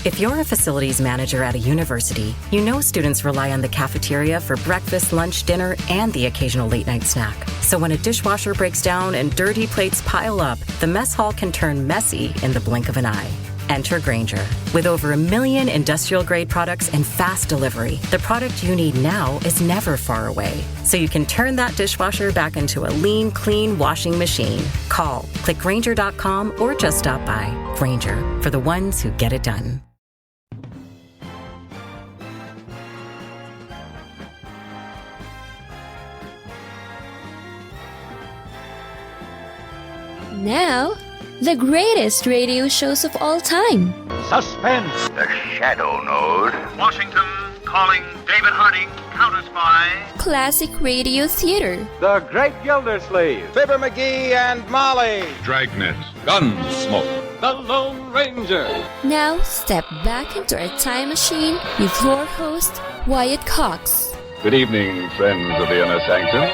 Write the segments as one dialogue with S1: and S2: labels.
S1: If you're a facilities manager at a university, you know students rely on the cafeteria for breakfast, lunch, dinner, and the occasional late-night snack. So when a dishwasher breaks down and dirty plates pile up, the mess hall can turn messy in the blink of an eye. Enter Grainger. With over 1 million industrial-grade products and fast delivery, the product you need now is never far away. So you can turn that dishwasher back into a lean, clean washing machine. Call, click Grainger.com, or just stop by. Grainger, for the ones who get it done.
S2: Now, the greatest radio shows of all time.
S3: Suspense.
S4: The Shadow Node.
S3: Washington calling David Harding, counter-spy.
S2: Classic radio theater.
S3: The Great Gildersleeve. Fibber McGee and Molly.
S5: Dragnet. Gunsmoke.
S3: The Lone Ranger.
S2: Now, step back into a time machine with your host, Wyatt Cox.
S5: Good evening, friends of the Inner Sanctum.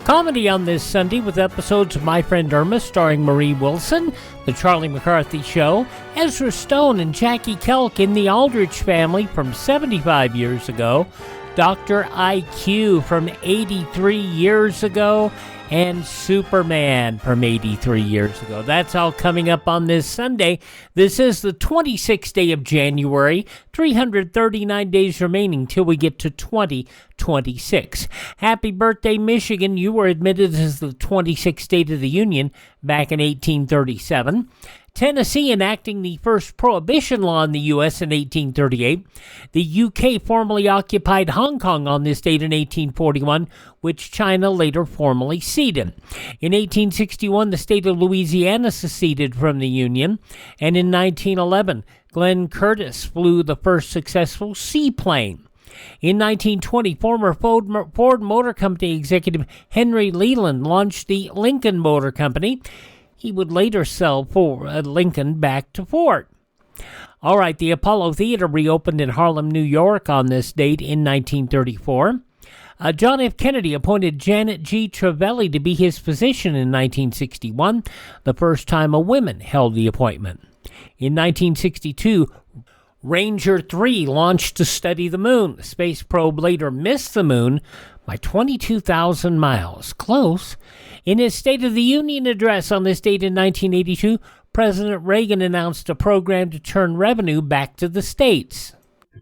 S6: Comedy on this Sunday with episodes of My Friend Irma starring Marie Wilson, The Charlie McCarthy Show, Ezra Stone and Jackie Kelk in the Aldrich Family from 75 years ago, Dr. IQ from 83 years ago, and Superman from 83 years ago. That's all coming up on this Sunday. This is the 26th day of January, 339 days remaining till we get to 2026. Happy birthday, Michigan. You were admitted as the 26th state of the Union back in 1837. Tennessee enacting the first prohibition law in the U.S. in 1838. The U.K. formally occupied Hong Kong on this date in 1841, which China later formally ceded. In 1861, the state of Louisiana seceded from the Union, and in 1911, Glenn Curtiss flew the first successful seaplane. In 1920, former Ford Motor Company executive Henry Leland launched the Lincoln Motor Company. He would later sell Lincoln back to Ford. All right, the Apollo Theater reopened in Harlem, New York on this date in 1934. John F. Kennedy appointed Janet G. Trevelyan to be his physician in 1961, the first time a woman held the appointment. In 1962, Ranger 3 launched to study the moon. The space probe later missed the moon by 22,000 miles. Close. In his State of the Union address on this date in 1982, President Reagan announced a program to turn revenue back to the states.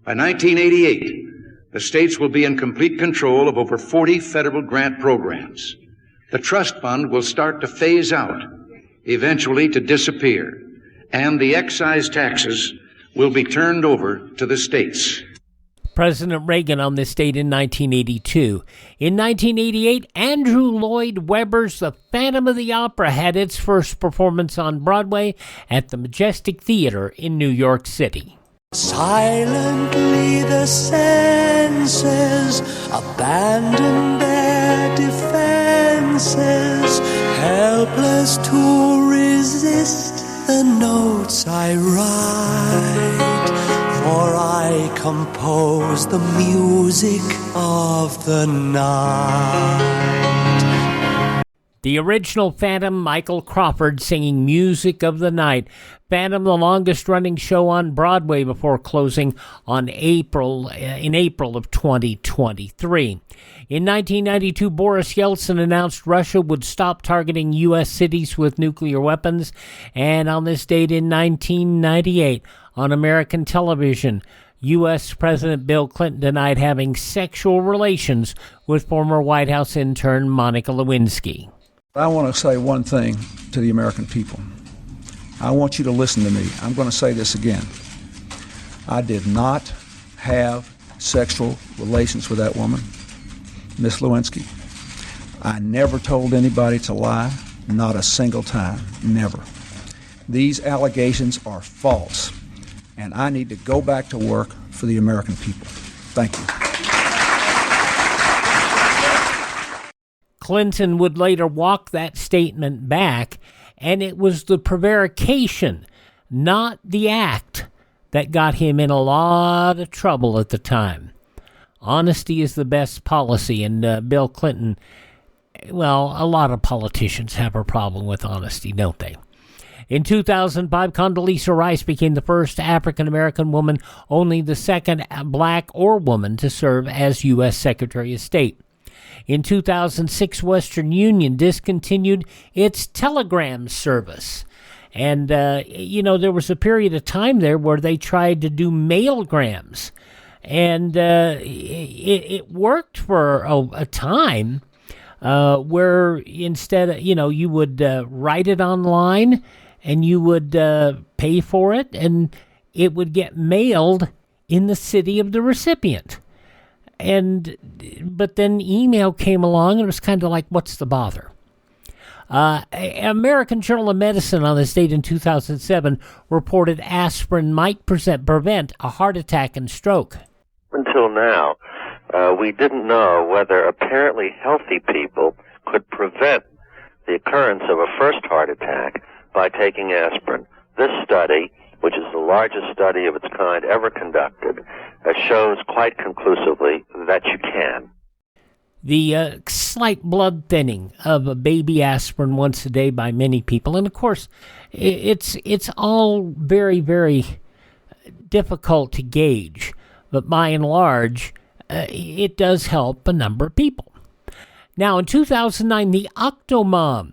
S7: By 1988, the states will be in complete control of over 40 federal grant programs. The trust fund will start to phase out, eventually to disappear, and the excise taxes will be turned over to the states.
S6: President Reagan on this date in 1982. In 1988, Andrew Lloyd Webber's The Phantom of the Opera had its first performance on Broadway at the Majestic Theater in New York City.
S8: Silently the senses abandon their defenses, helpless to resist the notes I write. For I compose the music of the night.
S6: The original Phantom, Michael Crawford singing Music of the Night. Phantom, the longest-running show on Broadway before closing in April of 2023. In 1992, Boris Yeltsin announced Russia would stop targeting U.S. cities with nuclear weapons. And on this date in 1998, on American television, U.S. President Bill Clinton denied having sexual relations with former White House intern Monica Lewinsky.
S9: I want to say one thing to the American people. I want you to listen to me. I'm going to say this again. I did not have sexual relations with that woman, Miss Lewinsky. I never told anybody to lie, not a single time, never. These allegations are false, and I need to go back to work for the American people. Thank you.
S6: Clinton would later walk that statement back, and it was the prevarication, not the act, that got him in a lot of trouble at the time. Honesty is the best policy, and Bill Clinton, well, a lot of politicians have a problem with honesty, don't they? In 2005, Condoleezza Rice became the first African-American woman, only the second black or woman to serve as U.S. Secretary of State. In 2006, Western Union discontinued its telegram service. And, there was a period of time there where they tried to do mailgrams. And it worked for a time where instead, you would write it online and you would pay for it, and it would get mailed in the city of the recipient. But then email came along, and it was kind of like, what's the bother? American Journal of Medicine on this date in 2007 reported aspirin might prevent a heart attack and stroke.
S10: Until now, we didn't know whether apparently healthy people could prevent the occurrence of a first heart attack by taking aspirin. This study, which is the largest study of its kind ever conducted, shows quite conclusively that you can.
S6: The slight blood thinning of a baby aspirin once a day by many people, and of course, it's all very, very difficult to gauge, but by and large, it does help a number of people. Now, in 2009, the Octomom,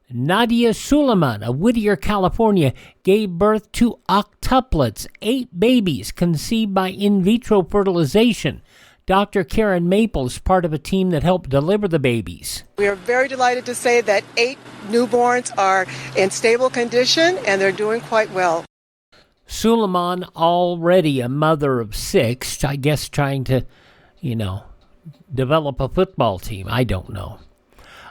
S6: Nadia Suleiman of Whittier, California, gave birth to octuplets, 8 babies conceived by in vitro fertilization. Dr. Karen Maple is part of a team that helped deliver the babies.
S11: We are very delighted to say that 8 newborns are in stable condition and they're doing quite well.
S6: Suleiman, already a mother of 6, I guess trying to, develop a football team. I don't know.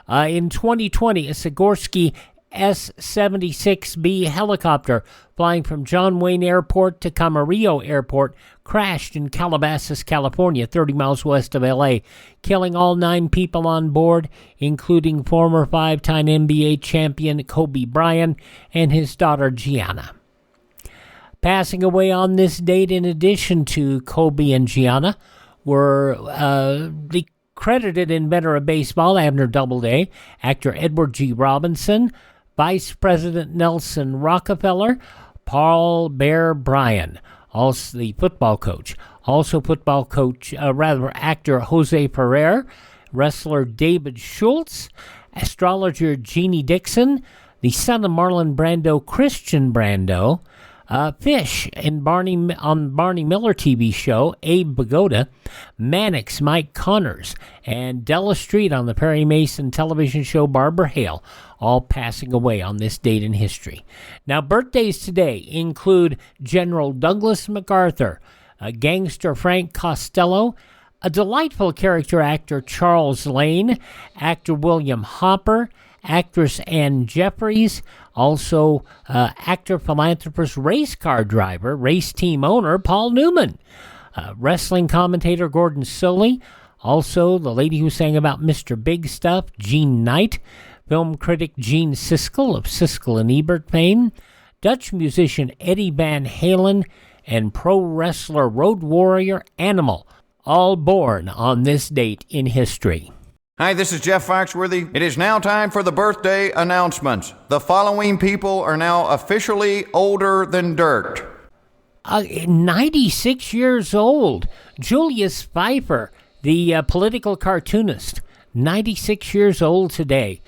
S6: In 2020, a Sikorsky S-76B helicopter flying from John Wayne Airport to Camarillo Airport crashed in Calabasas, California, 30 miles west of L.A., killing all 9 people on board, including former 5-time NBA champion Kobe Bryant and his daughter Gianna. Passing away on this date, in addition to Kobe and Gianna, were the credited inventor of baseball, Abner Doubleday, actor Edward G. Robinson, Vice President Nelson Rockefeller, Paul Bear Bryan, also the football coach, actor Jose Ferrer, wrestler David Schultz, astrologer Jeannie Dixon, the son of Marlon Brando, Christian Brando, Fish on Barney Miller TV show, Abe Vigoda, Mannix, Mike Connors, and Della Street on the Perry Mason television show Barbara Hale, all passing away on this date in history. Now, birthdays today include General Douglas MacArthur, gangster Frank Costello, a delightful character actor Charles Lane, actor William Hopper, actress Ann Jeffries, also actor, philanthropist, race car driver, race team owner Paul Newman, wrestling commentator Gordon Solie, also the lady who sang about Mr. Big Stuff, Jean Knight, film critic Gene Siskel of Siskel and Ebert fame, Dutch musician Eddie Van Halen, and pro wrestler Road Warrior Animal, all born on this date in history.
S12: Hi, this is Jeff Foxworthy. It is now time for the birthday announcements. The following people are now officially older than dirt.
S6: 96 years old. Julius Pfeiffer, the political cartoonist, 96 years old today.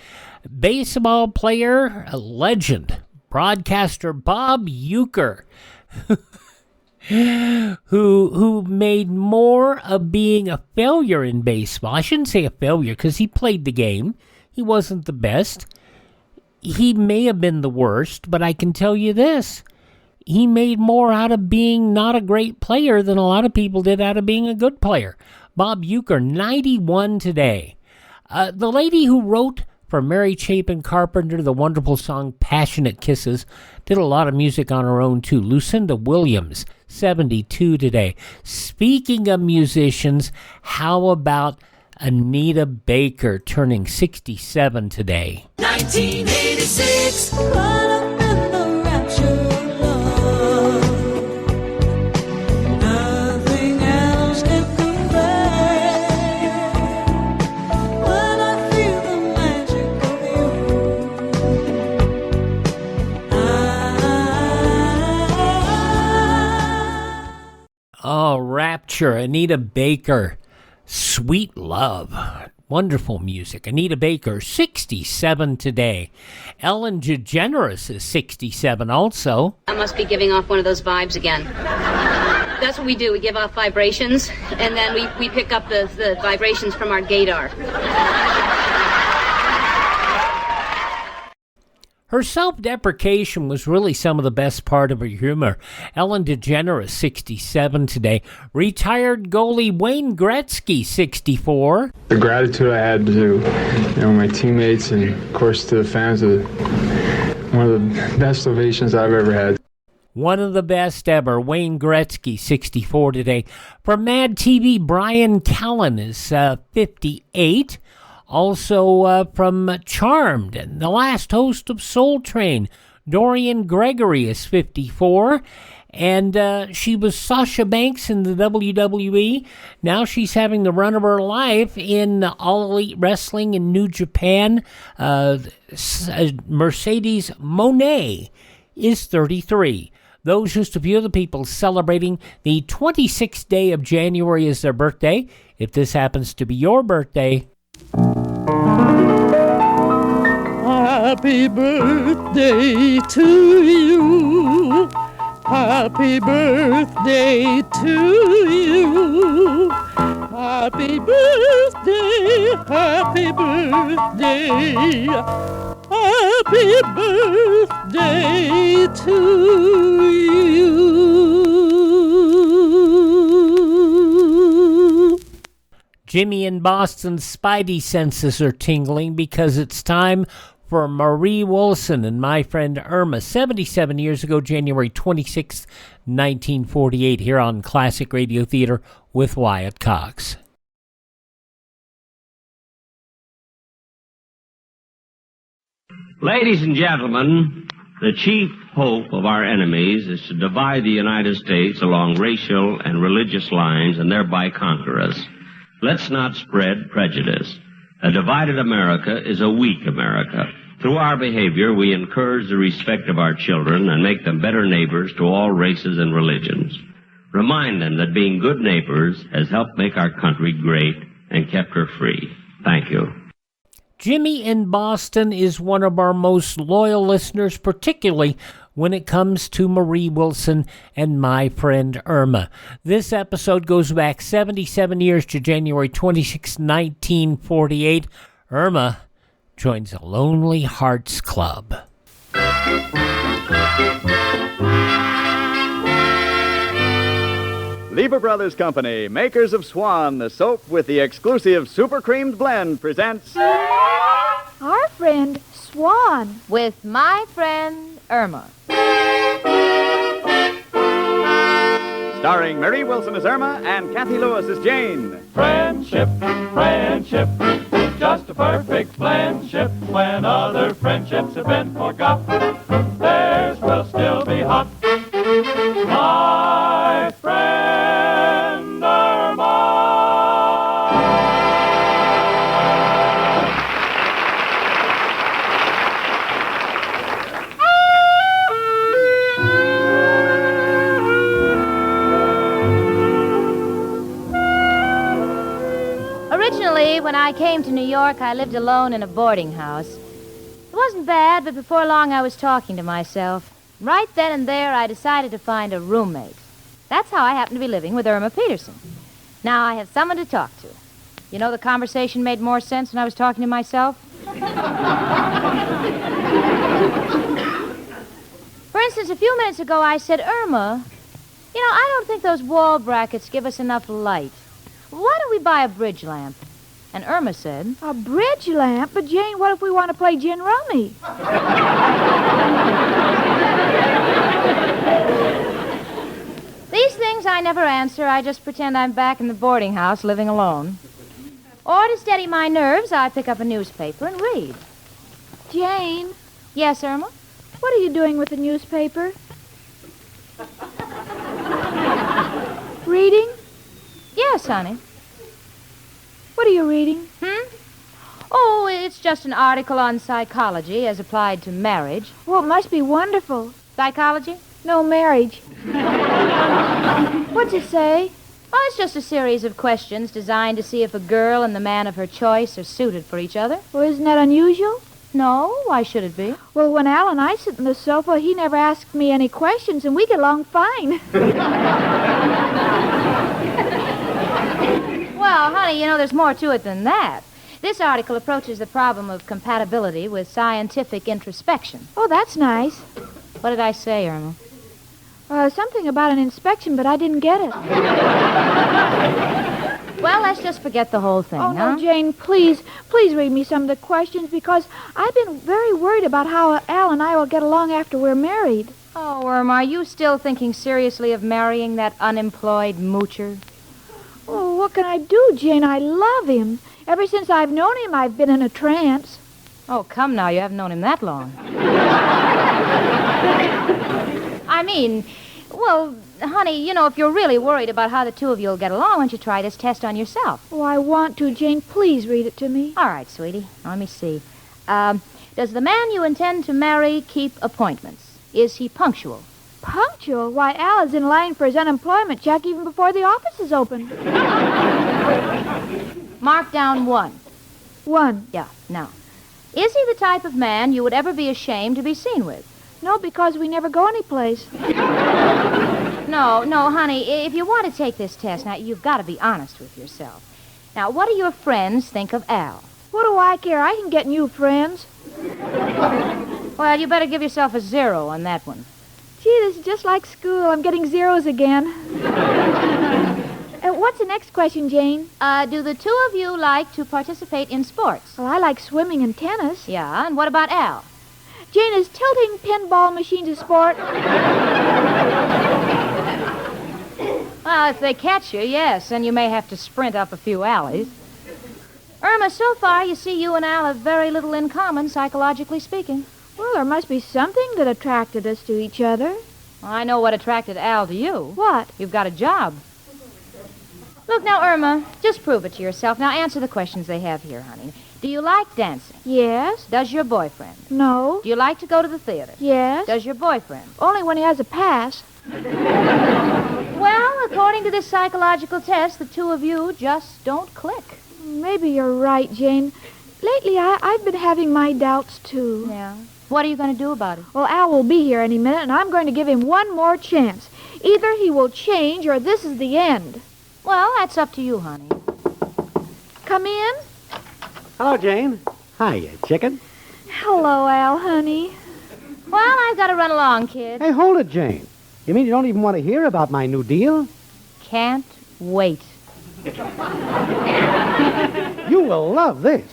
S6: Baseball player, a legend, broadcaster Bob Uecker, who made more of being a failure in baseball. I shouldn't say a failure because he played the game. He wasn't the best. He may have been the worst, but I can tell you this. He made more out of being not a great player than a lot of people did out of being a good player. Bob Uecker, 91 today. The lady who wrote for Mary Chapin Carpenter the wonderful song Passionate Kisses did a lot of music on her own too. Lucinda Williams, 72 today. Speaking of musicians, how about Anita Baker turning 67 today?
S8: 1986, caught up in the rapture of love. Nothing else can compare. When I feel the magic of you, I
S6: Oh, Rapture, Anita Baker, Sweet Love. Wonderful music. Anita Baker, 67 today. Ellen DeGeneres is 67 also.
S13: I must be giving off one of those vibes again. That's what we do. We give off vibrations, and then we pick up the vibrations from our gaydar.
S6: Her self-deprecation was really some of the best part of her humor. Ellen DeGeneres, 67 today. Retired goalie Wayne Gretzky, 64.
S14: The gratitude I had to my teammates and, of course, to the fans, one of the best ovations I've ever had.
S6: One of the best ever. Wayne Gretzky, 64 today. From Mad TV, Brian Callen is 58. Also from Charmed, and the last host of Soul Train, Dorian Gregory is 54. And she was Sasha Banks in the WWE. Now she's having the run of her life in All Elite Wrestling in New Japan. Mercedes Moné is 33. Those just a few of the people celebrating the 26th day of January as their birthday. If this happens to be your birthday,
S8: happy birthday to you. Happy birthday to you. Happy birthday, happy birthday. Happy birthday to you.
S6: Jimmy in Boston's spidey senses are tingling because it's time for Marie Wilson and My Friend Irma, 77 years ago, January 26th, 1948, here on Classic Radio Theater with Wyatt Cox.
S15: Ladies and gentlemen, the chief hope of our enemies is to divide the United States along racial and religious lines and thereby conquer us. Let's not spread prejudice. A divided America is a weak America. Through our behavior, we encourage the respect of our children and make them better neighbors to all races and religions. Remind them that being good neighbors has helped make our country great and kept her free. Thank you.
S6: Jimmy in Boston is one of our most loyal listeners, particularly when it comes to Marie Wilson and My Friend Irma. This episode goes back 77 years to January 26, 1948. Irma joins the Lonely Hearts Club.
S16: Lieber Brothers Company, makers of Swan, the soap with the exclusive super creamed blend, presents
S17: Our Friend Swan
S18: with My Friend Irma.
S16: Starring Marie Wilson as Irma and Kathy Lewis as Jane.
S19: Friendship, friendship, just a perfect friendship. When other friendships have been forgot, theirs will still be hot. My friend Irma.
S18: Originally, when I came to New York, I lived alone in a boarding house. It wasn't bad, but before long I was talking to myself. Right then and there, I decided to find a roommate. That's how I happened to be living with Irma Peterson. Now I have someone to talk to. You know, the conversation made more sense when I was talking to myself. For instance, a few minutes ago I said, Irma, you know, I don't think those wall brackets give us enough light. Why don't we buy a bridge lamp? And Irma said,
S17: a bridge lamp? But Jane, what if we want to play gin rummy?
S18: These things I never answer. I just pretend I'm back in the boarding house living alone. Or to steady my nerves, I pick up a newspaper and read.
S17: Jane?
S18: Yes, Irma?
S17: What are you doing with the newspaper? Reading?
S18: Yes, honey.
S17: What are you reading?
S18: Oh, it's just an article on psychology as applied to marriage.
S17: Well, it must be wonderful.
S18: Psychology?
S17: No, marriage.
S18: What's it say? Well, it's just a series of questions designed to see if a girl and the man of her choice are suited for each other.
S17: Well, isn't that unusual?
S18: No, why should it be?
S17: Well, when Al and I sit on the sofa, he never asks me any questions, and we get along fine.
S18: Well, honey, there's more to it than that. This article approaches the problem of compatibility with scientific introspection.
S17: Oh, that's nice.
S18: What did I say, Irma?
S17: Something about an inspection, but I didn't get it.
S18: Well, let's just forget the whole thing,
S17: huh?
S18: No,
S17: Jane, please read me some of the questions, because I've been very worried about how Al and I will get along after we're married.
S18: Oh, Irma, are you still thinking seriously of marrying that unemployed moocher?
S17: Oh, what can I do, Jane? I love him. Ever since I've known him, I've been in a trance.
S18: Oh, come now, you haven't known him that long. I mean, well, honey, if you're really worried about how the two of you will get along, why don't you try this test on yourself?
S17: Oh, I want to, Jane. Please read it to me.
S18: All right, sweetie. Let me see. Does the man you intend to marry keep appointments? Is he punctual?
S17: Punctual? Why, Al is in line for his unemployment check even before the office is open.
S18: Mark down 1.
S17: 1.
S18: Yeah, now. Is he the type of man you would ever be ashamed to be seen with?
S17: No, because we never go anyplace.
S18: No, honey, if you want to take this test, now, you've got to be honest with yourself. Now, what do your friends think of Al?
S17: What do I care? I can get new friends.
S18: Well, you better give yourself a 0 on that one.
S17: Gee, this is just like school. I'm getting zeros again. What's the next question, Jane?
S18: Do the two of you like to participate in sports?
S17: Well, I like swimming and tennis.
S18: Yeah, and what about Al?
S17: Jane, is tilting pinball machines a sport?
S18: Well, if they catch you, yes, and you may have to sprint up a few alleys. Irma, so far, you see, you and Al have very little in common, psychologically speaking.
S17: Well, there must be something that attracted us to each other.
S18: Well, I know what attracted Al to you.
S17: What?
S18: You've got a job. Look, now, Irma, just prove it to yourself. Now, answer the questions they have here, honey. Do you like dancing?
S17: Yes.
S18: Does your boyfriend?
S17: No.
S18: Do you like to go to the theater?
S17: Yes.
S18: Does your boyfriend?
S17: Only when he has a pass.
S18: Well, according to this psychological test, the two of you just don't click.
S17: Maybe you're right, Jane. Lately, I've been having my doubts, too.
S18: Yeah. What are you going to do about it?
S17: Well, Al will be here any minute, and I'm going to give him one more chance. Either he will change, or this is the end.
S18: Well, that's up to you, honey.
S17: Come in.
S20: Hello, Jane. Hiya, chicken.
S17: Hello, Al, honey.
S18: Well, I've got to run along, kid.
S20: Hey, hold it, Jane. You mean you don't even want to hear about my new deal?
S18: Can't wait.
S20: You will love this.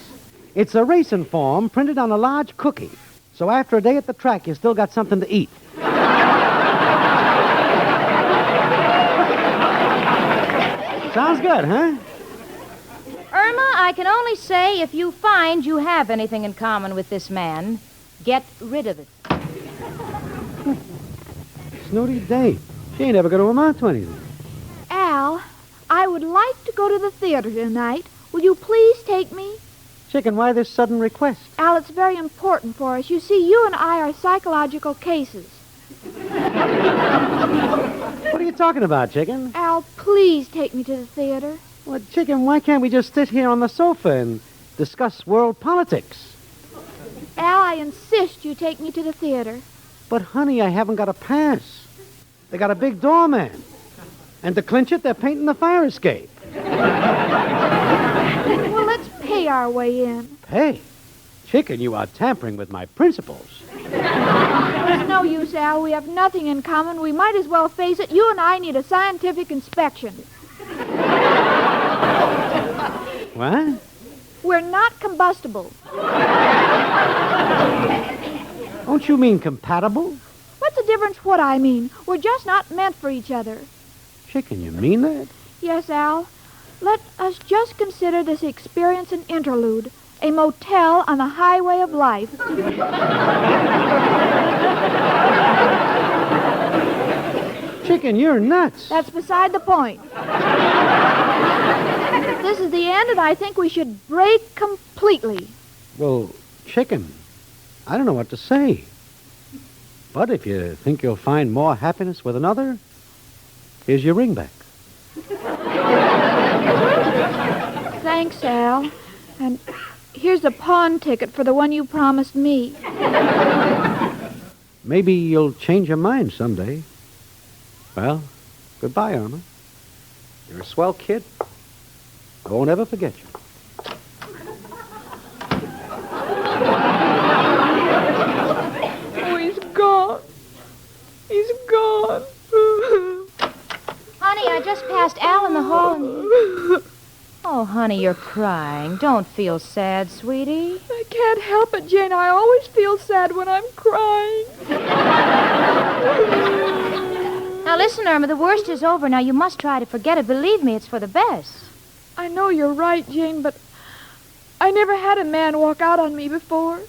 S20: It's a racing form printed on a large cookie. So after a day at the track, you still got something to eat. Sounds good, huh?
S18: Irma, I can only say if you find you have anything in common with this man, get rid of it.
S20: Snooty day. She ain't ever going to amount to anything.
S17: Al, I would like to go to the theater tonight. Will you please take me?
S20: Chicken, why this sudden request?
S17: Al, it's very important for us. You see, you and I are psychological cases.
S20: What are you talking about, Chicken?
S17: Al, please take me to the theater.
S20: Well, Chicken, why can't we just sit here on the sofa and discuss world politics?
S17: Al, I insist you take me to the theater.
S20: But, honey, I haven't got a pass. They got a big doorman. And to clinch it, they're painting the fire escape.
S17: Well, let's pay our way in.
S20: Pay? Chicken, you are tampering with my principles.
S17: There's no use, Al. We have nothing in common. We might as well face it. You and I need a scientific inspection.
S20: What?
S17: We're not combustible.
S20: Don't you mean compatible?
S17: What's the difference what I mean? We're just not meant for each other.
S20: Chicken, you mean that?
S17: Yes, Al. Let us just consider this experience an interlude, a motel on the highway of life.
S20: Chicken, you're nuts.
S17: That's beside the point. This is the end, and I think we should break completely.
S20: Well, Chicken, I don't know what to say. But if you think you'll find more happiness with another, here's your ring back.
S17: Thanks, Al. And here's a pawn ticket for the one you promised me.
S20: Maybe you'll change your mind someday. Well, goodbye, Irma. You're a swell kid. I won't ever forget you.
S17: Oh, he's gone. He's gone.
S18: Honey, I just passed Al in the hall and... Oh, honey, you're crying. Don't feel sad, sweetie.
S17: I can't help it, Jane. I always feel sad when I'm crying.
S18: Now, listen, Irma, the worst is over. Now, you must try to forget it. Believe me, it's for the best.
S17: I know you're right, Jane, but I never had a man walk out on me before.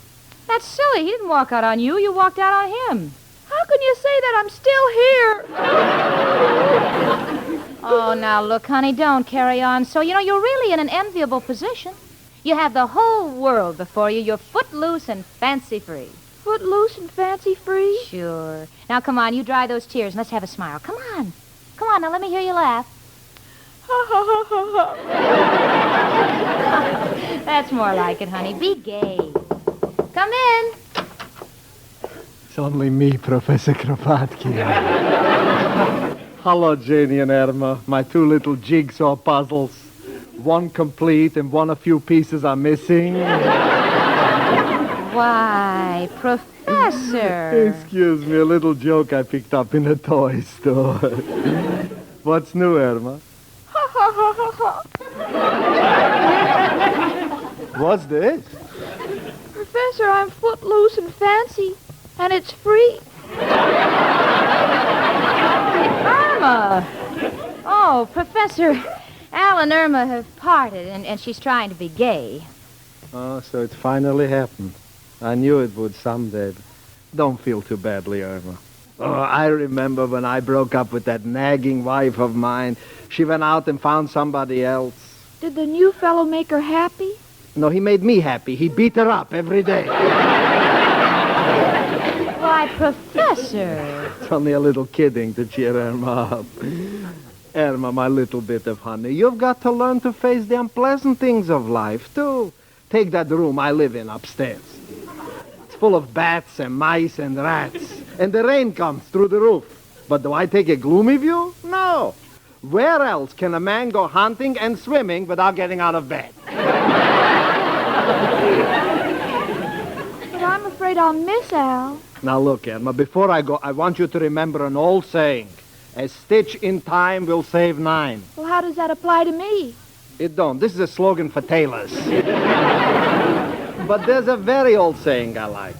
S18: That's silly. He didn't walk out on you. You walked out on him.
S17: How can you say that? I'm still here.
S18: Oh, now, look, honey, don't carry on. So, you're really in an enviable position. You have the whole world before you. You're footloose and fancy-free.
S17: Footloose and fancy-free?
S18: Sure. Now, come on, you dry those tears and let's have a smile. Come on. Come on, now let me hear you laugh.
S17: Ha, ha, ha, ha,
S18: ha. That's more like it, honey. Be gay. Come in.
S21: It's only me, Professor Kropotkin. Hello, Janie and Irma, my two little jigsaw puzzles. One complete and one a few pieces are missing.
S18: Why, Professor.
S21: Excuse me, a little joke I picked up in a toy store. What's new, Irma?
S17: ha, ha, ha, ha.
S21: What's this?
S17: Professor, I'm footloose and fancy, and it's free.
S18: Irma! Oh, Professor, Al and Irma have parted, and she's trying to be gay.
S21: Oh, so it finally happened. I knew it would someday. Don't feel too badly, Irma. Oh, I remember when I broke up with that nagging wife of mine. She went out and found somebody else.
S17: Did the new fellow make her happy?
S21: No, he made me happy. He beat her up every day.
S18: Why, Professor.
S21: It's only a little kidding to cheer Irma up. Irma, my little bit of honey, you've got to learn to face the unpleasant things of life, too. Take that room I live in upstairs. It's full of bats and mice and rats. And the rain comes through the roof. But do I take a gloomy view? No. Where else can a man go hunting and swimming without getting out of bed?
S17: But I'm afraid I'll miss Al.
S21: Now look, Irma, before I go, I want you to remember an old saying. A stitch in time will save 9.
S17: Well, how does that apply to me?
S21: It don't. This is a slogan for tailors. But there's a very old saying I like.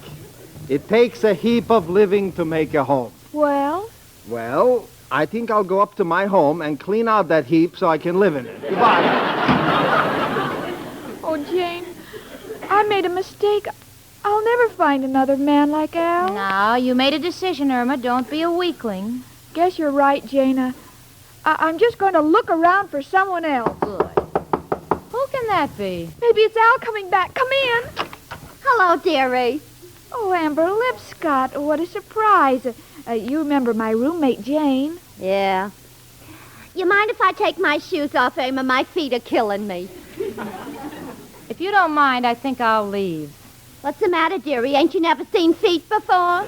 S21: It takes a heap of living to make a home.
S17: Well?
S21: Well, I think I'll go up to my home and clean out that heap so I can live in it. Goodbye.
S17: Oh, Jane, I made a mistake. I'll never find another man like Al.
S18: No, you made a decision, Irma. Don't be a weakling.
S17: Guess you're right, Jane. I'm just going to look around for someone else.
S18: Good. Who can that be?
S17: Maybe it's Al coming back. Come in.
S22: Hello, dearie.
S17: Oh, Amber Lipscott, what a surprise. You remember my roommate, Jane.
S22: Yeah. You mind if I take my shoes off, Irma? My feet are killing me.
S18: If you don't mind, I think I'll leave.
S22: What's the matter, dearie? Ain't you never seen feet before?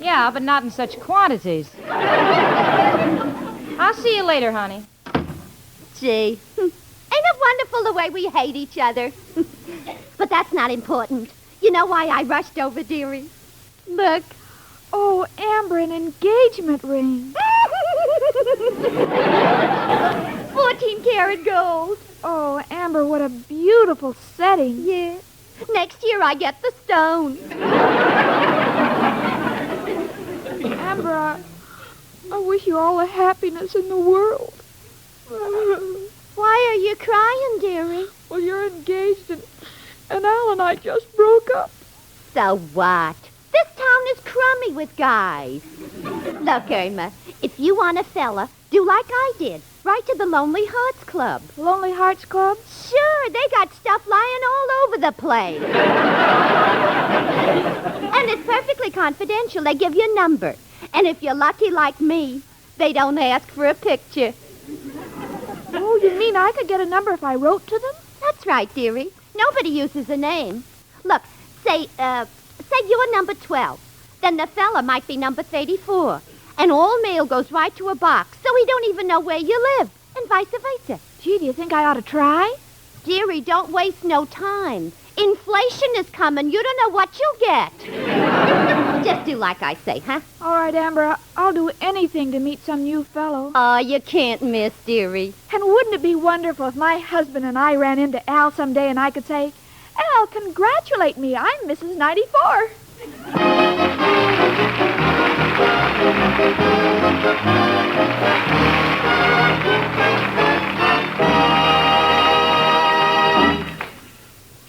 S18: Yeah, but not in such quantities. I'll see you later, honey.
S22: Gee, ain't it wonderful the way we hate each other? But that's not important. You know why I rushed over, dearie? Look.
S17: Oh, Amber, an engagement ring.
S22: 14-karat gold.
S17: Oh, Amber, what a beautiful setting.
S22: Yeah. Next year I get the stone.
S17: Amber, I wish you all the happiness in the world.
S22: Why are you crying, dearie?
S17: Well, you're engaged, and Al and I just broke up.
S22: So what? This town is crummy with guys. Look, Irma, if you want a fella, do like I did. right to the Lonely Hearts Club.
S17: Lonely Hearts Club?
S22: Sure, they got stuff lying all over the place. And it's perfectly confidential. They give you a number. And if you're lucky like me, they don't ask for a picture.
S17: Oh, you mean I could get a number if I wrote to them?
S22: That's right, dearie. Nobody uses a name. Look, say you're number 12. Then the fella might be number 34. And all mail goes right to a box, so we don't even know where you live, and vice versa.
S17: Gee, do you think I ought to try?
S22: Dearie, don't waste no time. Inflation is coming. You don't know what you'll get. Just do like I say, huh?
S17: All right, Amber, I'll do anything to meet some new fellow.
S22: Oh, you can't miss, dearie.
S17: And wouldn't it be wonderful if my husband and I ran into Al someday and I could say, Al, congratulate me, I'm Mrs. 94.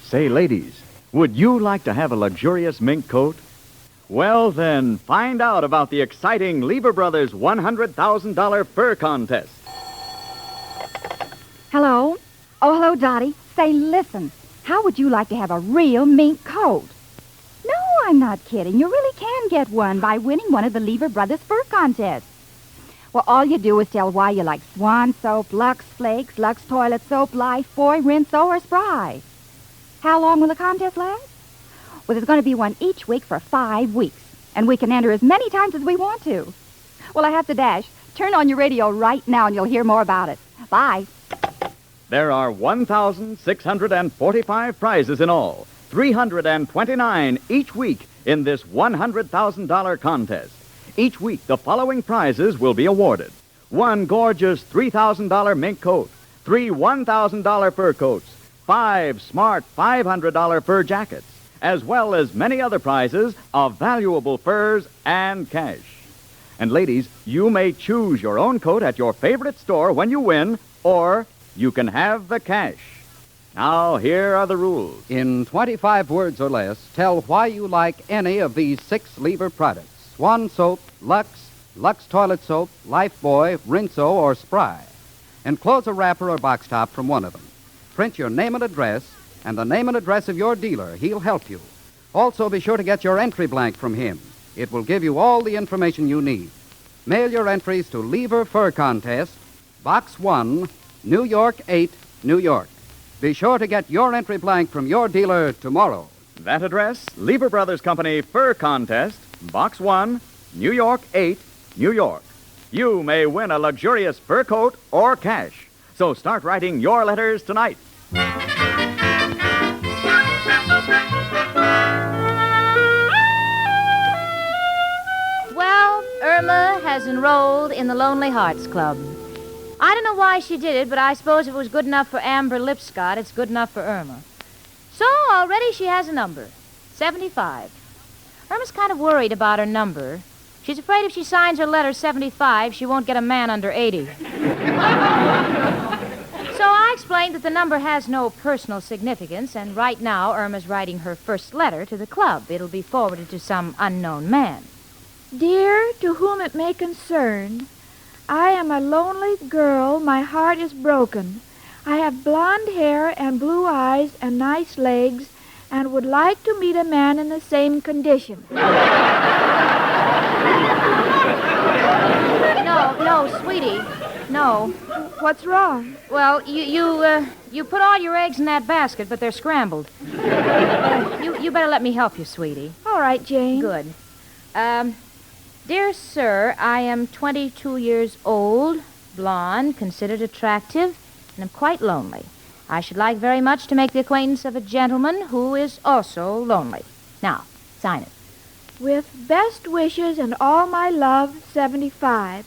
S16: Say, ladies, would you like to have a luxurious mink coat? Well, then, find out about the exciting Lever Brothers $100,000 fur contest.
S1: Hello? Oh, hello, Dottie. Say, listen, how would you like to have a real mink coat? No, I'm not kidding. You really can get one by winning one of the Lever Brothers fur contests. Well, all you do is tell why you like Swan soap, Lux Flakes, Lux Toilet Soap, Lifebuoy, Rinso, or Spry. How long will the contest last? Well, there's going to be one each week for 5 weeks, and we can enter as many times as we want to. Well, I have to dash. Turn on your radio right now, and you'll hear more about it. Bye.
S16: There are 1,645 prizes in all, 329 each week in this $100,000 contest. Each week, the following prizes will be awarded. 1 gorgeous $3,000 mink coat, 3 $1,000 fur coats, 5 smart $500 fur jackets, as well as many other prizes of valuable furs and cash. And ladies, you may choose your own coat at your favorite store when you win, or you can have the cash. Now, here are the rules.
S20: In 25 words or less, tell why you like any of these 6 Lever products. Swan soap, Lux, Lux toilet soap, Lifebuoy, Rinso, or Spry. Enclose a wrapper or box top from one of them. Print your name and address, and the name and address of your dealer. He'll help you. Also, be sure to get your entry blank from him. It will give you all the information you need. Mail your entries to Lever Fur Contest, Box 1, New York 8, New York. Be sure to get your entry blank from your dealer tomorrow.
S16: That address, Lever Brothers Company Fur Contest, Box 1, New York 8, New York. You may win a luxurious fur coat or cash. So start writing your letters tonight.
S18: Well, Irma has enrolled in the Lonely Hearts Club. I don't know why she did it, but I suppose if it was good enough for Amber Lipscott, it's good enough for Irma. So already she has a number, 75. Irma's kind of worried about her number. She's afraid if she signs her letter 75, she won't get a man under 80. So I explained that the number has no personal significance, and right now Irma's writing her first letter to the club. It'll be forwarded to some unknown man.
S17: Dear, to whom it may concern, I am a lonely girl. My heart is broken. I have blonde hair and blue eyes and nice legs, and would like to meet a man in the same condition.
S18: No, sweetie. No.
S17: What's wrong?
S18: Well, you put all your eggs in that basket, but they're scrambled. You better let me help you, sweetie.
S17: All right, Jane.
S18: Good. Dear sir, I am 22 years old, blonde, considered attractive, and I'm quite lonely. I should like very much to make the acquaintance of a gentleman who is also lonely. Now, sign it.
S17: With best wishes and all my love, 75.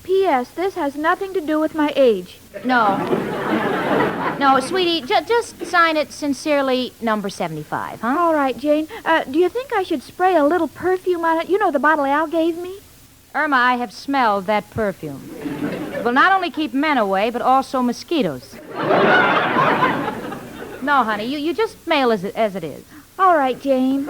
S17: P.S. This has nothing to do with my age.
S18: No, sweetie, just sign it sincerely, number 75, huh?
S17: All right, Jane. Do you think I should spray a little perfume on it? You know, the bottle Al gave me?
S18: Irma, I have smelled that perfume. It will not only keep men away, but also mosquitoes. No, honey, you just mail as it is.
S17: All right, Jane.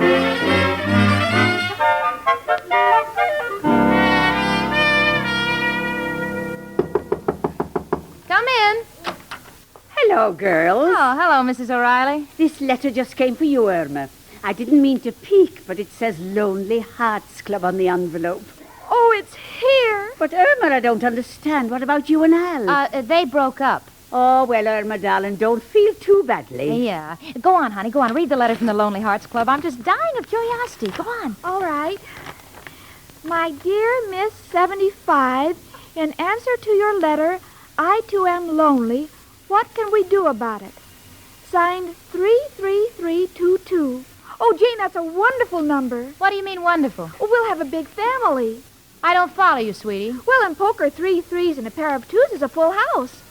S3: Hello, girls.
S18: Oh, hello, Mrs. O'Reilly.
S3: This letter just came for you, Irma. I didn't mean to peek, but it says Lonely Hearts Club on the envelope.
S17: Oh, it's here.
S3: But, Irma, I don't understand. What about you and Al?
S18: They broke up.
S3: Oh, well, Irma, darling, don't feel too badly.
S18: Yeah. Go on, honey. Go on. Read the letter from the Lonely Hearts Club. I'm just dying of curiosity. Go on.
S17: All right. My dear Miss 75, in answer to your letter, I too am lonely. What can we do about it? Signed 33322. Oh, Jane, that's a wonderful number.
S18: What do you mean wonderful?
S17: Oh, we'll have a big family.
S18: I don't follow you, sweetie.
S17: Well, in poker, 3 threes and a pair of twos is a full house.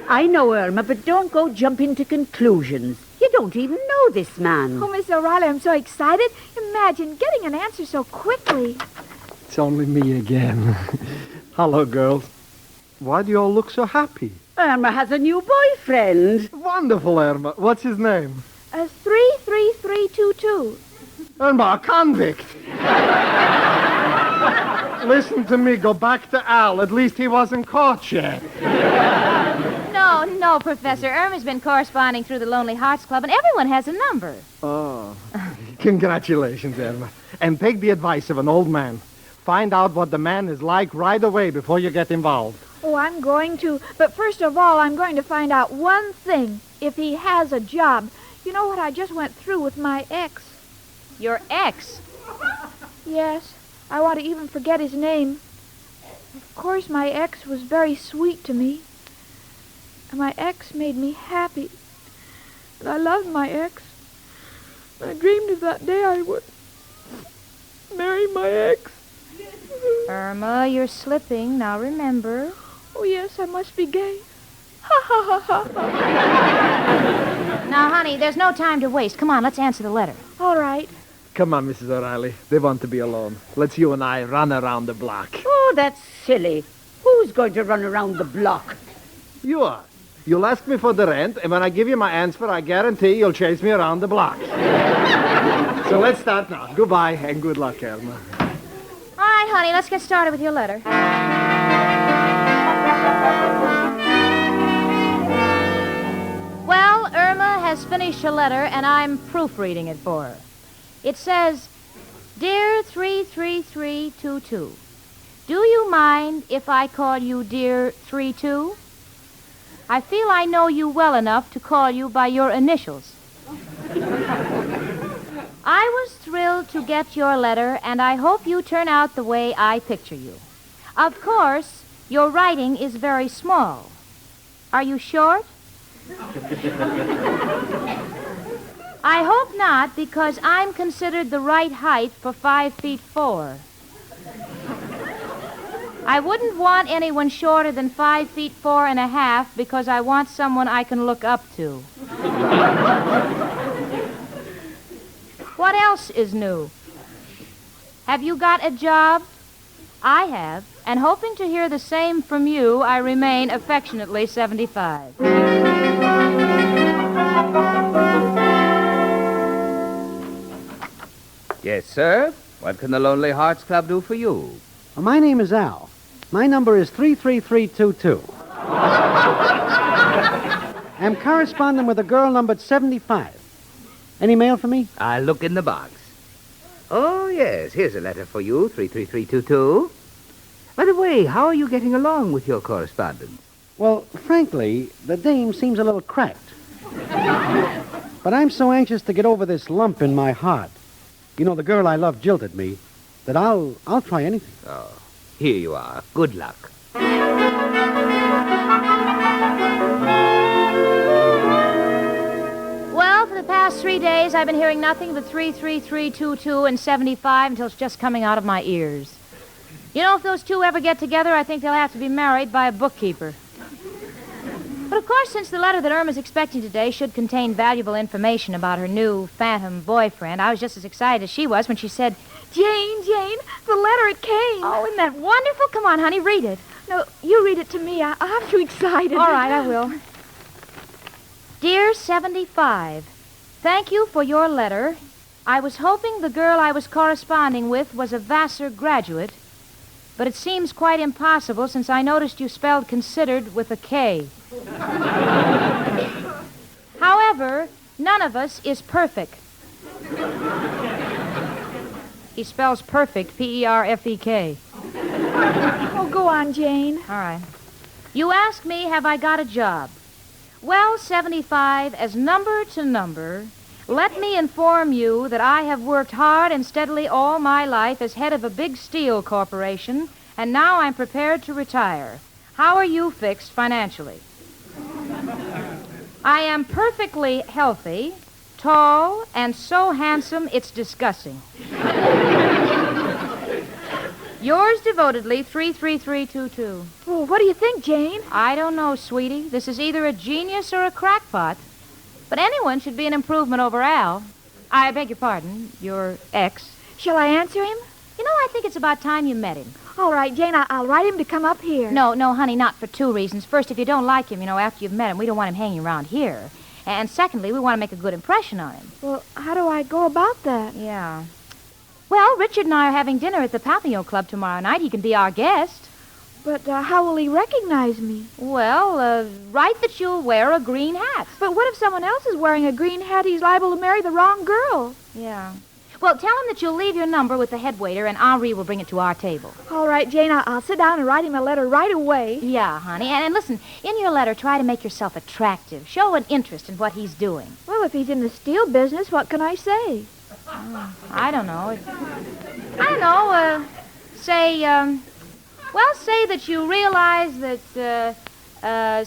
S3: I know, Irma, but don't go jumping to conclusions. You don't even know this man.
S17: Oh, Miss O'Reilly, I'm so excited. Imagine getting an answer so quickly.
S21: It's only me again. Hello, girls. Why do you all look so happy?
S3: Irma has a new boyfriend.
S21: Wonderful, Irma. What's his name?
S17: 33322.
S21: Irma, a convict. Listen to me. Go back to Al. At least he wasn't caught yet.
S18: No, Professor. Irma's been corresponding through the Lonely Hearts Club, and everyone has a number.
S21: Oh. Congratulations, Irma. And take the advice of an old man. Find out what the man is like right away before you get involved.
S17: Oh, I'm going to. But first of all, I'm going to find out one thing. If he has a job. You know what I just went through with my ex?
S18: Your ex?
S17: Yes. I want to even forget his name. Of course, my ex was very sweet to me. And my ex made me happy. And I loved my ex. I dreamed of that day I would marry my ex.
S18: Irma, you're slipping. Now remember.
S17: Oh, yes, I must be gay. Ha, ha, ha, ha.
S18: Now, honey, there's no time to waste. Come on, let's answer the letter.
S17: All right.
S21: Come on, Mrs. O'Reilly. They want to be alone. Let's you and I run around the block.
S3: Oh, that's silly. Who's going to run around the block?
S21: You are. You'll ask me for the rent, and when I give you my answer, I guarantee you'll chase me around the block. So let's start now. Goodbye, and good luck, Irma.
S18: All right, honey, let's get started with your letter. Well, Irma has finished her letter, and I'm proofreading it for her. It says, Dear 33322, do you mind if I call you Dear 32? I feel I know you well enough to call you by your initials. I was thrilled to get your letter, and I hope you turn out the way I picture you. Of course, your writing is very small. Are you short? I hope not, because I'm considered the right height for 5'4". I wouldn't want anyone shorter than 5'4.5", because I want someone I can look up to. What else is new? Have you got a job? I have, and hoping to hear the same from you, I remain affectionately 75.
S4: Yes, sir. What can the Lonely Hearts Club do for you?
S23: My name is Al. My number is 33322. I'm corresponding with a girl numbered 75. Any mail for me?
S4: I'll look in the box. Oh, yes. Here's a letter for you, 33322. By the way, how are you getting along with your correspondence?
S23: Well, frankly, the dame seems a little cracked. But I'm so anxious to get over this lump in my heart. You know, the girl I love jilted me, that I'll try anything.
S4: Oh, here you are. Good luck.
S18: Well, for the past 3 days, I've been hearing nothing but 33322 and 75 until it's just coming out of my ears. You know, if those two ever get together, I think they'll have to be married by a bookkeeper. But, of course, since the letter that Irma's expecting today should contain valuable information about her new phantom boyfriend, I was just as excited as she was when she said,
S17: Jane, the letter, it came.
S18: Oh, isn't that wonderful? Come on, honey, read it.
S17: No, you read it to me. I'm too excited.
S18: All right, I will. Dear 75, thank you for your letter. I was hoping the girl I was corresponding with was a Vassar graduate. but it seems quite impossible since I noticed you spelled considered with a K. However, none of us is perfect. He spells perfect, P-E-R-F-E-K.
S17: Oh, go on, Jane.
S18: All right. You ask me, have I got a job? Well, 75, as number to number, let me inform you that I have worked hard and steadily all my life as head of a big steel corporation, and now I'm prepared to retire. How are you fixed financially? I am perfectly healthy, tall, and so handsome it's disgusting. Yours devotedly, 33322.
S17: Oh, what do you think, Jane?
S18: I don't know, sweetie. This is either a genius or a crackpot. But anyone should be an improvement over Al. I beg your pardon, your ex.
S17: Shall I answer him?
S18: You know, I think it's about time you met him.
S17: All right, Jane, I'll write him to come up here.
S18: No, honey, not for two reasons. First, if you don't like him, after you've met him, we don't want him hanging around here. And secondly, we want to make a good impression on him.
S17: Well, how do I go about that?
S18: Yeah. Well, Richard and I are having dinner at the Papillon Club tomorrow night. He can be our guest.
S17: But how will he recognize me?
S18: Well, write that you'll wear a green hat.
S17: But what if someone else is wearing a green hat? He's liable to marry the wrong girl.
S18: Yeah. Well, tell him that you'll leave your number with the head waiter, and Henri will bring it to our table.
S17: All right, Jane, I'll sit down and write him a letter right away.
S18: Yeah, honey. And listen, in your letter, try to make yourself attractive. Show an interest in what he's doing.
S17: Well, if he's in the steel business, what can I say?
S18: I don't know. Say that you realize that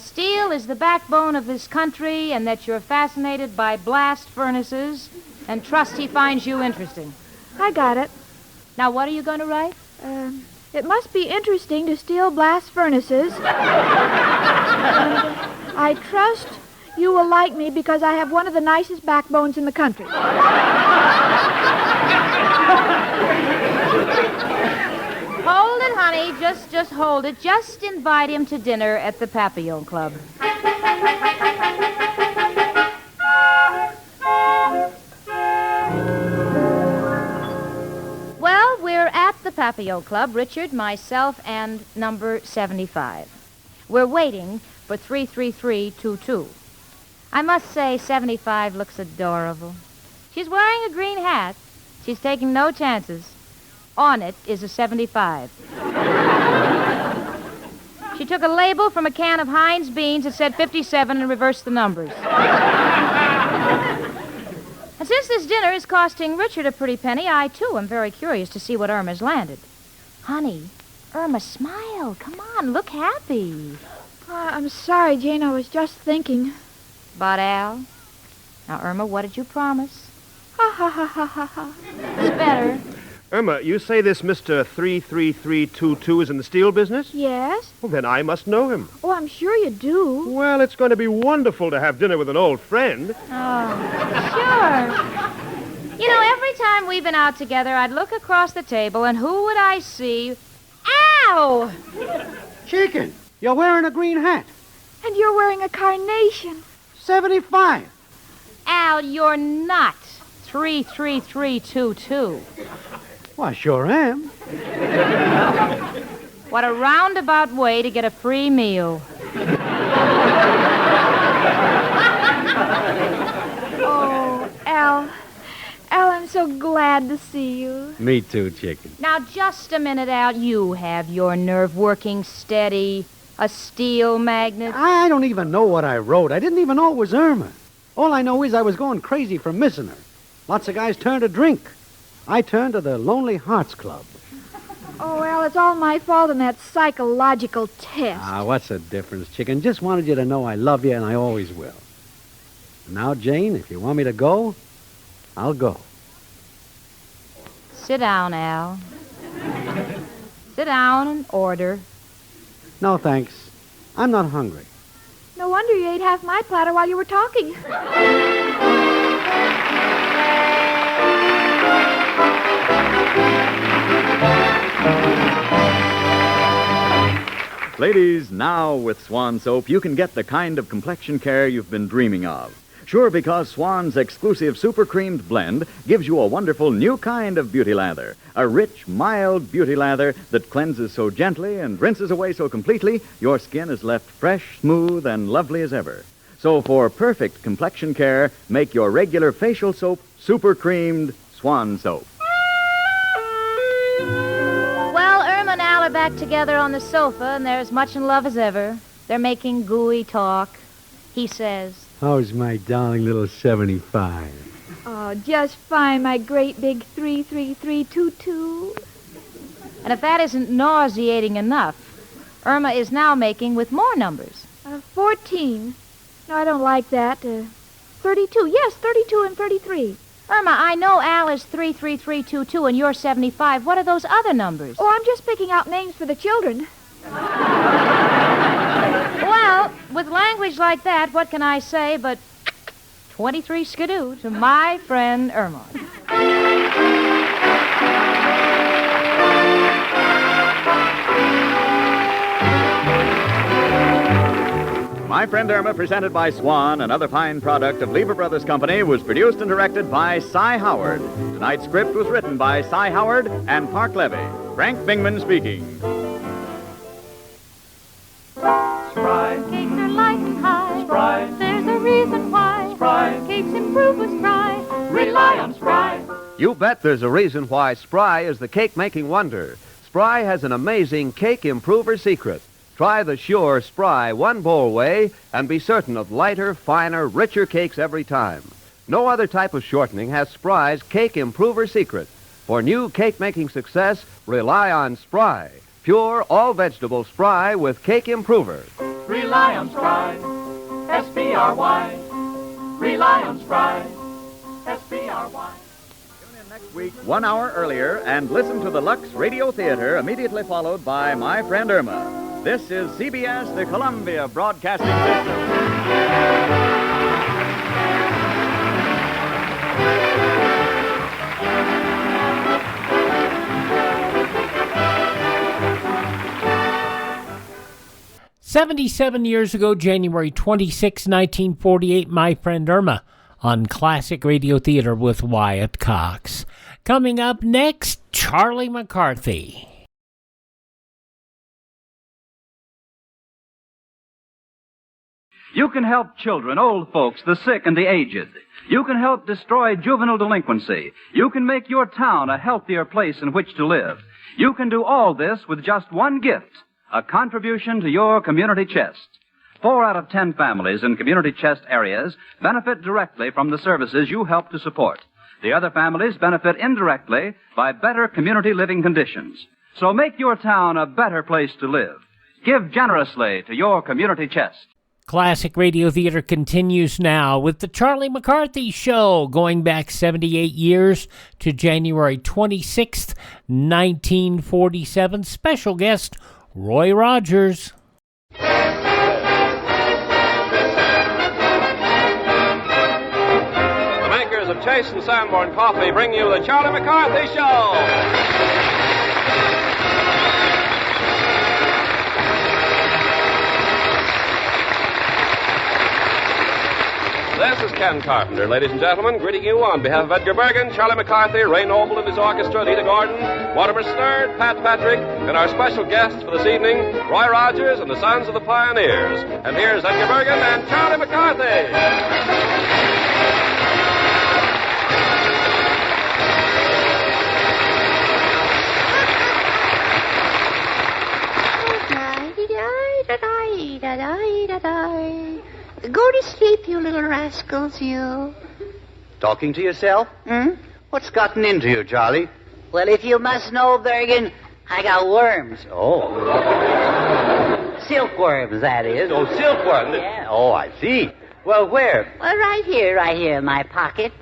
S18: steel is the backbone of this country and that you're fascinated by blast furnaces and trust he finds you interesting.
S17: I got it.
S18: Now, what are you going to write?
S17: It must be interesting to steel blast furnaces. And I trust you will like me because I have one of the nicest backbones in the country.
S18: Hold it, honey. Just hold it. Just invite him to dinner at the Papillon Club. Well, we're at the Papillon Club, Richard, myself, and number 75. We're waiting for 33322. I must say, 75 looks adorable. She's wearing a green hat. She's taking no chances. On it is a 75. She took a label from a can of Heinz beans that said 57 and reversed the numbers. And since this dinner is costing Richard a pretty penny, I, too, am very curious to see what Irma's landed. Honey, Irma, smile. Come on, look happy.
S17: I'm sorry, Jane. I was just thinking.
S18: About Al? Now, Irma, what did you promise?
S17: Ha, ha, ha, ha, ha, ha.
S18: It's better.
S2: Irma, you say this Mr. 33322 is in the steel business?
S17: Yes.
S2: Well, then I must know him.
S17: Oh, I'm sure you do.
S2: Well, it's going to be wonderful to have dinner with an old friend.
S18: Oh, sure. Every time we've been out together, I'd look across the table, and who would I see? Ow!
S23: Chicken, you're wearing a green hat.
S17: And you're wearing a carnation.
S23: 75.
S18: Al, you're not 33322.
S23: Well, I sure am.
S18: What a roundabout way to get a free meal.
S17: Oh, Al, I'm so glad to see you.
S23: Me too, Chicken.
S18: Now, just a minute, Al. You have your nerve working steady. A steel magnet.
S23: I don't even know what I wrote. I didn't even know it was Irma. All I know is I was going crazy for missing her. Lots of guys turned to drink. I turned to the Lonely Hearts Club.
S17: Oh, Al, it's all my fault in that psychological test.
S23: What's the difference, Chicken? Just wanted you to know I love you, and I always will. Now, Jane, if you want me to go, I'll go.
S18: Sit down, Al. Sit down and order.
S23: No, thanks. I'm not hungry.
S17: No wonder you ate half my platter while you were talking.
S16: Ladies, now with Swan Soap, you can get the kind of complexion care you've been dreaming of. Sure, because Swan's exclusive super creamed blend gives you a wonderful new kind of beauty lather. A rich, mild beauty lather that cleanses so gently and rinses away so completely, your skin is left fresh, smooth, and lovely as ever. So for perfect complexion care, make your regular facial soap super creamed Swan soap.
S18: Well, Irma and Al are back together on the sofa, and they're as much in love as ever. They're making gooey talk. He says,
S23: How's my darling little 75?
S17: Oh, just fine, my great big 33322.
S18: and if that isn't nauseating enough, Irma is now making with more numbers.
S17: 14. No, I don't like that. 32. Yes, 32 and 33.
S18: Irma, I know Al is 33322 and you're 75. What are those other numbers?
S17: Oh, I'm just picking out names for the children.
S18: Well, with language like that, what can I say but 23 skidoo to my friend Irma.
S16: My Friend Irma, presented by Swan, another fine product of Lever Brothers Company, was produced and directed by Cy Howard. Tonight's script was written by Cy Howard and Park Levy. Frank Bingman speaking.
S5: Spry.
S18: Cakes are light and high.
S5: Spry.
S18: There's a reason why.
S5: Spry.
S18: Cakes improve with Spry.
S5: Rely on Spry.
S2: You bet there's a reason why Spry is the cake-making wonder. Spry has an amazing cake improver secret. Try the sure Spry one-bowl way and be certain of lighter, finer, richer cakes every time. No other type of shortening has Spry's cake improver secret. For new cake-making success, rely on Spry. Pure, all-vegetable Spry with cake improver.
S5: Rely on Spry. S-P-R-Y. Rely on Spry. S-P-R-Y.
S16: Tune in next week, 1 hour earlier, and listen to the Lux Radio Theater, immediately followed by My Friend Irma. This is CBS, the Columbia Broadcasting System.
S6: 77 years ago, January 26, 1948, My Friend Irma on Classic Radio Theater with Wyatt Cox. Coming up next, Charlie McCarthy.
S7: You can help children, old folks, the sick, and the aged. You can help destroy juvenile delinquency. You can make your town a healthier place in which to live. You can do all this with just one gift, a contribution to your community chest. 4 out of 10 families in community chest areas benefit directly from the services you help to support. The other families benefit indirectly by better community living conditions. So make your town a better place to live. Give generously to your community chest.
S6: Classic Radio Theater continues now with the Charlie McCarthy Show, going back 78 years to January 26th, 1947. Special guest, Roy Rogers.
S5: The makers of Chase and Sanborn Coffee bring you the Charlie McCarthy Show. This is Ken Carpenter, ladies and gentlemen, greeting you on behalf of Edgar Bergen, Charlie McCarthy, Ray Noble and his orchestra, Lita Gordon, Mortimer Snerd, Pat Patrick, and our special guests for this evening, Roy Rogers and the Sons of the Pioneers. And here's Edgar Bergen and Charlie McCarthy.
S9: Go to sleep, you little rascals, you.
S24: Talking to yourself? What's gotten into you, Charlie?
S9: Well, if you must know, Bergen, I got worms.
S24: Oh.
S9: Silkworms, that is.
S24: Oh, silkworms?
S9: Yeah.
S24: Oh, I see. Well, where?
S9: Well, right here in my pocket.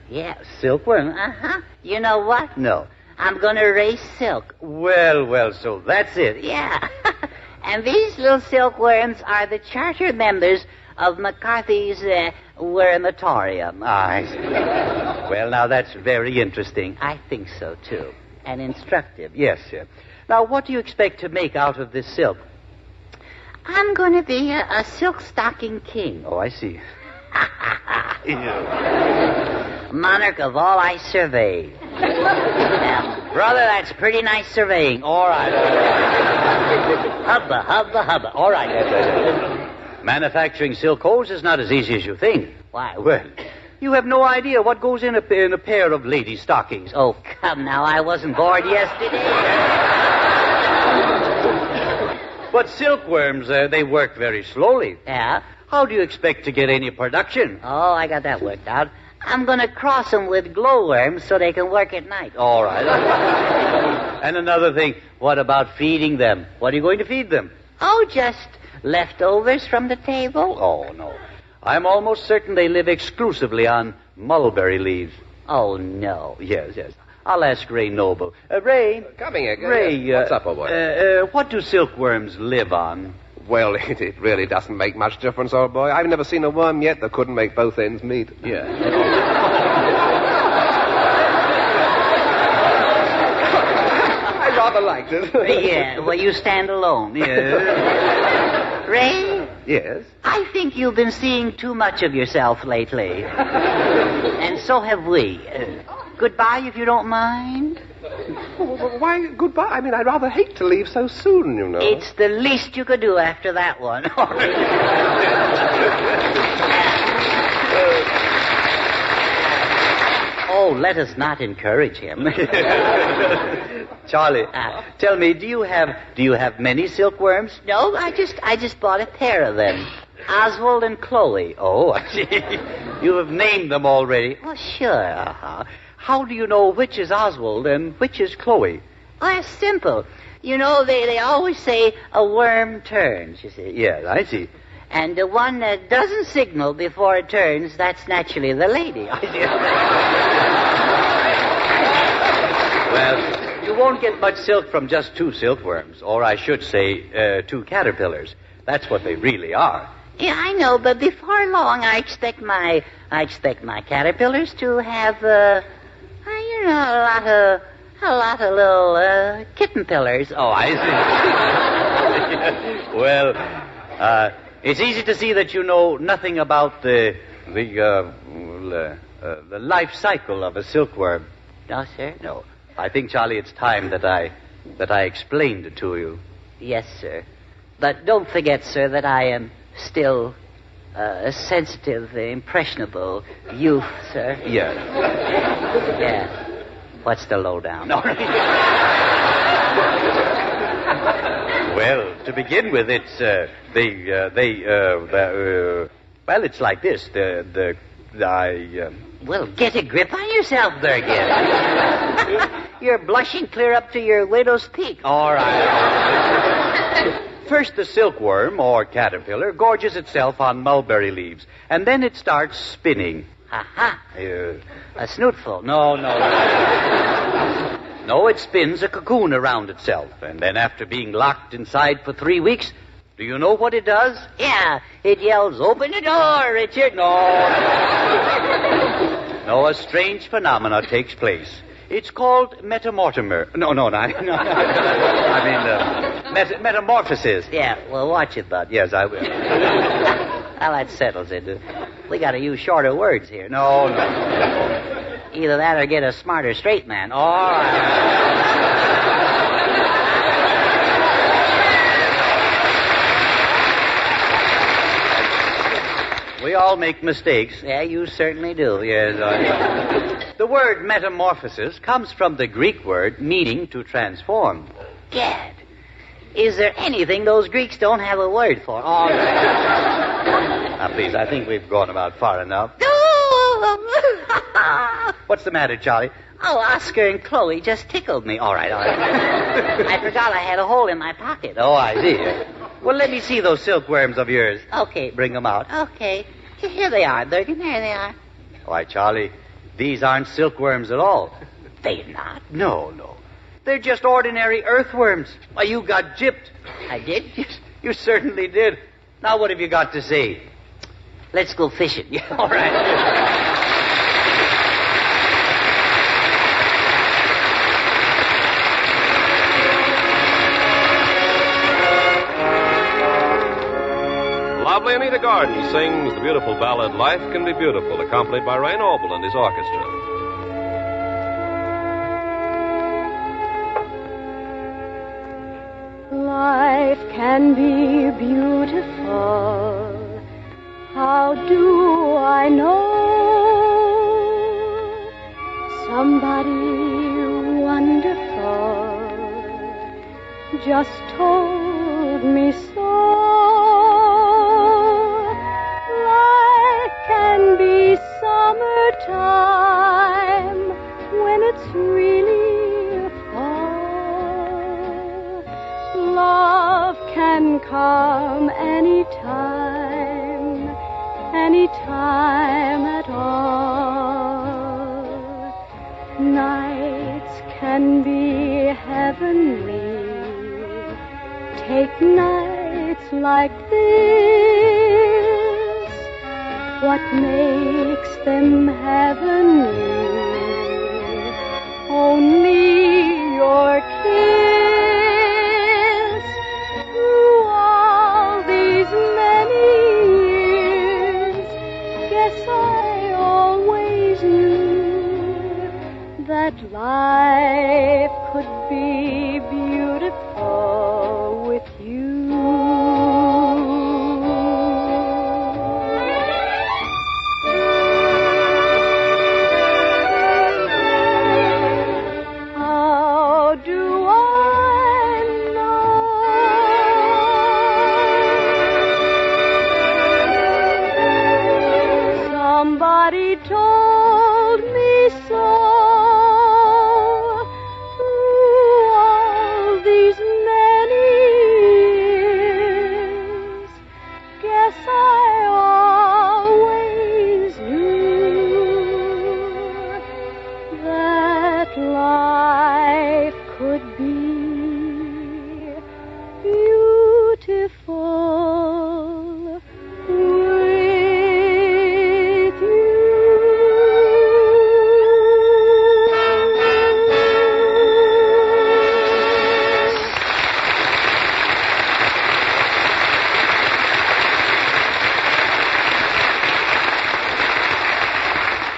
S9: Yeah, silkworm. Uh-huh. You know what?
S24: No.
S9: I'm going to raise silk.
S24: Well, so that's it.
S9: Yeah. And these little silkworms are the charter members of McCarthy's Wormatorium.
S24: I see. Well, now, that's very interesting.
S9: I think so, too. And instructive.
S24: Yes, sir. Now, what do you expect to make out of this silk?
S9: I'm going to be a silk stocking king.
S24: Oh, I see.
S9: Monarch of all I survey. Now, brother, that's pretty nice surveying. All right. Hubba, hubba, hubba. All right. Manufacturing silk hose is not as easy as you think. Why? Well, you have no idea what goes in a pair of lady stockings. Oh, come now. I wasn't bored yesterday. But silkworms, they work very slowly. Yeah? How do you expect to get any production? Oh, I got that worked out. I'm going to cross them with glowworms so they can work at night. All right. And another thing, what about feeding them? What are you going to feed them? Oh, just leftovers from the table. Oh, no. I'm almost certain they live exclusively on mulberry leaves. Oh, no. Yes. I'll ask Ray Noble. Ray.
S5: Coming here.
S9: Ray.
S5: What's up, old boy?
S9: What do silkworms live on?
S5: Well, it really doesn't make much difference, old boy. I've never seen a worm yet that couldn't make both ends meet.
S9: Yeah.
S5: I rather liked it.
S9: Yeah, well, you stand alone. Yeah. Ray?
S5: Yes?
S9: I think you've been seeing too much of yourself lately. And so have we. Goodbye, if you don't mind.
S5: Why, goodbye? I mean, I'd rather hate to leave so soon, you know.
S9: It's the least you could do after that one. Oh, let us not encourage him. Charlie, tell me, do you have many silkworms? No, I just bought a pair of them. Oswald and Chloe. Oh, I see. You have named them already. Oh, sure. Uh-huh. How do you know which is Oswald and which is Chloe? Oh, it's simple. You know, they always say a worm turns, you see. Yes, I see. And the one that doesn't signal before it turns, that's naturally the lady. Well, you won't get much silk from just 2 silkworms, or I should say 2 caterpillars. That's what they really are. Yeah, I know, but before long, I expect my caterpillars to have, a lot of little kitten pillars. Oh, I see. Well, it's easy to see that you know nothing about the life cycle of a silkworm. No, sir. No. I think, Charlie, it's time that I explained it to you. Yes, sir. But don't forget, sir, that I am still a sensitive, impressionable youth, sir. Yes. Yeah. What's the lowdown? No. Well, to begin with, it's well, it's like this. Well, get a grip on yourself there again. You're blushing clear up to your widow's peak. All right. First, the silkworm, or caterpillar, gorges itself on mulberry leaves, and then it starts spinning. Ha-ha. A snootful. No. No, it spins a cocoon around itself, and then after being locked inside for 3 weeks, do you know what it does? Yeah, it yells, "Open the door, Richard." No, a strange phenomena takes place. It's called metamortimer. No. I mean, metamorphosis. Yeah, well, watch it, bud. Yes, I will. Well, that settles it. We got to use shorter words here. No. Either that or get a smarter straight man. All right. We all make mistakes. Yeah, you certainly do. Yes. The word metamorphosis comes from the Greek word meaning to transform. Gad, is there anything those Greeks don't have a word for? Oh, now, please, I think we've gone about far enough. What's the matter, Charlie? Oh, Oscar and Chloe just tickled me. All right. I forgot I had a hole in my pocket. Oh, I see. Well, let me see those silkworms of yours. Okay, bring them out. Okay. Here they are, Durgan. There they are. Why, Charlie, these aren't silkworms at all. They're not? No. They're just ordinary earthworms. Why, you got gypped. I did? You certainly did. Now, what have you got to say? Let's go fishing. Yeah, all right.
S5: lovely Anita Garden sings the beautiful ballad Life Can Be Beautiful, accompanied by Ray Noble and his orchestra.
S10: Life can be beautiful. How do I know? Somebody wonderful just told me so. Life can be summertime when it's really fall. Love can come anytime, anytime at all. Nights can be heavenly. Take nights like this. What makes them heavenly? Only your kiss. Through all these many years, guess I always knew that life could be beautiful with you. How do I know? Somebody told me so. Through all these many years, guess I always knew that life could be beautiful with you.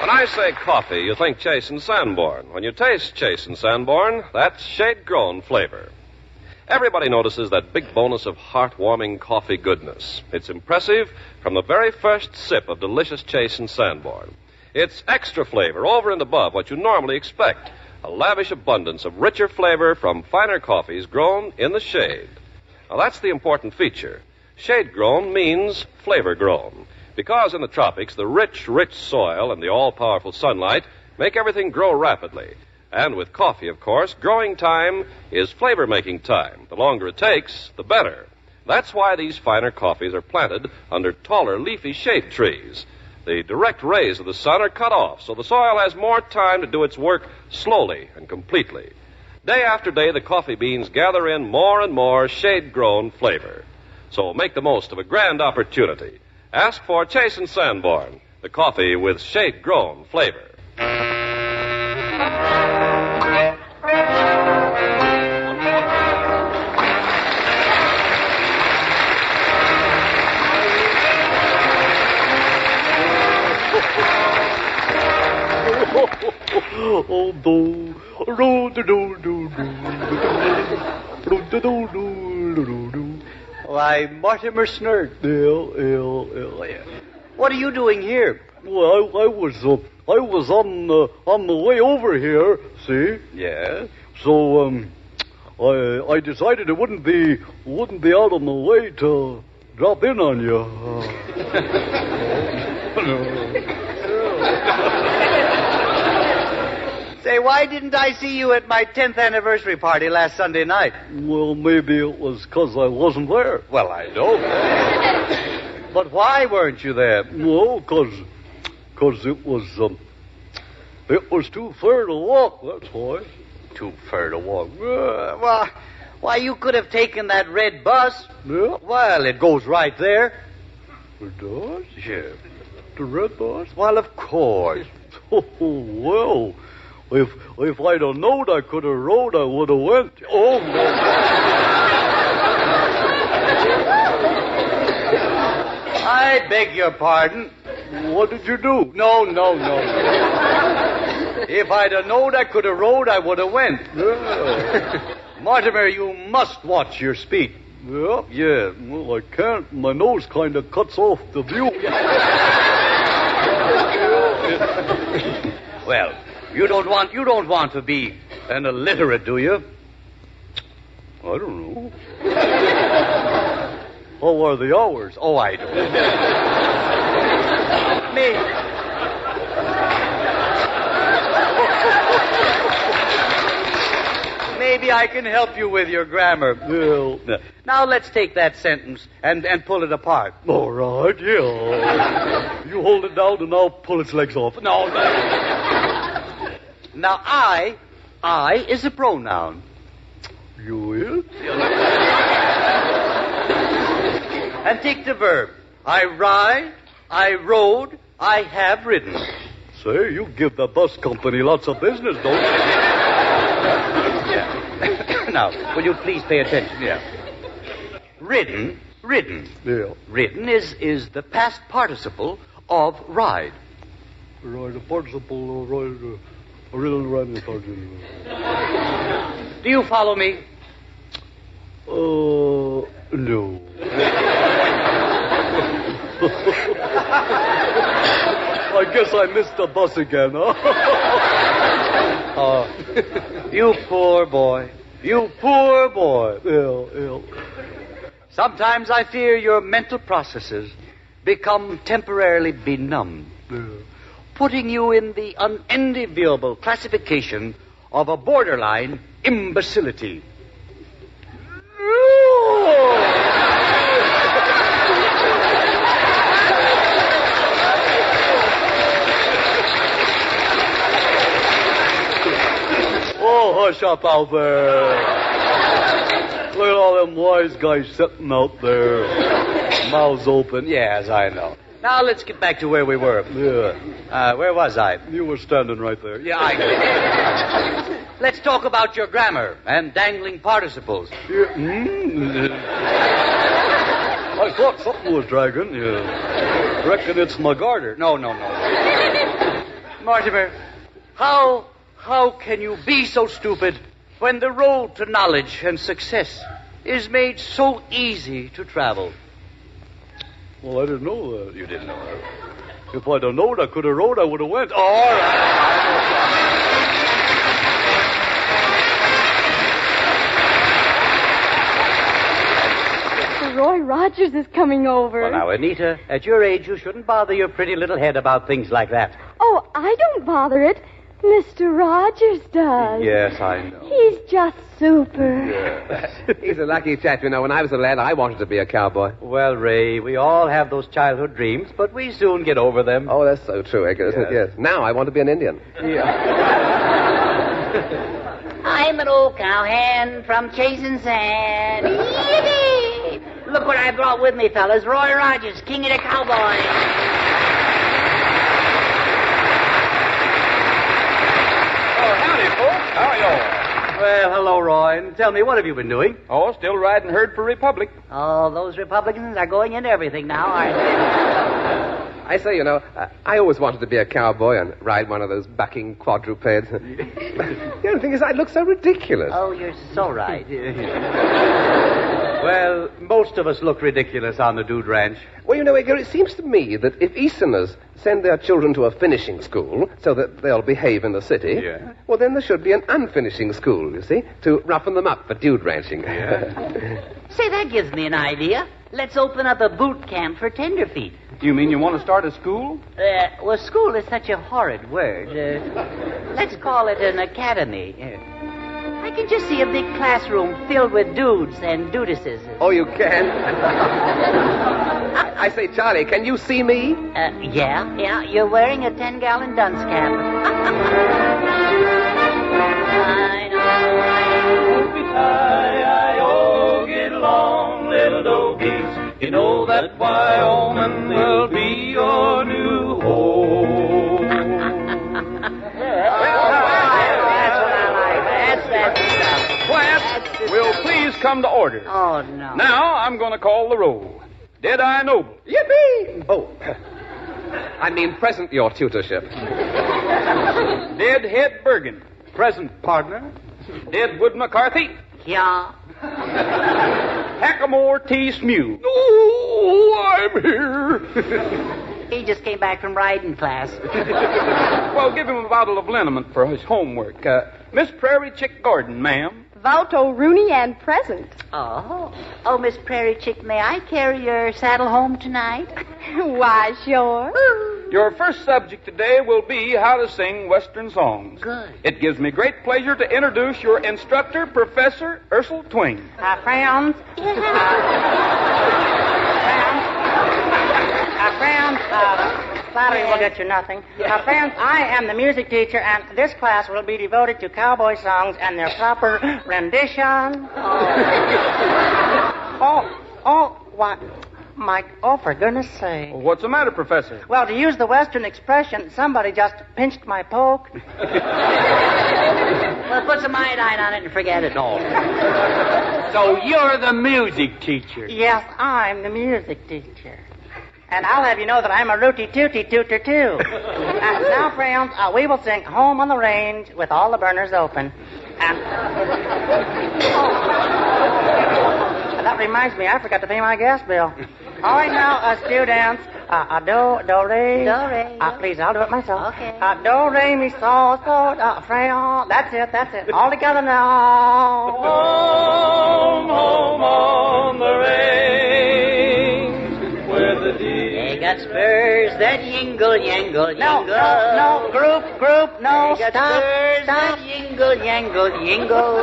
S5: When I say coffee, you think Chase and Sanborn. When you taste Chase and Sanborn, that's shade-grown flavor. Everybody notices that big bonus of heartwarming coffee goodness. It's impressive from the very first sip of delicious Chase and Sanborn. It's extra flavor over and above what you normally expect. A lavish abundance of richer flavor from finer coffees grown in the shade. Now, that's the important feature. Shade-grown means flavor-grown. Because in the tropics, the rich soil and the all-powerful sunlight make everything grow rapidly. And with coffee, of course, growing time is flavor-making time. The longer it takes, the better. That's why these finer coffees are planted under taller, leafy shade trees. The direct rays of the sun are cut off, so the soil has more time to do its work slowly and completely. Day after day, the coffee beans gather in more and more shade-grown flavor. So make the most of a grand opportunity. Ask for Chase and Sanborn, the coffee with shade-grown flavor.
S24: Why, Mortimer Snerd. What are you doing here?
S11: Well, I was on the way over here. See?
S24: Yeah.
S11: So I decided it wouldn't be out of my way to drop in on you.
S24: Say, why didn't I see you at my 10th anniversary party last Sunday night?
S11: Well, maybe it was because I wasn't there.
S24: Well, I know. But why weren't you there?
S11: Well, because it was too far to walk, that's why.
S24: Too far to walk? Why, you could have taken that red bus.
S11: Yeah.
S24: Well, it goes right there.
S11: It does?
S24: Sure.
S11: The red bus?
S24: Well, of course.
S11: Oh, well, if I'd have known I could have rode, I would have went. Oh, no.
S24: I beg your pardon.
S11: What did you do?
S24: No. If I'd have known I could have rode, I would have went.
S11: Yeah.
S24: Mortimer, you must watch your speed.
S11: Yeah?
S24: Yeah.
S11: Well, I can't. My nose kind of cuts off the view.
S24: Well, you don't want to be an illiterate, do you?
S11: I don't know. How are the hours?
S24: Oh, I don't. Maybe I can help you with your grammar.
S11: Yeah.
S24: Now let's take that sentence and pull it apart.
S11: All right, yeah. You hold it down and I'll pull its legs off.
S24: No. Now, I is a pronoun.
S11: You will?
S24: And take the verb. I ride, I rode, I have ridden.
S11: Say, you give the bus company lots of business, don't you?
S24: Yeah. Now, will you please pay attention? Yeah. Ridden.
S11: Yeah.
S24: Ridden is the past participle of ride.
S11: Ride, a participle, ride, a riddle, ride,
S24: Do you follow me?
S11: No. I guess I missed the bus again, huh?
S24: Oh, you poor boy. You poor boy.
S11: Yeah.
S24: Sometimes I fear your mental processes become temporarily benumbed, putting you in the unenviable classification of a borderline imbecility.
S11: Oh, hush up out there. Look at all them wise guys sitting out there. Mouths open.
S24: Yes, I know. Now let's get back to where we were.
S11: Yeah.
S24: Where was I?
S11: You were standing right there.
S24: Yeah, Let's talk about your grammar and dangling participles.
S11: Yeah. I thought something was dragging. Yeah. Reckon it's my garter.
S24: No. Mortimer, how can you be so stupid when the road to knowledge and success is made so easy to travel?
S11: Well, I didn't know that.
S24: You didn't know that.
S11: If I'd have known I could have rode, I would have went. Oh, all right.
S10: Roy Rogers is coming over.
S24: Well, now, Anita, at your age, you shouldn't bother your pretty little head about things like that.
S10: Oh, I don't bother it. Mr. Rogers does.
S24: Yes, I know.
S10: He's just super.
S24: Yes.
S2: He's a lucky chap, you know. When I was a lad, I wanted to be a cowboy.
S24: Well, Ray, we all have those childhood dreams, but we soon get over them.
S2: Oh, that's so true, Edgar, isn't it? Yes. Now I want to be an Indian.
S24: Yeah.
S8: I'm an old cowhand from chasing sand. Yippee! Look what I brought with me, fellas. Roy Rogers, king of the cowboys.
S24: How are you? Well, hello, Roy. And tell me, what have you been doing?
S12: Oh, still riding herd for Republic.
S8: Oh, those Republicans are going into everything now, aren't they?
S2: I say, you know, I always wanted to be a cowboy and ride one of those bucking quadrupeds. The only thing is, I look so ridiculous.
S8: Oh, you're so right.
S24: Well, most of us look ridiculous on the Dude Ranch.
S2: Well, you know, Edgar, it seems to me that if Easterners send their children to a finishing school so that they'll behave in the city, well, then there should be an unfinishing school, you see, to roughen them up for dude ranching.
S8: Say, that gives me an idea. Let's open up a boot camp for tenderfeet.
S12: You mean you want to start a school?
S8: Well, school is such a horrid word. Let's call it an academy. I can just see a big classroom filled with dudes and dudesses.
S2: Oh, you can? I say, Charlie, can you see me?
S8: Yeah. You're wearing a 10-gallon dunce cap.
S19: I-O, get along, little doggies. You know that Wyoming will be your new home.
S12: Class, will please come to order.
S8: Oh, no.
S12: Now, I'm going to call the roll. Dead-eye Noble.
S5: Yippee! Oh, I mean present your tutorship.
S12: Deadhead Bergen. Present partner. Deadwood McCarthy.
S8: Yeah.
S12: Hackamore T. Smew. Oh, I'm here.
S8: He just came back from riding class.
S12: Well, give him a bottle of liniment for his homework. Miss Prairie Chick Gordon, ma'am.
S10: Valto Rooney and present.
S8: Oh, Miss Prairie Chick, may I carry your saddle home tonight?
S10: Why, sure.
S12: Your first subject today will be how to sing Western songs.
S8: Good.
S12: It gives me great pleasure to introduce your instructor, Professor Ursel Twing.
S13: Friends. Friends, flattery will get you nothing. Friends, I am the music teacher, and this class will be devoted to cowboy songs and their proper rendition. What? Mike, for goodness sake.
S12: What's the matter, Professor?
S13: Well, to use the Western expression, somebody just pinched my poke.
S8: Well, put some iodine on it and forget it all.
S24: So you're the music teacher?
S13: Yes, I'm the music teacher. And I'll have you know that I'm a rooty-tooty tutor, too. And now, friends, we will sing Home on the Range with all the burners open. And that reminds me, I forgot to pay my gas bill. All right, now, students, do, re.
S8: Do, re.
S13: Please, I'll do it myself.
S8: Okay.
S13: Do, re, mi, so, friend. That's it. All together now.
S19: Home, home on the range, where the deer...
S8: They got spurs that yingle, yangle, yangle.
S13: No, group, no,
S8: They got
S13: stop.
S8: spurs that yingle, yangle, yangle.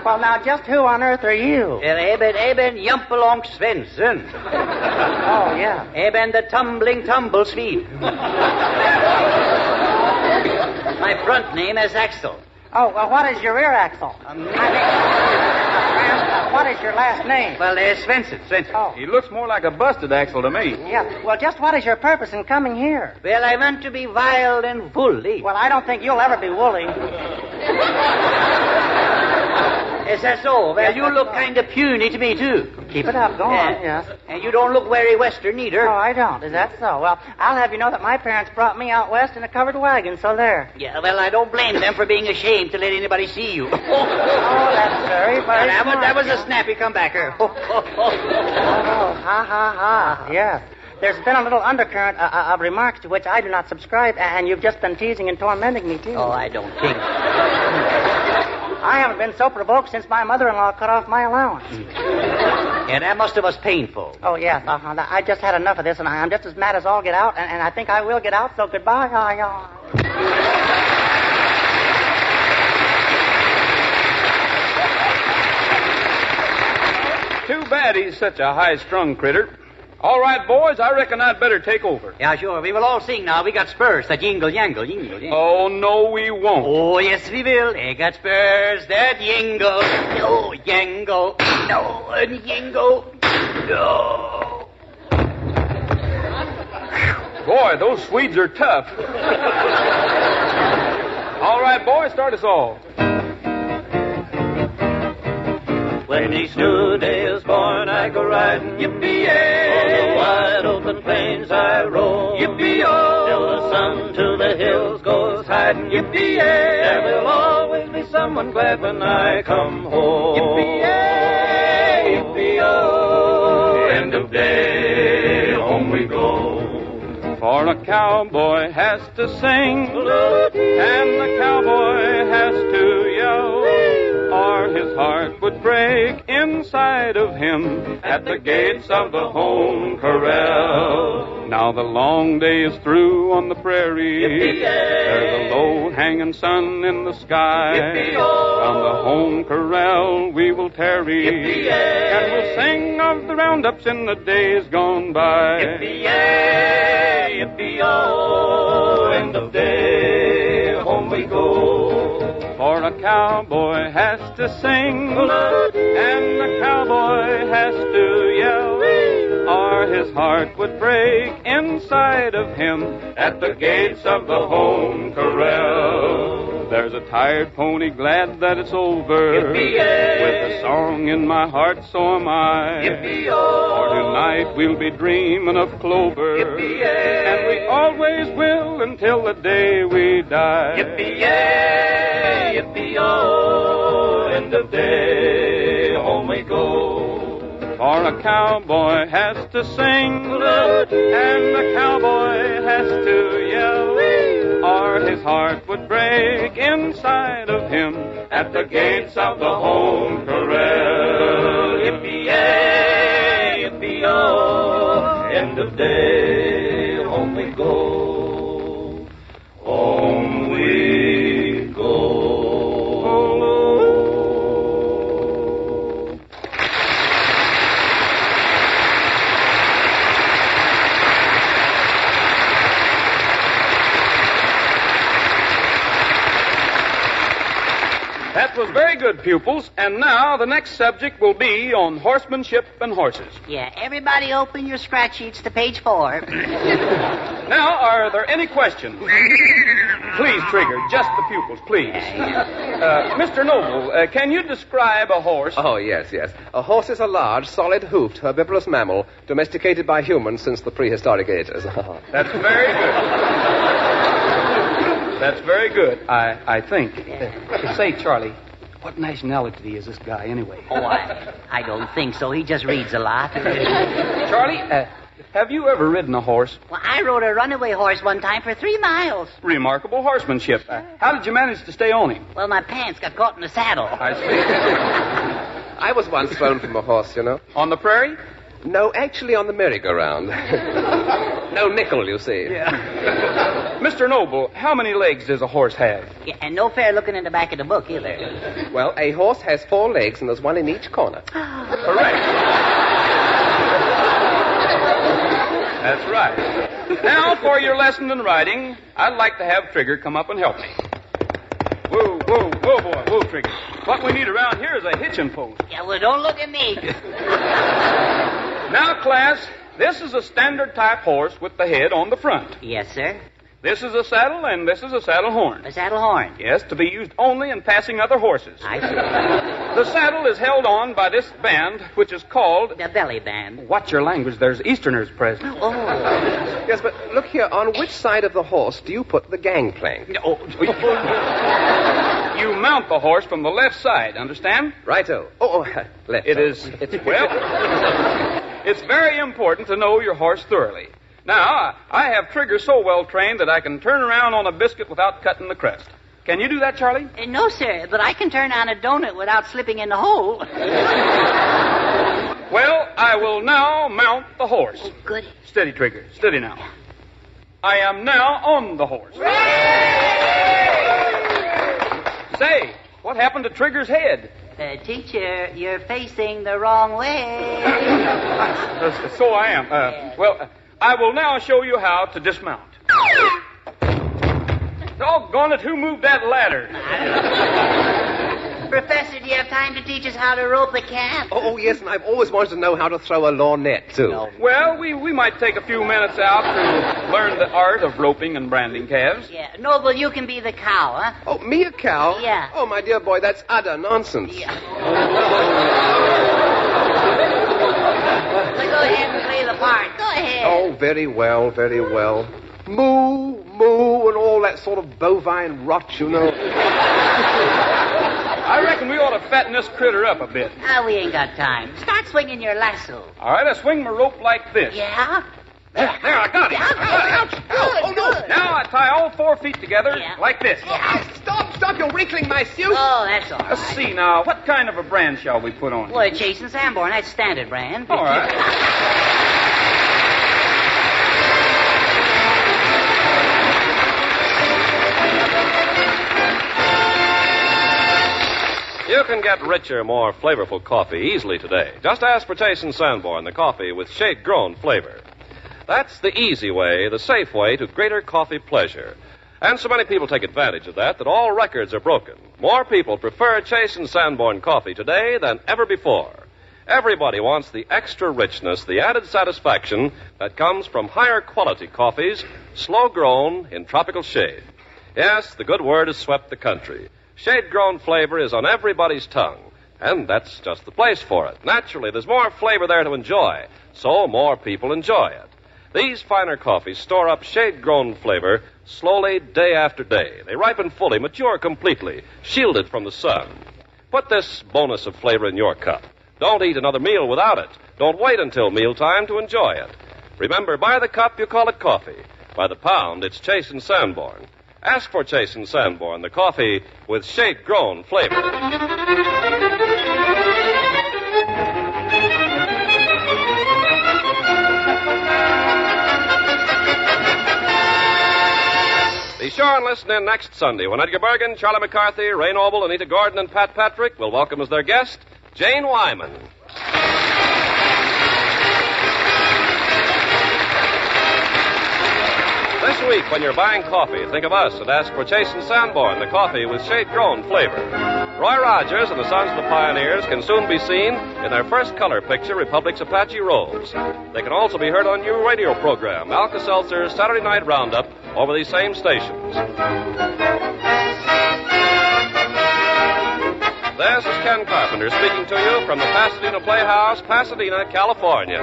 S13: Well, now, just who on earth are you?
S8: Eben Jumpalong Svensson.
S13: Oh, yeah.
S8: Eben the tumbling tumblesweet. My front name is Axel.
S13: Oh, well, what is your rear axle? What is your last name?
S8: Well, Svensson.
S13: Oh.
S12: He looks more like a busted axle to me.
S13: Yeah, well, just what is your purpose in coming here?
S8: Well, I want to be wild and woolly.
S13: Well, I don't think you'll ever be woolly.
S8: Is that so? Well, you look kind of puny to me, too.
S13: Keep it up. Go on, yes.
S8: And you don't look very Western either.
S13: Oh, I don't. Is that so? Well, I'll have you know that my parents brought me out west in a covered wagon, so there.
S8: Yeah, well, I don't blame them for being ashamed to let anybody see you.
S13: Oh, that's very smart.
S8: That was a snappy comebacker.
S13: Ha. Yes. There's been a little undercurrent of remarks to which I do not subscribe, and you've just been teasing and tormenting me, too.
S8: Oh, I don't think.
S13: I haven't been so provoked since my mother-in-law cut off my allowance.
S8: Yeah, that must have was painful.
S13: Oh, yes. I just had enough of this, and I'm just as mad as all get out, and I think I will get out, so goodbye.
S12: Too bad he's such a high-strung critter. All right, boys, I reckon I'd better take over.
S8: Yeah, sure. We will all sing now. We got spurs that jingle, yangle, jingle, jingle.
S12: Oh, no, we won't.
S8: Oh, yes, we will. They got spurs that jingle. No, yangle. No, and jingle. No.
S12: Boy, those Swedes are tough. All right, boys, start us off.
S19: When each new day is born, I go riding, yippee-yay! On the wide open plains I roam, yippee-yo! Till the sun to the hills goes hiding, yippee-yay! There will always be someone glad when I come home, yippee-yay! Yippee-yo! End of day, home we go.
S12: For a cowboy has to sing, and the cowboy has to yell, or his heart would break inside of him at the gates of the home corral. Now the long day is through on the prairie. There's a low-hanging sun in the sky. From the home corral we will tarry, and we'll sing of the roundups in the days gone by.
S19: Yippee-yay, yippee-yo, end of day, home we go.
S12: For a cowboy has to sing, and the cowboy has to yell, or his heart would break inside of him at the gates of the home corral. There's a tired pony glad that it's over.
S19: Yippee-yay!
S12: With a song in my heart, so am I.
S19: Yippee-oh!
S12: For tonight we'll be dreaming of clover.
S19: Yippee-yay!
S12: And we always will until the day we die.
S19: Yippee-yay! Yippee-oh! End of day, home we go.
S12: For a cowboy has to sing, and the cowboy has to yell, or his heart would break inside of him at the gates of the home corral.
S19: Yippee-yay! Yippee-oh! End of day, home we go. Home we go.
S12: That was very good, pupils. And now the next subject will be on horsemanship and horses.
S8: Yeah, everybody open your scratch sheets to page 4.
S12: Now, are there any questions? Please, Trigger, just the pupils, please. Mr. Noble, can you describe a horse?
S5: Oh, yes. A horse is a large, solid-hoofed, herbivorous mammal domesticated by humans since the prehistoric ages.
S12: That's very good. That's very good, I think. Say, Charlie, what nationality is this guy anyway?
S8: Oh, I don't think so. He just reads a lot.
S12: Charlie, have you ever ridden a horse?
S8: Well, I rode a runaway horse one time for 3 miles.
S12: Remarkable horsemanship. How did you manage to stay on him?
S8: Well, my pants got caught in the saddle.
S12: I see.
S5: I was once thrown from a horse, you know.
S12: On the prairie?
S5: No, actually on the merry-go-round. No nickel, you see.
S12: Yeah. Mr. Noble, how many legs does a horse have?
S8: Yeah, and no fair looking in the back of the book, either.
S5: Well, a horse has 4 legs, and there's one in each corner.
S12: Correct. That's right. Now, for your lesson in riding, I'd like to have Trigger come up and help me. Whoa, boy. Whoa, Trigger. What we need around here is a hitching post.
S8: Yeah, well, don't look at me.
S12: Now, class, this is a standard type horse with the head on the front.
S8: Yes, sir.
S12: This is a saddle, and this is a saddle horn.
S8: A saddle horn?
S12: Yes, to be used only in passing other horses.
S8: I see.
S12: The saddle is held on by this band, which is called...
S8: The belly band.
S12: Watch your language. There's Easterners present.
S8: Oh.
S5: Yes, but look here. On which side of the horse do you put the gangplank?
S12: You mount the horse from the left side, understand?
S5: Righto. Left.
S12: It's very important to know your horse thoroughly. Now, I have Trigger so well trained that I can turn around on a biscuit without cutting the crust. Can you do that, Charlie?
S8: No, sir, but I can turn on a donut without slipping in the hole.
S12: Well, I will now mount the horse.
S8: Oh, goody.
S12: Steady, Trigger. Steady now. I am now on the horse. Say, what happened to Trigger's head?
S8: Teacher, you're facing the wrong way.
S12: So I am. Well, I will now show you how to dismount. Doggone it, who moved that ladder?
S8: Professor, do you have time to teach us how to rope a calf?
S5: Oh, yes, and I've always wanted to know how to throw a lorgnette, too.
S8: No.
S12: Well, we might take a few minutes out to learn the art of roping and branding calves.
S8: Yeah. Noble, you can be the cow, huh?
S5: Oh, me a cow?
S8: Yeah.
S5: Oh, my dear boy, that's utter nonsense.
S8: Yeah. Well, go ahead and play the part. Go ahead.
S5: Oh, very well, very well. Moo, moo, and all that sort of bovine rot, you know.
S12: I reckon we ought to fatten this critter up a bit.
S8: We ain't got time. Start swinging your lasso.
S12: All right, I swing my rope like this.
S8: Yeah?
S12: There, I got it.
S8: Ouch.
S12: Oh, no. Now I tie all 4 feet together like this.
S8: Yeah.
S5: Stop, you're wrinkling my suit.
S8: Oh, that's all right.
S12: Let's see now, what kind of a brand shall we put on?
S8: Well, Chase and Sanborn, that's standard brand.
S12: All right.
S5: You
S2: can get richer, more flavorful coffee easily today. Just ask for Chase and Sanborn, the coffee with shade-grown flavor. That's the easy way, the safe way to greater coffee pleasure. And so many people take advantage of that all records are broken. More people prefer Chase and Sanborn coffee today than ever before. Everybody wants the extra richness, the added satisfaction that comes from higher quality coffees, slow-grown in tropical shade.
S5: Yes, the good word has swept the country. Shade-grown flavor is on everybody's tongue, and that's just the place for it. Naturally, there's more flavor there to enjoy, so more people enjoy it. These finer coffees store up shade-grown flavor slowly day after day. They ripen fully, mature completely, shielded from the sun. Put this bonus of flavor in your cup. Don't eat another meal without it. Don't wait until mealtime to enjoy it. Remember, by the cup, you call it coffee. By the pound, it's Chase and Sanborn. Ask for Chase and Sanborn, the coffee with shade-grown flavor. Be sure and listen in next Sunday when Edgar Bergen, Charlie McCarthy, Ray Noble, Anita Gordon, and Pat Patrick will welcome as their guest Jane Wyman. This week, when you're buying coffee, think of us and ask for Chase and Sanborn, the coffee with shade-grown flavor. Roy Rogers and the Sons of the Pioneers can soon be seen in their first color picture, Republic's Apache Rose. They can also be heard on your radio program, Alka-Seltzer's Saturday Night Roundup, over these same stations. This is Ken Carpenter speaking to you from the Pasadena Playhouse, Pasadena, California.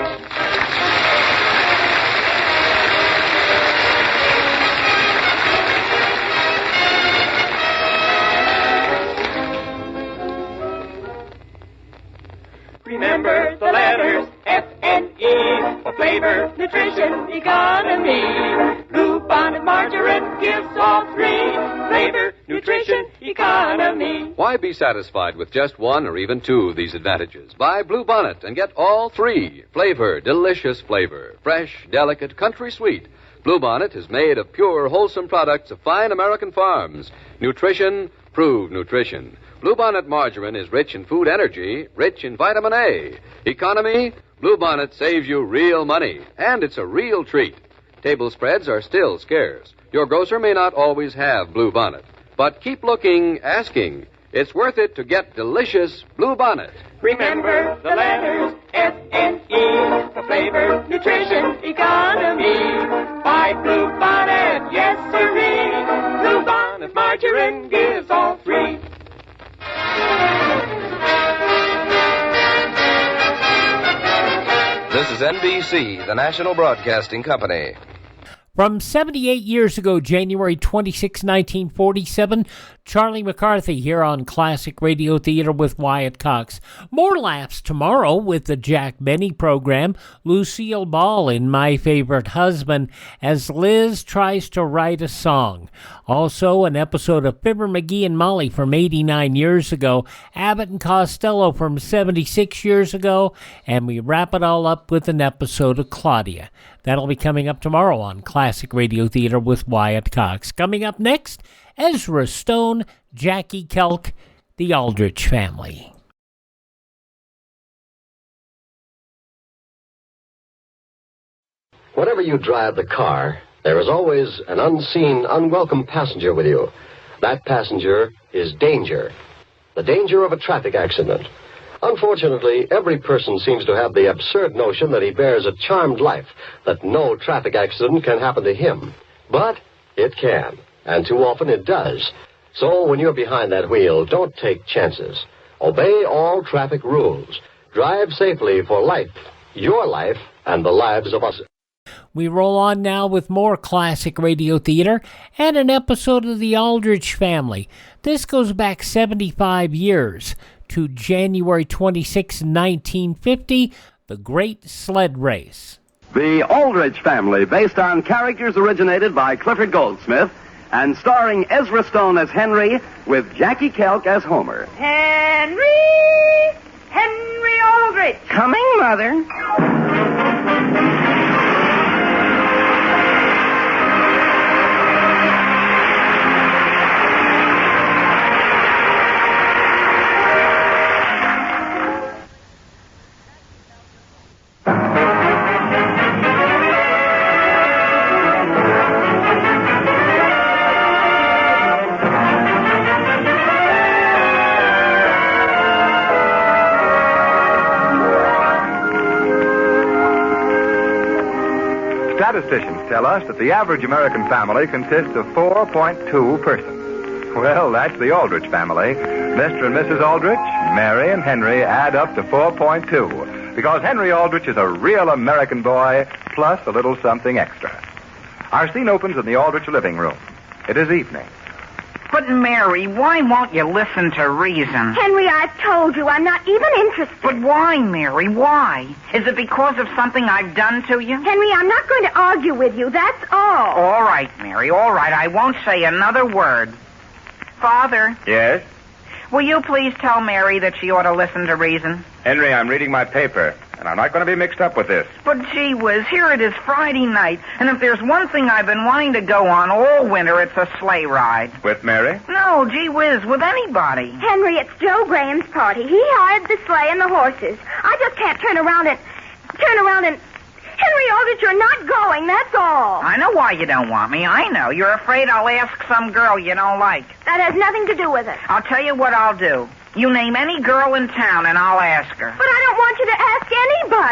S19: Remember the letters F-N-E for flavor, nutrition, economy. Blue Bonnet margarine gives all three: flavor, nutrition, economy.
S2: Why be satisfied with just one or even two of these advantages? Buy Blue Bonnet and get all three. Flavor, delicious flavor. Fresh, delicate, country sweet. Blue Bonnet is made of pure, wholesome products of fine American farms. Nutrition, proved nutrition. Blue Bonnet margarine is rich in food energy, rich in vitamin A. Economy, Blue Bonnet saves you real money, and it's a real treat. Table spreads are still scarce. Your grocer may not always have Blue Bonnet, but keep looking, asking. It's worth it to get delicious Blue Bonnet.
S19: Remember the letters F-N-E for flavor, nutrition, economy. Buy Blue Bonnet, yes sirree. Blue Bonnet margarine gives all three.
S1: This is NBC, the National Broadcasting Company.
S6: From 78 years ago, January 26, 1947, Charlie McCarthy here on Classic Radio Theater with Wyatt Cox. More laughs tomorrow with the Jack Benny program. Lucille Ball in My Favorite Husband as Liz tries to write a song. Also, an episode of Fibber McGee and Molly from 89 years ago. Abbott and Costello from 76 years ago. And we wrap it all up with an episode of Claudia. That'll be coming up tomorrow on Classic Radio Theater with Wyatt Cox. Coming up next, Ezra Stone, Jackie Kelk, the Aldrich family.
S14: Whenever you drive the car, there is always an unseen, unwelcome passenger with you. That passenger is danger. The danger of a traffic accident. Unfortunately, every person seems to have the absurd notion that he bears a charmed life, that no traffic accident can happen to him. But it can, and too often it does. So when you're behind that wheel, don't take chances. Obey all traffic rules. Drive safely for life, your life, and the lives of us.
S6: We roll on now with more Classic Radio Theater and an episode of the Aldrich family. This goes back 75 years. To January 26, 1950, The Great Sled Race.
S15: The Aldrich family, based on characters originated by Clifford Goldsmith and starring Ezra Stone as Henry with Jackie Kelk as Homer.
S22: Henry Aldrich.
S25: Coming, Mother.
S3: statisticians tell us that the average American family consists of 4.2 persons. Well, that's the Aldrich family. Mr. and Mrs. Aldrich, Mary and Henry add up to 4.2 because Henry Aldrich is a real American boy plus a little something extra. Our scene opens in the Aldrich living room. It is evening.
S20: But, Mary, why won't you listen to reason?
S10: Henry, I've told you I'm not even interested.
S20: But why, Mary? Why? Is it because of something I've done to you?
S10: Henry, I'm not going to argue with you, that's all.
S20: All right, Mary, all right. I won't say another word. Father,
S3: Yes?
S20: will you please tell Mary that she ought to listen to reason?
S3: Henry, I'm reading my paper, and I'm not going to be mixed up with this.
S20: But gee whiz, here it is Friday night, and if there's one thing I've been wanting to go on all winter, it's a sleigh ride.
S3: With Mary?
S20: No, gee whiz, with anybody.
S10: Henry, it's Joe Graham's party. He hired the sleigh and the horses. I just can't turn around and... Henry Aldrich, you're not going, that's all.
S20: I know why you don't want me. I know. You're afraid I'll ask some girl you don't like.
S10: That has nothing to do with it.
S20: I'll tell you what I'll do. You name any girl in town and I'll ask her.
S10: But I don't want you to ask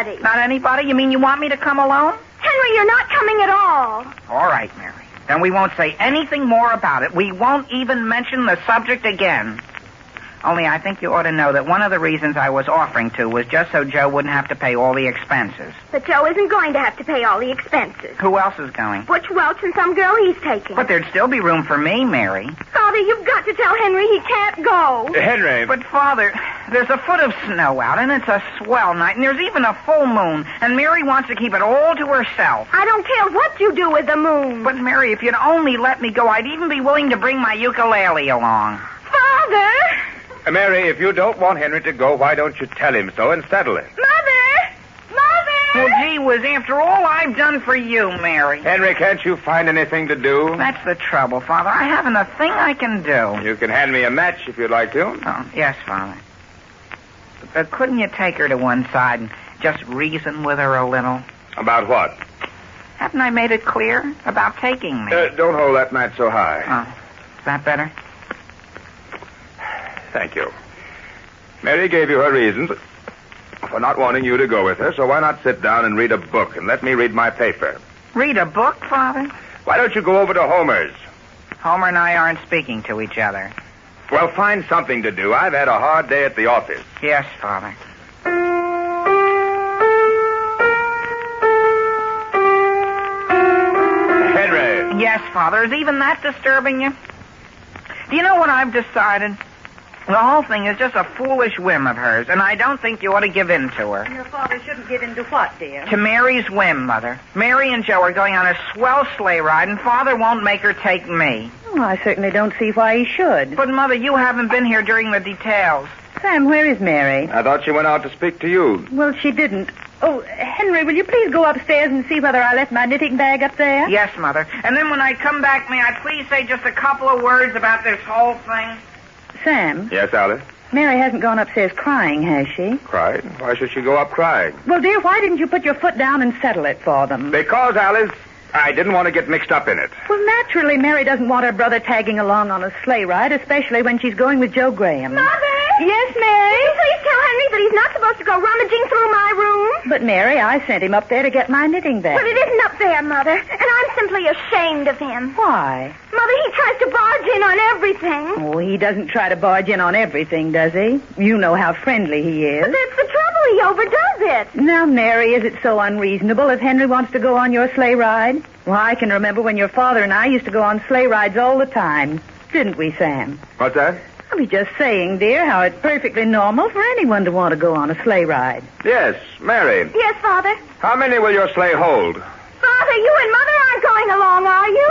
S10: anybody.
S20: Not anybody? You mean you want me to come alone?
S10: Henry, you're not coming at all.
S20: All right, Mary. Then we won't say anything more about it. We won't even mention the subject again. Only I think you ought to know that one of the reasons I was offering to was just so Joe wouldn't have to pay all the expenses.
S10: But Joe isn't going to have to pay all the expenses.
S20: Who else is going?
S10: Butch Welch and some girl he's taking.
S20: But there'd still be room for me, Mary.
S10: Father, you've got to tell Henry he can't go.
S3: Henry.
S20: But, Father, there's a foot of snow out, and it's a swell night, and there's even a full moon, and Mary wants to keep it all to herself.
S10: I don't care what you do with the moon.
S20: But, Mary, if you'd only let me go, I'd even be willing to bring my ukulele along.
S10: Father!
S3: Mary, if you don't want Henry to go, why don't you tell him so and settle it?
S10: Mother!
S20: Well, gee whiz, after all I've done for you, Mary.
S3: Henry, can't you find anything to do?
S20: That's the trouble, Father. I haven't a thing I can do.
S3: You can hand me a match if you'd like to.
S20: Oh, yes, Father. Couldn't you take her to one side and just reason with her a little?
S3: About what?
S20: Haven't I made it clear? About taking me.
S3: Don't hold that match so high.
S20: Oh, is that better?
S3: Thank you. Mary gave you her reasons for not wanting you to go with her, so why not sit down and read a book and let me read my paper?
S20: Read a book, Father?
S3: Why don't you go over to Homer's?
S20: Homer and I aren't speaking to each other.
S3: Well, find something to do. I've had a hard day at the office.
S20: Yes, Father.
S3: Henry.
S20: Yes, Father. Is even that disturbing you? Do you know what I've decided? The whole thing is just a foolish whim of hers, and I don't think you ought to give in to her.
S21: Your father shouldn't give in to what, dear?
S20: To Mary's whim, Mother. Mary and Joe are going on a swell sleigh ride, and Father won't make her take me.
S21: Oh, I certainly don't see why he should.
S20: But, Mother, you haven't been here during the details.
S21: Sam, where is Mary?
S3: I thought she went out to speak to you.
S21: Well, she didn't. Oh, Henry, will you please go upstairs and see whether I left my knitting bag up there?
S20: Yes, Mother. And then when I come back, may I please say just a couple of words about this whole thing?
S21: Sam?
S3: Yes, Alice?
S21: Mary hasn't gone upstairs crying, has she?
S3: Crying? Why should she go up crying?
S21: Well, dear, why didn't you put your foot down and settle it for them?
S3: Because, Alice, I didn't want to get mixed up in it.
S21: Well, naturally, Mary doesn't want her brother tagging along on a sleigh ride, especially when she's going with Joe Graham.
S10: Mother!
S21: Yes, Mary?
S10: Will you please tell Henry that he's not supposed to go rummaging through my room?
S21: But, Mary, I sent him up there to get my knitting bag.
S10: But it isn't up there, Mother, and I'm simply ashamed of him.
S21: Why?
S10: Mother, he tries to barge in on everything.
S21: Oh, he doesn't try to barge in on everything, does he? You know how friendly he is.
S10: But that's the trouble. He overdoes it.
S21: Now, Mary, is it so unreasonable if Henry wants to go on your sleigh ride? Well, I can remember when your father and I used to go on sleigh rides all the time. Didn't we, Sam?
S3: What's that?
S21: I was just saying, dear, how it's perfectly normal for anyone to want to go on a sleigh ride.
S3: Yes, Mary.
S10: Yes, Father.
S3: How many will your sleigh hold?
S10: Father, you and Mother aren't going along, are you?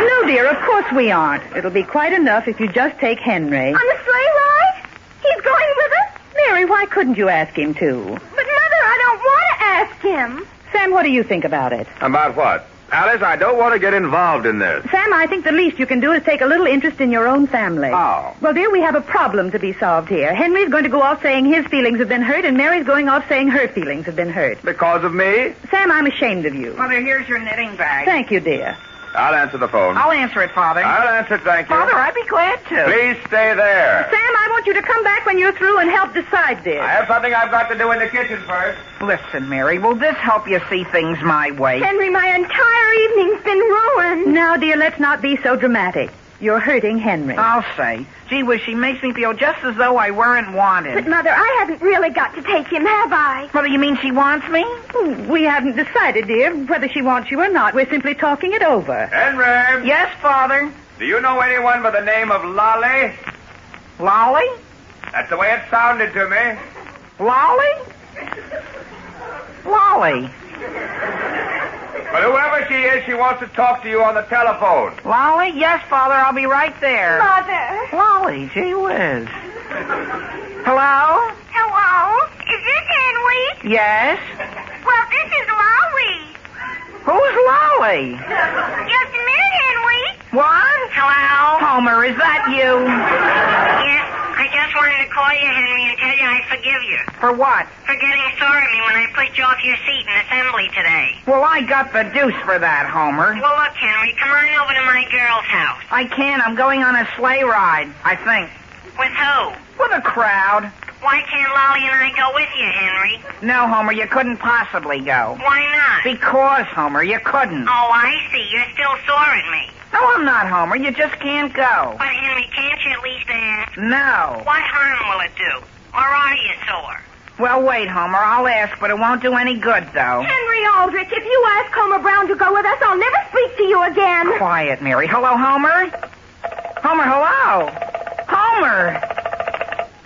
S21: No, dear, of course we aren't. It'll be quite enough if you just take Henry.
S10: On the sleigh ride? He's going with us?
S21: Mary, why couldn't you ask him to?
S10: But, Mother, I don't want to ask him.
S21: Sam, what do you think about it?
S3: About what? Alice, I don't want to get involved in this.
S21: Sam, I think the least you can do is take a little interest in your own family.
S3: How?
S21: Well, dear, we have a problem to be solved here. Henry's going to go off saying his feelings have been hurt, and Mary's going off saying her feelings have been hurt.
S3: Because of me?
S21: Sam, I'm ashamed of you.
S20: Mother, here's your knitting bag.
S21: Thank you, dear.
S3: I'll answer the phone.
S20: I'll answer it, Father.
S3: I'll answer it, thank you.
S20: Father, I'd be glad to.
S3: Please stay there.
S21: Sam, I want you to come back when you're through and help decide this.
S3: I have something I've got to do in the kitchen first.
S20: Listen, Mary, will this help you see things my way?
S10: Henry, my entire evening's been ruined.
S21: Now, dear, let's not be so dramatic. You're hurting Henry.
S20: I'll say. Gee whiz, she makes me feel just as though I weren't wanted.
S10: But, Mother, I haven't really got to take him, have I?
S20: Mother, you mean she wants me?
S21: We haven't decided, dear, whether she wants you or not. We're simply talking it over.
S3: Henry!
S20: Yes, Father?
S3: Do you know anyone by the name of Lolly?
S20: Lolly?
S3: That's the way it sounded to me.
S20: Lolly? Lolly.
S3: But whoever she is, she wants to talk to you on the telephone.
S20: Lolly? Yes, Father, I'll be right there.
S10: Mother.
S20: Lolly, gee whiz. Hello?
S10: Hello? Is this Henry?
S20: Yes?
S10: Well, this is Lolly.
S20: Who's Lolly?
S10: Just a minute, Henry.
S20: What?
S10: Hello?
S20: Homer, is that you?
S10: Yes, I just wanted to call you, Henry, and tell you I forgive you.
S20: For what?
S10: For getting sore at me when I pushed you off your seat in assembly today.
S20: Well, I got the deuce for that, Homer.
S10: Well, look, Henry, come on over to my girl's house.
S20: I can't. I'm going on a sleigh ride, I think.
S10: With who?
S20: With a crowd.
S10: Why can't Lolly and I go with you, Henry?
S20: No, Homer, you couldn't possibly go.
S10: Why not?
S20: Because, Homer, you couldn't.
S10: Oh, I see. You're still sore at me.
S20: No, I'm not, Homer. You just can't go.
S10: But, Henry, can't you at least ask?
S20: No.
S10: What harm will it do? Or are you sore?
S20: Well, wait, Homer. I'll ask, but it won't do any good, though.
S10: Henry Aldrich, if you ask Homer Brown to go with us, I'll never speak to you again.
S20: Quiet, Mary. Hello, Homer? Homer, hello? Homer!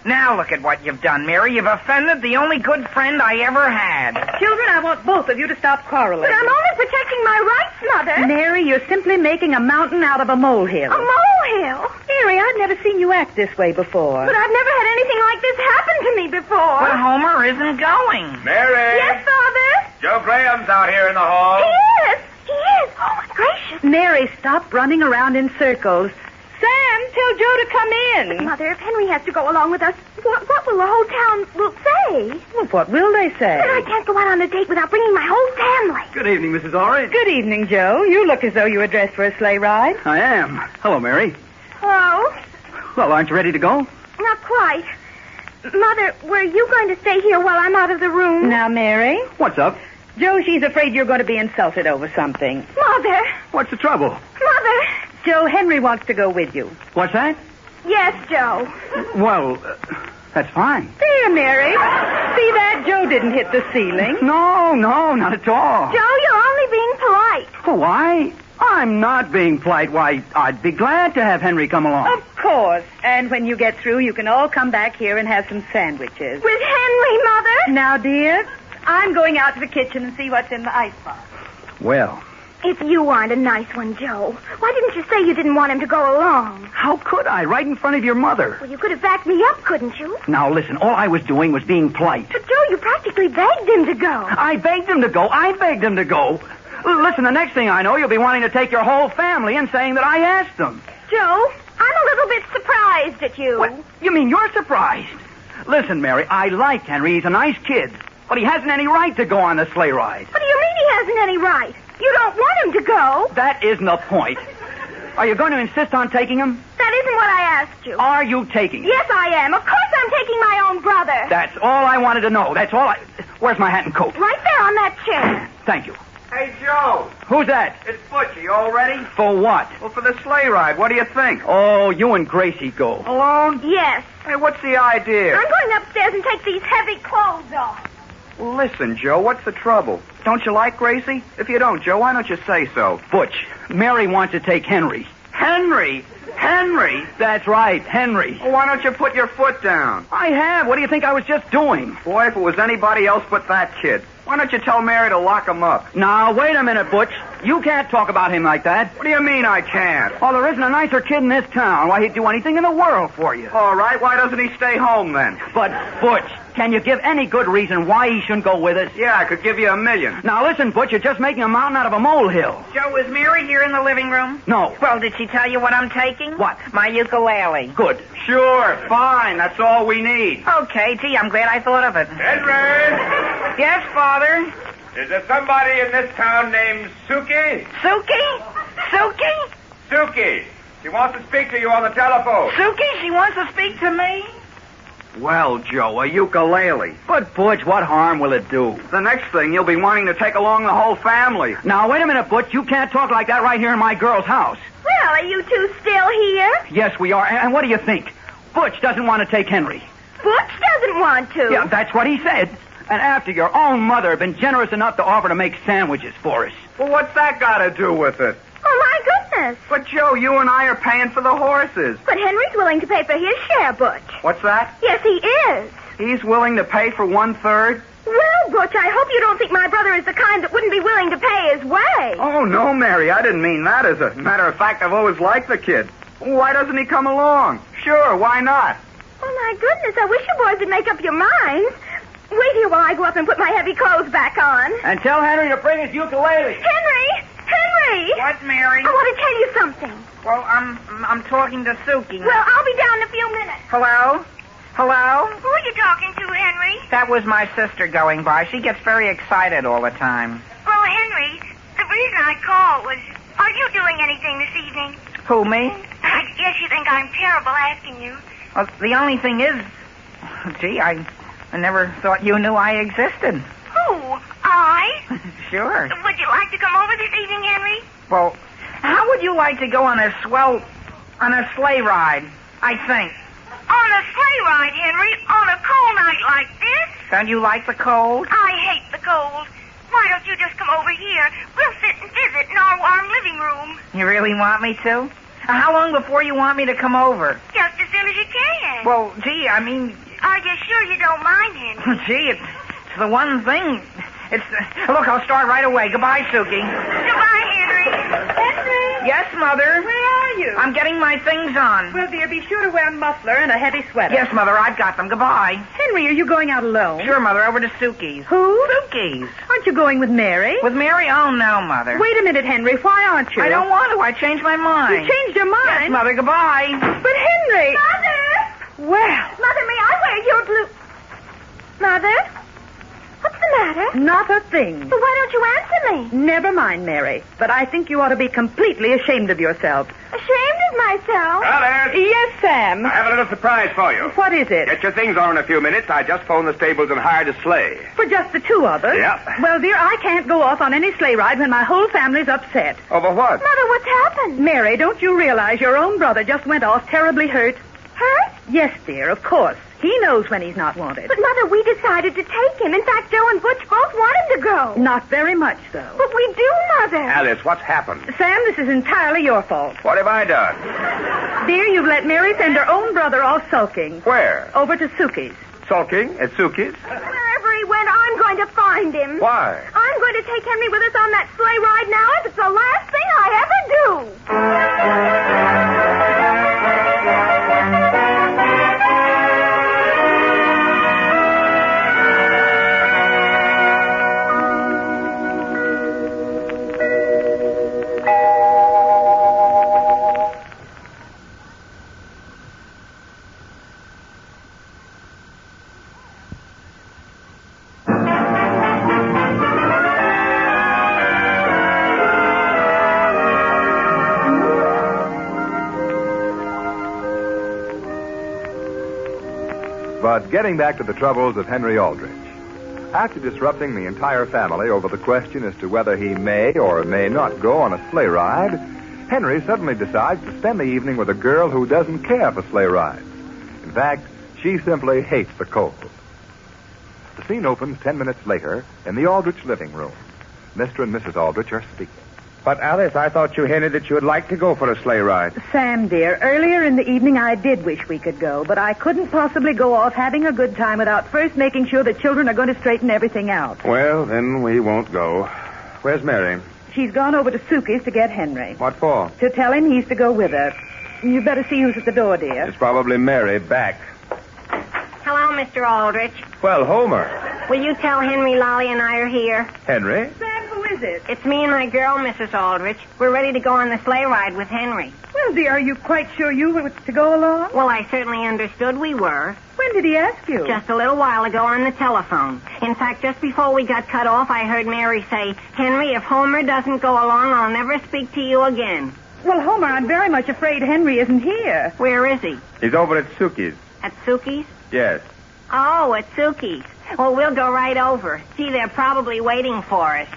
S20: Now look at what you've done, Mary. You've offended the only good friend I ever had.
S21: Children, I want both of you to stop quarreling.
S10: But I'm only protecting my rights, Mother.
S21: Mary, you're simply making a mountain out of a molehill.
S10: A molehill?
S21: Mary, I've never seen you act this way before.
S10: But I've never had anything like this happen to me before.
S20: But Homer isn't going.
S3: Mary!
S10: Yes, Father?
S3: Joe Graham's out here in the hall.
S10: He is. He is. Oh, my gracious.
S21: Mary, stop running around in circles. Sam, tell Joe to come in.
S10: But, Mother, if Henry has to go along with us, what will the whole town say?
S21: Well, what will they say?
S10: That I can't go out on a date without bringing my whole family.
S15: Good evening, Mrs. Aldrich.
S21: Good evening, Joe. You look as though you were dressed for a sleigh ride.
S15: I am. Hello, Mary.
S10: Hello?
S15: Well, aren't you ready to go?
S10: Not quite. Mother, were you going to stay here while I'm out of the room?
S21: Now, Mary.
S15: What's up?
S21: Joe, she's afraid you're going to be insulted over something.
S10: Mother!
S15: What's the trouble?
S10: Mother!
S21: Joe, Henry wants to go with you.
S15: What's that?
S10: Yes, Joe.
S15: Well, that's fine.
S21: There, Mary. See that? Joe didn't hit the ceiling.
S15: No, not at all.
S10: Joe, you're only being polite.
S15: Why? I'm not being polite. Why, I'd be glad to have Henry come along.
S21: Of course. And when you get through, you can all come back here and have some sandwiches.
S10: With Henry, Mother?
S21: Now, dear, I'm going out to the kitchen and see what's in the icebox.
S15: Well.
S10: If you aren't a nice one, Joe, why didn't you say you didn't want him to go along?
S15: How could I? Right in front of your mother.
S10: Well, you could have backed me up, couldn't you?
S15: Now, listen, all I was doing was being polite.
S10: But, Joe, you practically begged him to go.
S15: I begged him to go. Listen, the next thing I know, you'll be wanting to take your whole family and saying that I asked them.
S10: Joe, I'm a little bit surprised at you.
S15: What? You mean you're surprised? Listen, Mary, I like Henry. He's a nice kid. But he hasn't any right to go on the sleigh ride.
S10: What do you mean he hasn't any right? You don't want him to go.
S15: That isn't the point. Are you going to insist on taking him?
S10: That isn't what I asked you.
S15: Are you taking him?
S10: Yes, I am. Of course I'm taking my own brother.
S15: That's all I wanted to know. That's all I... Where's my hat and coat?
S10: Right there on that chair.
S15: Thank you.
S3: Hey, Joe.
S15: Who's that?
S3: It's Butch. Are you all ready?
S15: For what?
S3: Well, for the sleigh ride. What do you think?
S15: Oh, you and Gracie go.
S3: Alone?
S10: Yes.
S3: Hey, what's the idea?
S10: I'm going upstairs and take these heavy clothes off.
S3: Well, listen, Joe, what's the trouble? Don't you like Gracie? If you don't, Joe, why don't you say so?
S15: Butch, Mary wants to take Henry.
S3: Henry? Henry?
S15: That's right, Henry.
S3: Well, why don't you put your foot down?
S15: I have. What do you think I was just doing?
S3: Boy, if it was anybody else but that kid. Why don't you tell Mary to lock him up?
S15: Now, wait a minute, Butch. You can't talk about him like that.
S3: What do you mean I can't?
S15: Oh, there isn't a nicer kid in this town. Why, he'd do anything in the world for you.
S3: All right, why doesn't he stay home then?
S15: But, Butch, can you give any good reason why he shouldn't go with us?
S3: Yeah, I could give you $1 million.
S15: Now, listen, Butch, you're just making a mountain out of a molehill.
S20: Joe, is Mary here in the living room?
S15: No.
S20: Well, did she tell you what I'm taking?
S15: What?
S20: My ukulele.
S15: Good.
S3: Sure, fine. That's all we need.
S20: Okay, gee, I'm glad I thought of it.
S3: Henry!
S20: Yes, Father?
S3: Is there somebody in this town named Suki?
S20: Suki? Suki?
S3: Suki, she wants to speak to you on the telephone.
S20: Suki, she wants to speak to me?
S7: Well, Joe, a ukulele.
S4: But, Butch, what harm will it do?
S7: The next thing, you'll be wanting to take along the whole family.
S4: Now, wait a minute, Butch. You can't talk like that right here in my girl's house.
S10: Well, are you two still here?
S4: Yes, we are. And what do you think? Butch doesn't want to take Henry.
S10: Butch doesn't want to.
S4: Yeah, that's what he said. And after your own mother had been generous enough to offer to make sandwiches for us.
S3: Well, what's that got to do with it?
S10: Oh, my goodness.
S3: But, Joe, you and I are paying for the horses.
S10: But Henry's willing to pay for his share, Butch.
S3: What's that?
S10: Yes, he is.
S3: He's willing to pay for 1/3?
S10: Well, Butch, I hope you don't think my brother is the kind that wouldn't be willing to pay his way.
S3: Oh, no, Mary, I didn't mean that. As a matter of fact, I've always liked the kid. Why doesn't he come along? Sure, why not?
S10: Oh, my goodness, I wish you boys would make up your minds. Wait here while I go up and put my heavy clothes back on.
S4: And tell Henry to bring his ukulele.
S10: Henry!
S20: What, Mary?
S10: I want to tell you something.
S20: Well, I'm talking to Suki.
S10: Well, I'll be down in a few minutes.
S20: Hello? Hello?
S10: Who are you talking to, Henry?
S20: That was my sister going by. She gets very excited all the time.
S10: Well, Henry, the reason I called was, are you doing anything this evening?
S20: Who, me?
S10: I guess you think I'm terrible asking you.
S20: Well, the only thing is, gee, I never thought you knew I existed.
S10: Who? I?
S20: Sure.
S10: Would you like to come over this evening, Henry?
S20: Well, how would you like to go on a sleigh ride, I think?
S10: On a sleigh ride, Henry, on a cold night like this?
S20: Don't you like the cold?
S10: I hate the cold. Why don't you just come over here? We'll sit and visit in our warm living room.
S20: You really want me to? How long before you want me to come over?
S10: Just as soon as you can.
S20: Well, gee, I mean...
S10: Are you sure you don't mind, Henry?
S20: Gee, it's the one thing. Look, I'll start right away. Goodbye, Suki.
S10: Goodbye, Henry.
S21: Henry!
S20: Yes, Mother?
S21: Where are you?
S20: I'm getting my things on.
S21: Well, dear, be sure to wear a muffler and a heavy sweater.
S20: Yes, Mother, I've got them. Goodbye.
S21: Henry, are you going out alone?
S20: Sure, Mother, over to Suki's.
S21: Who?
S20: Suki's.
S21: Aren't you going with Mary?
S20: With Mary? Oh, no, Mother.
S21: Wait a minute, Henry. Why aren't you?
S20: I don't want to. I changed my mind.
S21: You changed your mind?
S20: Yes, Mother, goodbye.
S21: But, Henry...
S10: Mother!
S21: Well...
S10: Mother, may I wear your blue... Mother? What's the matter?
S21: Not a thing.
S10: Well, why don't you answer me?
S21: Never mind, Mary. But I think you ought to be completely ashamed of yourself.
S10: Ashamed of myself?
S3: Alice!
S21: Yes, Sam?
S3: I have a little surprise for you.
S21: What is it?
S3: Get your things on in a few minutes. I just phoned the stables and hired a sleigh.
S21: For just the two of us?
S3: Yep.
S21: Well, dear, I can't go off on any sleigh ride when my whole family's upset.
S3: Over what?
S10: Mother, what's happened?
S21: Mary, don't you realize your own brother just went off terribly hurt?
S10: Hurt?
S21: Yes, dear, of course. He knows when he's not wanted.
S10: But, Mother, we decided to take him. In fact, Joe and Butch both want him to go.
S21: Not very much, though.
S10: But we do, Mother.
S3: Alice, what's happened?
S21: Sam, this is entirely your fault.
S3: What have I done?
S21: Dear, you've let Mary send her own brother off sulking.
S3: Where?
S21: Over to Suki's.
S3: Sulking at Suki's?
S10: Wherever he went, I'm going to find him.
S3: Why?
S10: I'm going to take Henry with us on that sleigh ride now if it's the last thing I ever do.
S3: But getting back to the troubles of Henry Aldrich. After disrupting the entire family over the question as to whether he may or may not go on a sleigh ride, Henry suddenly decides to spend the evening with a girl who doesn't care for sleigh rides. In fact, she simply hates the cold. The scene opens 10 minutes later in the Aldrich living room. Mr. and Mrs. Aldrich are speaking.
S17: But, Alice, I thought you hinted that you would like to go for a sleigh ride.
S21: Sam, dear, earlier in the evening I did wish we could go, but I couldn't possibly go off having a good time without first making sure the children are going to straighten everything out.
S17: Well, then we won't go. Where's Mary?
S21: She's gone over to Suki's to get Henry.
S17: What for?
S21: To tell him he's to go with her. You better see who's at the door, dear.
S17: It's probably Mary back.
S22: Hello, Mr. Aldrich.
S17: Well, Homer.
S22: Will you tell Henry, Lolly, and I are here?
S17: Henry?
S21: Sam, who is is it?
S22: It's me and my girl, Mrs. Aldrich. We're ready to go on the sleigh ride with Henry.
S21: Well, dear, are you quite sure you were to go along?
S22: Well, I certainly understood we were.
S21: When did he ask you?
S22: Just a little while ago on the telephone. In fact, just before we got cut off, I heard Mary say, Henry, if Homer doesn't go along, I'll never speak to you again.
S21: Well, Homer, I'm very much afraid Henry isn't here.
S22: Where is he?
S17: He's over at Suki's.
S22: At Suki's?
S17: Yes.
S22: Oh, at Suki's. Well, we'll go right over. Gee, they're probably waiting for us.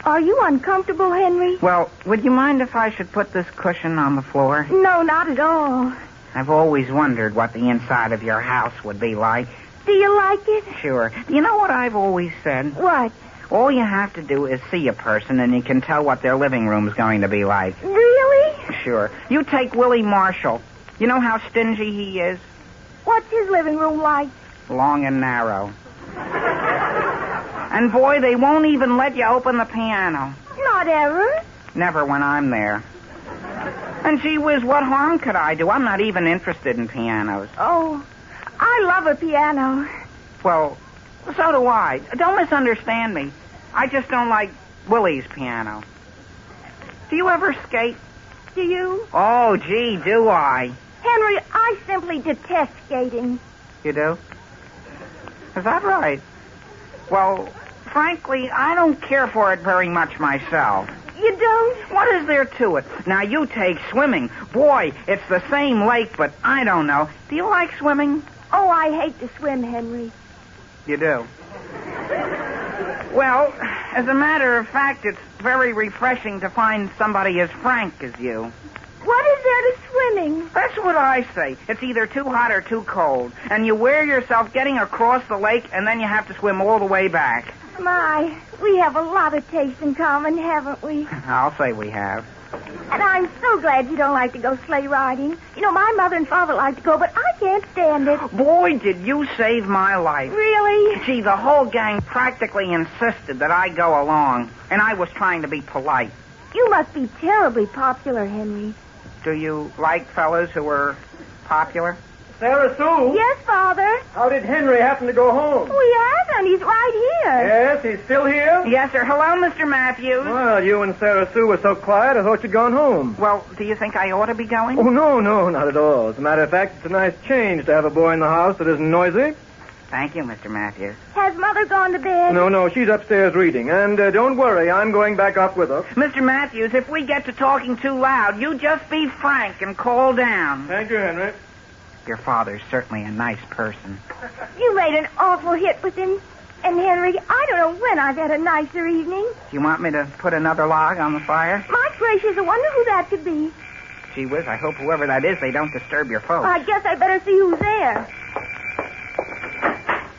S10: Are you uncomfortable, Henry?
S20: Well, would you mind if I should put this cushion on the floor?
S10: No, not at all.
S20: I've always wondered what the inside of your house would be like.
S10: Do you like it?
S20: Sure. You know what I've always said?
S10: What?
S20: All you have to do is see a person and you can tell what their living room's going to be like.
S10: Really?
S20: Sure. You take Willie Marshall. You know how stingy he is?
S10: What's his living room like?
S20: Long and narrow. And boy, they won't even let you open the piano.
S10: Not ever.
S20: Never when I'm there. And gee whiz, what harm could I do? I'm not even interested in pianos.
S10: Oh, I love a piano.
S20: Well, so do I. Don't misunderstand me. I just don't like Willie's piano. Do you ever skate?
S10: Do you?
S20: Oh, gee, do I.
S10: Henry, I simply detest skating.
S20: You do? Is that right? Well, frankly, I don't care for it very much myself.
S10: You don't?
S20: What is there to it? Now, you take swimming. Boy, it's the same lake, but I don't know. Do you like swimming?
S10: Oh, I hate to swim, Henry.
S20: You do? Well, as a matter of fact, it's very refreshing to find somebody as frank as you.
S10: What is there to swimming?
S20: That's what I say. It's either too hot or too cold. And you wear yourself getting across the lake, and then you have to swim all the way back.
S10: My, we have a lot of taste in common, haven't we?
S20: I'll say we have.
S10: And I'm so glad you don't like to go sleigh riding. You know, my mother and father like to go, but I can't stand it.
S20: Boy, did you save my life.
S10: Really?
S20: Gee, the whole gang practically insisted that I go along, and I was trying to be polite.
S10: You must be terribly popular, Henry.
S20: Do you like fellows who are popular?
S9: Sarah Sue?
S10: Yes, Father?
S9: How did Henry happen to go home?
S10: Oh, he hasn't. He's right here.
S9: Yes, he's still here?
S20: Yes, sir. Hello, Mr. Matthews.
S9: Well, you and Sarah Sue were so quiet, I thought you'd gone home.
S20: Well, do you think I ought to be going?
S9: Oh, no, not at all. As a matter of fact, it's a nice change to have a boy in the house that isn't noisy.
S20: Thank you, Mr. Matthews.
S10: Has Mother gone to bed?
S9: No, she's upstairs reading. And don't worry, I'm going back up with her.
S20: Mr. Matthews, if we get to talking too loud, you just be frank and call down.
S9: Thank you, Henry.
S20: Your father's certainly a nice person.
S10: You made an awful hit with him. And, Henry, I don't know when I've had a nicer evening.
S20: Do you want me to put another log on the fire?
S10: My gracious, I wonder who that could be.
S20: Gee whiz, I hope whoever that is, they don't disturb your folks.
S10: I guess I better see who's there.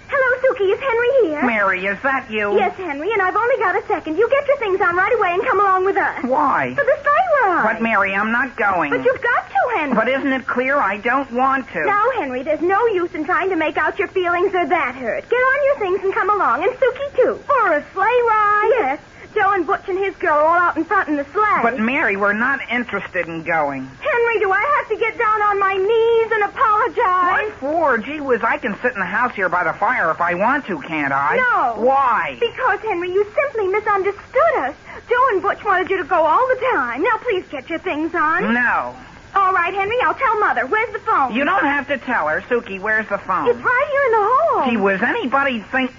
S10: Hello, Suki. Is Henry here?
S20: Mary, is that you?
S10: Yes, Henry, and I've only got a second. You get your things on right away and come along with us.
S20: Why?
S10: For the sleigh ride.
S20: But, Mary, I'm not going.
S10: But you've got to, Henry.
S20: But isn't it clear I don't want to?
S10: Now, Henry, there's no use in trying to make out your feelings are that hurt. Get on your things and come along, and Suki, too. For a sleigh ride? Yes. Joe and Butch and his girl are all out in front in the sleigh.
S20: But, Mary, we're not interested in going.
S10: Henry, do I have to get down on my knees and apologize?
S20: What for? Gee whiz, I can sit in the house here by the fire if I want to, can't I?
S10: No.
S20: Why?
S10: Because, Henry, you simply misunderstood us. Joe and Butch wanted you to go all the time. Now, please get your things on.
S20: No.
S10: All right, Henry, I'll tell Mother. Where's the phone?
S20: You don't have to tell her. Suki, where's the phone?
S10: It's right here in the hall.
S20: Gee whiz, anybody think...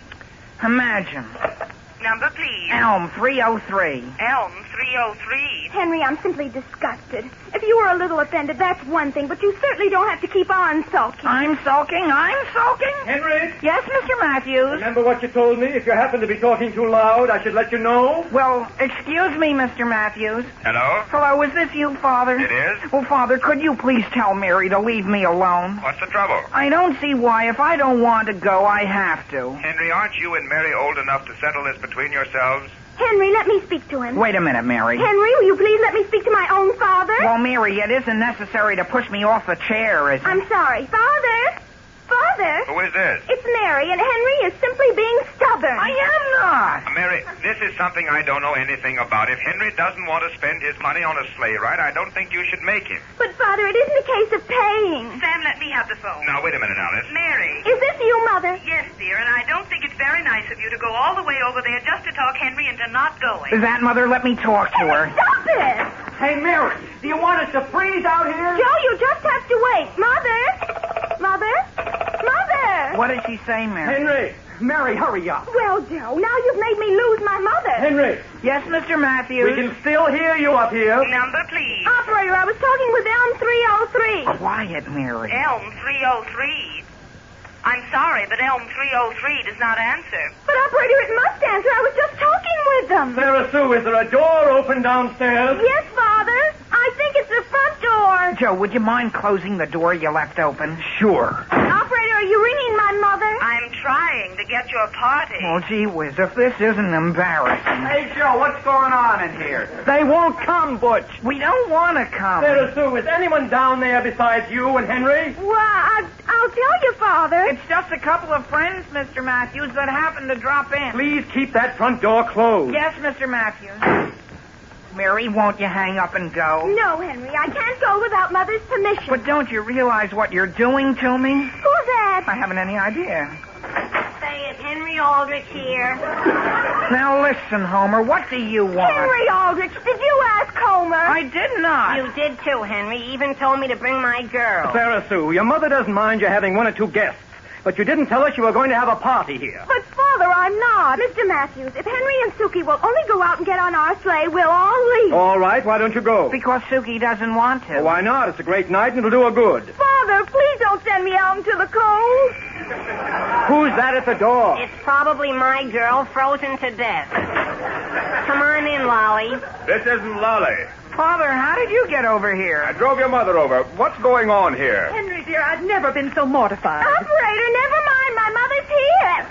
S20: Imagine.
S21: Number, please.
S20: Elm 303.
S21: Elm 303.
S10: Henry, I'm simply disgusted. If you were a little offended, that's one thing, but you certainly don't have to keep on sulking.
S20: I'm sulking?
S9: Henry?
S20: Yes, Mr. Matthews?
S9: Remember what you told me? If you happen to be talking too loud, I should let you know?
S20: Well, excuse me, Mr. Matthews.
S3: Hello?
S20: Hello, is this you, Father?
S3: It is?
S20: Well, Father, could you please tell Mary to leave me alone?
S3: What's the trouble?
S20: I don't see why. If I don't want to go, I have to.
S3: Henry, aren't you and Mary old enough to settle this between yourselves?
S10: Henry, let me speak to him.
S20: Wait a minute, Mary.
S10: Henry, will you please let me speak to my own father?
S20: Well, Mary, it isn't necessary to push me off the chair, is it?
S10: I'm sorry. Father! Father!
S3: Who is this?
S10: It's Mary, and Henry is simply being stubborn.
S20: I am not.
S3: Mary, this
S17: this is something I don't know anything about. If Henry doesn't want to spend his money on a sleigh ride, I don't think you should make him.
S10: But, Father, it isn't a case of paying.
S11: Sam, let me have the phone.
S17: Now, wait a minute, Alice.
S11: Mary.
S10: Is this you, Mother?
S11: Yes, dear, and I don't think it's very nice of you to go all the way over there just to talk Henry into not going.
S20: Is that, Mother? Let me talk to her.
S10: Stop it!
S4: Hey, Mary, do you want us to freeze out here?
S10: Joe, you just have to wait. Mother? Mother? Mother!
S20: What did she say, Mary?
S4: Henry! Mary, hurry up.
S10: Well, Joe, now you've made me lose my mother.
S4: Henry!
S20: Yes, Mr. Matthews?
S4: We can still hear you up here.
S11: Number, please.
S10: Operator, I was talking with Elm 303.
S20: Quiet, Mary.
S11: Elm 303. I'm sorry, but Elm 303 does not answer.
S10: But, Operator, it must answer. I was just talking with them.
S4: Sarah Sue, is there a door open downstairs?
S10: Yes, Father. I think it's the front door.
S20: Joe, would you mind closing the door you left open?
S4: Sure.
S10: Operator, are you ringing my mother?
S11: I'm trying to get your party.
S20: Oh, gee whiz, if this isn't embarrassing.
S4: Hey, Joe, what's going on in here? They won't come, Butch.
S20: We don't want to come.
S4: Sarah Sue, is anyone down there besides you and Henry?
S10: Well, I'll tell you, Father.
S20: It's just a couple of friends, Mr. Matthews, that happened to drop in.
S4: Please keep that front door closed.
S20: Yes, Mr. Matthews. Mary, won't you hang up and go?
S10: No, Henry, I can't go without Mother's permission.
S20: But don't you realize what you're doing to me?
S10: Who's that?
S20: I haven't any idea.
S22: Say, it's Henry Aldrich here.
S20: Now listen, Homer, what do you want?
S10: Henry Aldrich, did you ask Homer?
S20: I did not.
S22: You did too, Henry. Even told me to bring my girl.
S4: Sarah Sue, your mother doesn't mind you having one or two guests, but you didn't tell us you were going to have a party here.
S10: But, Father, I'm not. Mr. Matthews, if Henry and Suki will only go out and get on our sleigh, we'll all leave.
S4: All right, why don't you go?
S20: Because Suki doesn't want to.
S4: Well, why not? It's a great night and it'll do her good.
S10: Father, please don't send me out into the cold.
S4: Who's that at the door?
S22: It's probably my girl, frozen to death. Come on in, Lolly.
S17: This isn't Lolly.
S20: Father, how did you get over here?
S17: I drove your mother over. What's going on here?
S21: Henry, dear, I've never been so mortified.
S10: Operator, never mind. My mother's here.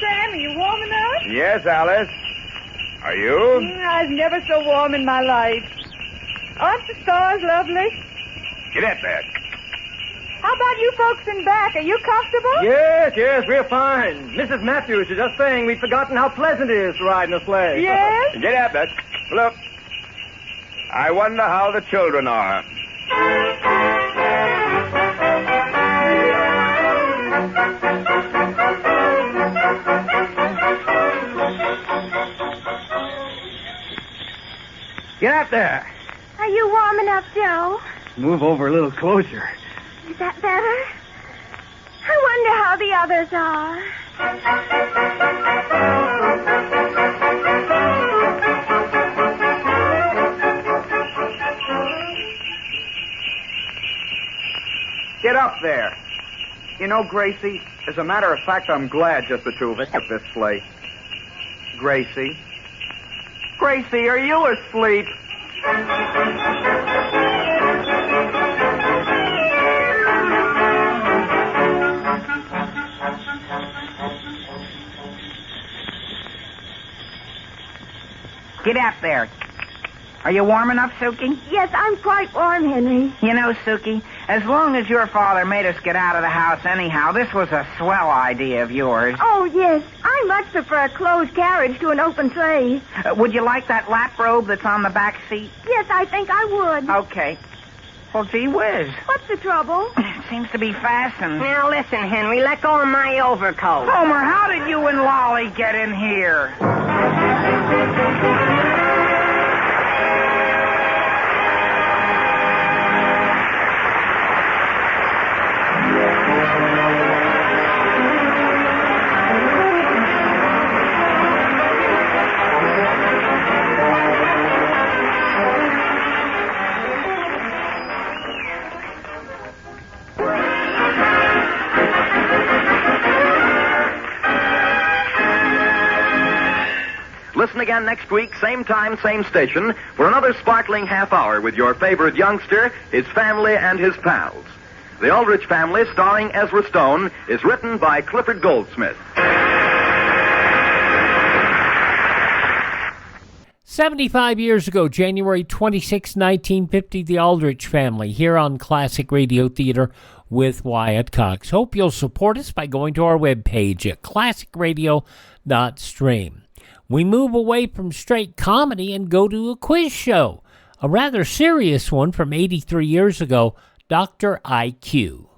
S21: Sam, are you warm enough?
S17: Yes, Alice. Are you?
S21: I was never so warm in my life. Aren't the stars lovely?
S17: Get up there.
S21: How about you folks in back? Are you comfortable?
S4: Yes, we're fine. Mrs. Matthews was just saying we'd forgotten how pleasant it is to ride in a sleigh.
S21: Yes?
S17: Get up there. Look. I wonder how the children are.
S4: Get up there.
S10: Are you warm enough, Joe?
S4: Move over a little closer.
S10: Is that better? I wonder how the others are.
S4: Get up there. You know, Gracie, as a matter of fact, I'm glad just the two of us took this sleigh. Gracie? Gracie, are you asleep?
S20: Get up there. Are you warm enough, Suki?
S10: Yes, I'm quite warm, Henry.
S20: You know, Suki, as long as your father made us get out of the house anyhow, this was a swell idea of yours.
S10: Oh, yes. I much prefer a closed carriage to an open sleigh.
S20: Would you like that lap robe that's on the back seat?
S10: Yes, I think I would.
S20: Okay. Well, gee whiz.
S10: What's the trouble?
S20: It seems to be fastened.
S22: Now listen, Henry, let go of my overcoat.
S20: Homer, how did you and Lolly get in here?
S2: Listen again next week, same time, same station, for another sparkling half hour with your favorite youngster, his family, and his pals. The Aldrich Family, starring Ezra Stone, is written by Clifford Goldsmith.
S6: 75 years ago, January 26, 1950, the Aldrich family here on Classic Radio Theater with Wyatt Cox. Hope you'll support us by going to our webpage at classicradio.stream. We move away from straight comedy and go to a quiz show, a rather serious one from 83 years ago, Dr. IQ.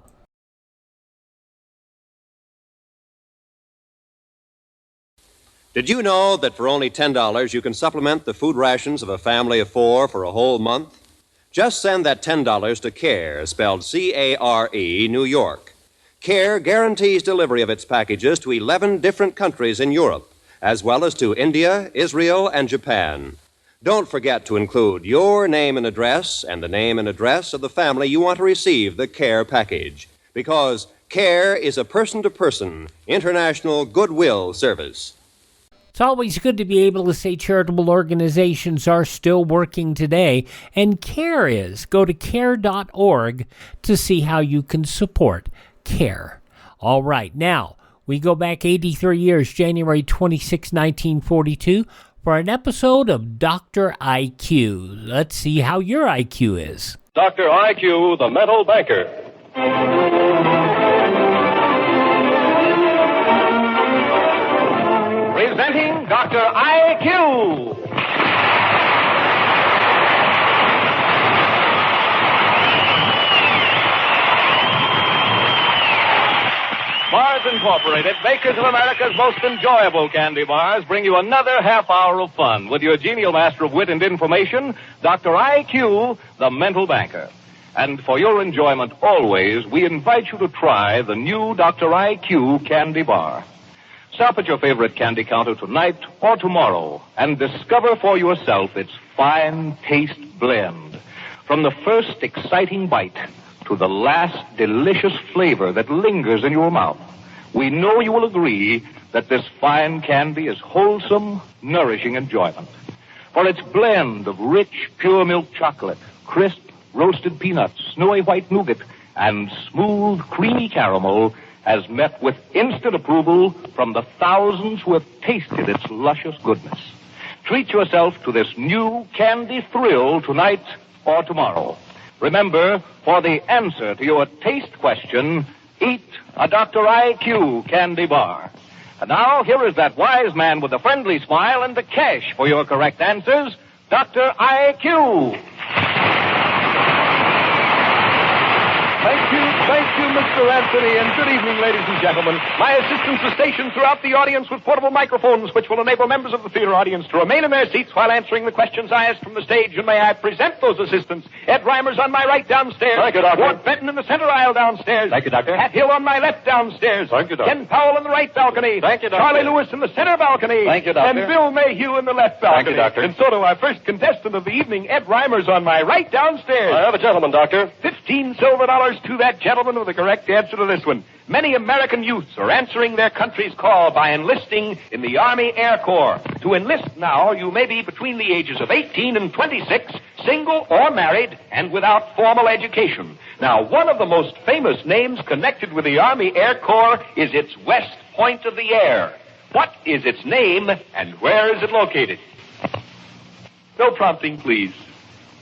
S16: Did you know that for only $10 you can supplement the food rations of a family of 4 for a whole month? Just send that $10 to CARE, spelled C-A-R-E, New York. CARE guarantees delivery of its packages to 11 different countries in Europe, as well as to India, Israel, and Japan. Don't forget to include your name and address and the name and address of the family you want to receive the CARE package, because CARE is a person-to-person, international goodwill service.
S6: It's always good to be able to say charitable organizations are still working today, and CARE is. Go to care.org to see how you can support CARE. All right, now we go back 83 years, January 26, 1942, for an episode of Dr. IQ. Let's see how your IQ is.
S5: Dr. IQ, the mental banker. Presenting Dr. IQ. Bars Incorporated, makers of America's most enjoyable candy bars, bring you another half hour of fun with your genial master of wit and information, Dr. IQ, the mental banker. And for your enjoyment always, we invite you to try the new Dr. IQ candy bar. Stop at your favorite candy counter tonight or tomorrow and discover for yourself its fine taste blend. From the first exciting bite to the last delicious flavor that lingers in your mouth, we know you will agree that this fine candy is wholesome, nourishing enjoyment. For its blend of rich, pure milk chocolate, crisp, roasted peanuts, snowy white nougat, and smooth, creamy caramel has met with instant approval from the thousands who have tasted its luscious goodness. Treat yourself to this new candy thrill tonight or tomorrow. Remember, for the answer to your taste question, eat a Dr. IQ candy bar. And now, here is that wise man with a friendly smile and the cash for your correct answers, Dr. IQ. Thank you, Mr. Anthony, and good evening, ladies and gentlemen. My assistants are stationed throughout the audience with portable microphones, which will enable members of the theater audience to remain in their seats while answering the questions I ask from the stage. And may I present those assistants? Ed Reimer's on my right downstairs. Thank you, Doctor.
S6: Ward Benton in the center aisle downstairs.
S5: Thank you, Doctor.
S6: Pat Hill on my left downstairs.
S5: Thank you, Doctor.
S6: Ken Powell in the right balcony.
S5: Thank you, Doctor.
S6: Charlie Lewis in the center balcony.
S5: Thank you, Doctor.
S6: And Bill Mayhew in the left balcony.
S5: Thank you, Doctor.
S6: And so to our first contestant of the evening, Ed Reimer's on my right downstairs.
S5: I have a gentleman, Doctor.
S6: $15 silver to that gentleman with the correct answer to this one. Many American youths are answering their country's call by enlisting in the Army Air Corps. To enlist now, you may be between the ages of 18 and 26, single or married, and without formal education. Now, one of the most famous names connected with the Army Air Corps is its West Point of the Air. What is its name, and where is it located? No prompting, please.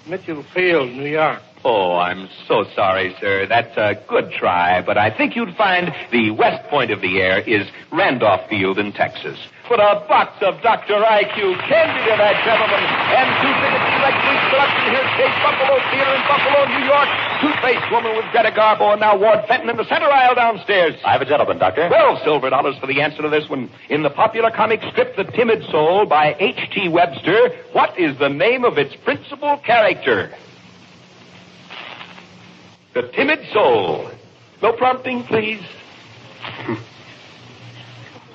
S9: Mitchell Field, New York.
S6: Oh, I'm so sorry, sir. That's a good try, but I think you'd find the west point of the air is Randolph Field in Texas. Put a box of Dr. IQ candy to that gentleman, and 2 tickets to next week's production here at Chase Buffalo Theater in Buffalo, New York. Two-Faced Woman with Greta Garbo, and now Ward Benton in the center aisle downstairs.
S5: I have a gentleman, Doctor.
S6: $12 silver for the answer to this one. In the popular comic strip The Timid Soul by H.T. Webster, what is the name of its principal character? The Timid Soul. No prompting, please.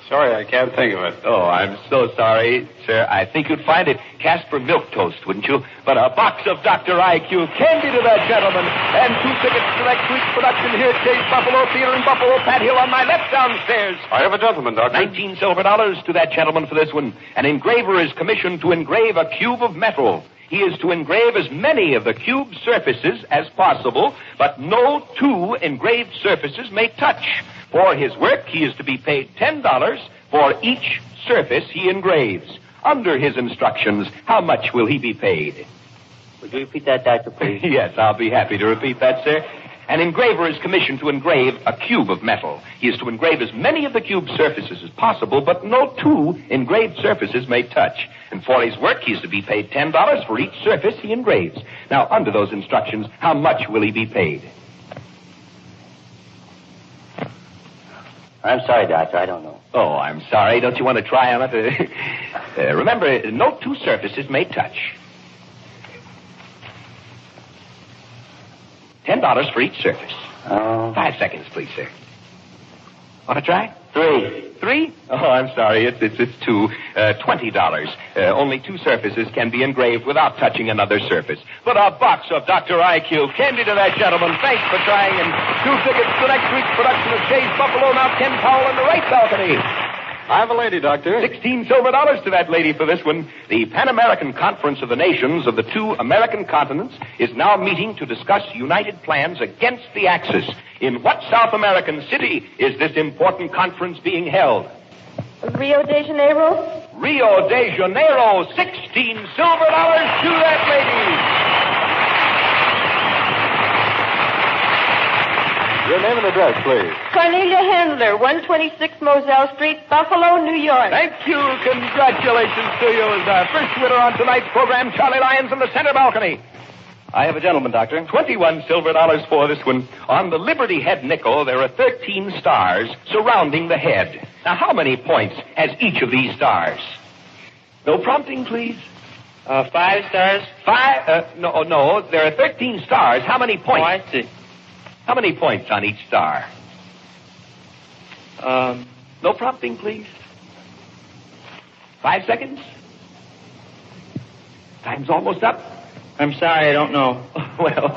S5: Sorry, I can't think of it.
S6: Oh, I'm so sorry, sir. I think you'd find it Casper Milk Toast, wouldn't you? But a box of Dr. IQ candy to that gentleman, and 2 tickets to next week's production here at Chase Buffalo Theater in Buffalo. Pat Hill on my left downstairs.
S5: I have a gentleman, Doctor.
S6: $19 silver to that gentleman for this one. An engraver is commissioned to engrave a cube of metal. He is to engrave as many of the cube's surfaces as possible, but no 2 engraved surfaces may touch. For his work, he is to be paid $10 for each surface he engraves.
S13: under his instructions, how much will he be paid?
S19: Would you repeat that, Doctor, please?
S13: Yes, I'll be happy to repeat that, sir. An engraver is commissioned to engrave a cube of metal. He is to engrave as many of the cube's surfaces as possible, but no two engraved surfaces may touch. And for his work, he is to be paid $10 for each surface he engraves. Now, under those instructions, how much will he be paid?
S19: I'm sorry, Doctor, I don't know.
S13: Oh, I'm sorry. Don't you want to try on it? Remember, no two surfaces may touch. $10 for each surface. 5 seconds, please, sir. Want to try?
S19: 3.
S13: 3? Oh, I'm sorry. It's 2. $20. Only 2 surfaces can be engraved without touching another surface. But a box of Dr. IQ candy to that gentleman. Thanks for trying. And 2 tickets to next week's production of Shay's Buffalo. Now Ken Powell in the right balcony.
S5: I have a lady, Doctor.
S13: 16 silver dollars to that lady for this one. The Pan-American Conference of the Nations of the 2 American continents is now meeting to discuss united plans against the Axis. In what South American city is this important conference being held?
S10: Rio de Janeiro?
S13: Rio de Janeiro. 16 silver dollars to that lady.
S5: Your name and address, please.
S10: Cornelia Handler, 126 Moselle Street, Buffalo, New York.
S13: Thank you. Congratulations to you as our first winner on tonight's program, Charlie Lyons in the center balcony.
S5: I have a gentleman, Doctor.
S13: 21 silver dollars for this one. On the Liberty Head nickel, there are 13 stars surrounding the head. Now, how many points has each of these stars? No prompting, please.
S19: 5 stars?
S13: 5? No. There are 13 stars. How many points?
S19: Oh, I see.
S13: How many points on each star? No prompting, please. 5 seconds. Time's almost up.
S19: I'm sorry, I don't know.
S13: Well,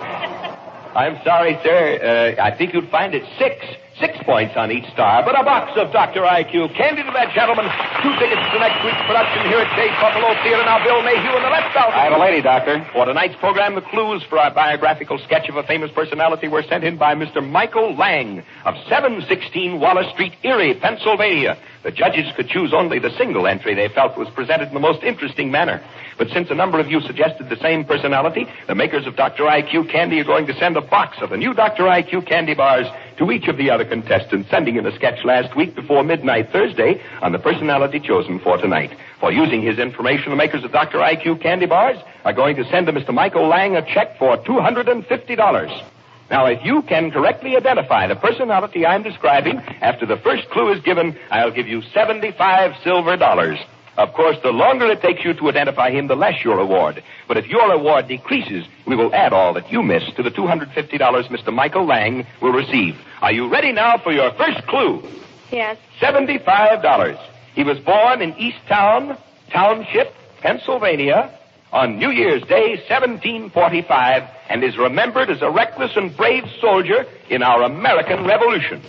S13: I'm sorry, sir. I think you'd find it 6. 6 points on each star, but a box of Dr. IQ candy to that gentleman. 2 tickets to next week's production here at Shay's Buffalo Theater. Now, Bill Mayhew in the left balcony.
S5: I have a lady, Doctor.
S13: For tonight's program, the clues for our biographical sketch of a famous personality were sent in by Mr. Michael Lang of 716 Wallace Street, Erie, Pennsylvania. The judges could choose only the single entry they felt was presented in the most interesting manner. But since a number of you suggested the same personality, the makers of Dr. IQ candy are going to send a box of the new Dr. IQ candy bars to each of the other contestants, sending in a sketch last week before midnight Thursday on the personality chosen for tonight. For using his information, the makers of Dr. IQ candy bars are going to send to Mr. Michael Lang a check for $250. Now, if you can correctly identify the personality I'm describing after the first clue is given, I'll give you 75 silver dollars. Of course, the longer it takes you to identify him, the less your reward. But if your reward decreases, we will add all that you missed to the $250 Mr. Michael Lang will receive. Are you ready now for your first clue?
S10: Yes.
S13: $75. He was born in Easttown Township, Pennsylvania, on New Year's Day, 1745, and is remembered as a reckless and brave soldier in our American Revolution.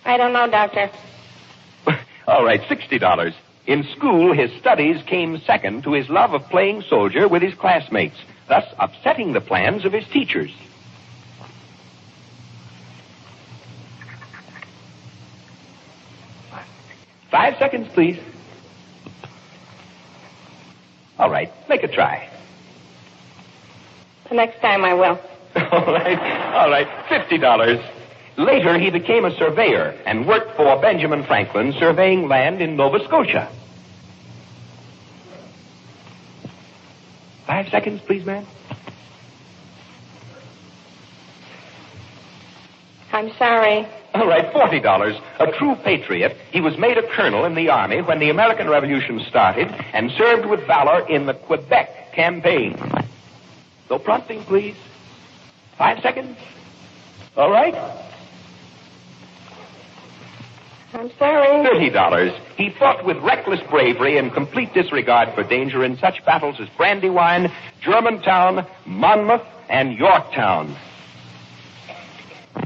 S10: I don't know, Doctor.
S13: All right, $60. In school, his studies came second to his love of playing soldier with his classmates, thus upsetting the plans of his teachers. Five seconds, please. All right, make a try.
S10: The next time I will.
S13: All right, $50. Later, he became a surveyor and worked for Benjamin Franklin, surveying land in Nova Scotia. 5 seconds, please, ma'am.
S10: I'm sorry.
S13: All right, $40. A true patriot, he was made a colonel in the army when the American Revolution started and served with valor in the Quebec campaign. No prompting, please. 5 seconds. All right.
S10: I'm sorry.
S13: $30. He fought with reckless bravery and complete disregard for danger in such battles as Brandywine, Germantown, Monmouth, and Yorktown.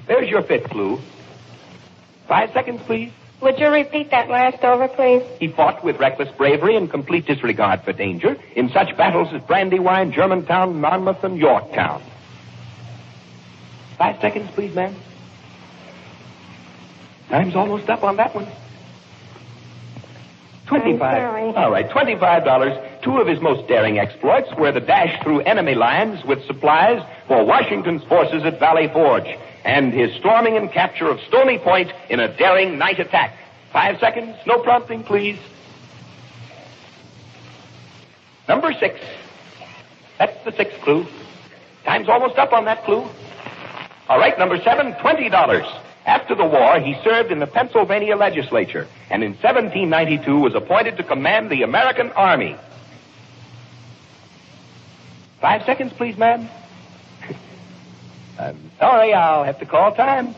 S13: There's your fifth clue. 5 seconds, please.
S10: Would you repeat that last over, please?
S13: He fought with reckless bravery and complete disregard for danger in such battles as Brandywine, Germantown, Monmouth, and Yorktown. 5 seconds, please, ma'am. Time's almost up on that one. $25.
S22: sorry.
S13: All right, $25. Two of his most daring exploits were the dash through enemy lines with supplies for Washington's forces at Valley Forge and his storming and capture of Stony Point in a daring night attack. 5 seconds. No prompting, please. Number 6. That's the 6th clue. Time's almost up on that clue. All right, number 7, $20. After the war, he served in the Pennsylvania legislature, and in 1792 was appointed to command the American Army. 5 seconds, please, ma'am. I'm sorry, I'll have to call time.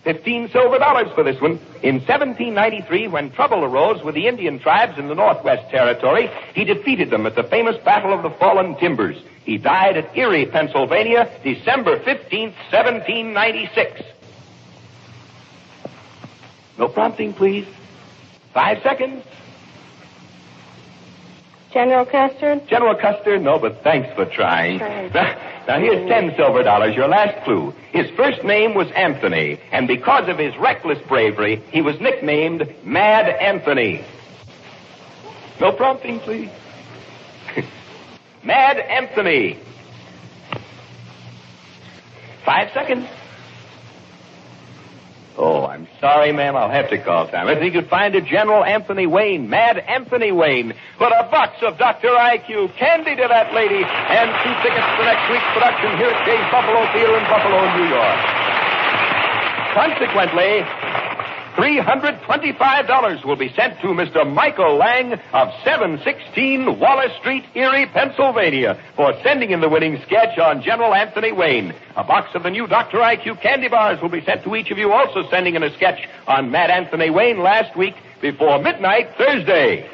S13: 15 silver dollars for this one. In 1793, when trouble arose with the Indian tribes in the Northwest Territory, he defeated them at the famous Battle of the Fallen Timbers. He died at Erie, Pennsylvania, December 15th, 1796. No prompting, please. 5 seconds.
S22: General Custard?
S13: General Custer? No, but thanks for trying. Now, here's 10 silver dollars, your last clue. His first name was Anthony, and because of his reckless bravery, he was nicknamed Mad Anthony. No prompting, please. Mad Anthony. 5 seconds. Oh, I'm sorry, ma'am. I'll have to call time. I think you'd find it General Anthony Wayne, Mad Anthony Wayne. Put a box of Dr. IQ candy to that lady and 2 tickets for next week's production here at Shay's Buffalo Theater in Buffalo, New York. Consequently, $325 will be sent to Mr. Michael Lang of 716 Wallace Street, Erie, Pennsylvania, for sending in the winning sketch on General Anthony Wayne. A box of the new Dr. IQ candy bars will be sent to each of you also sending in a sketch on Mad Anthony Wayne last week before midnight Thursday.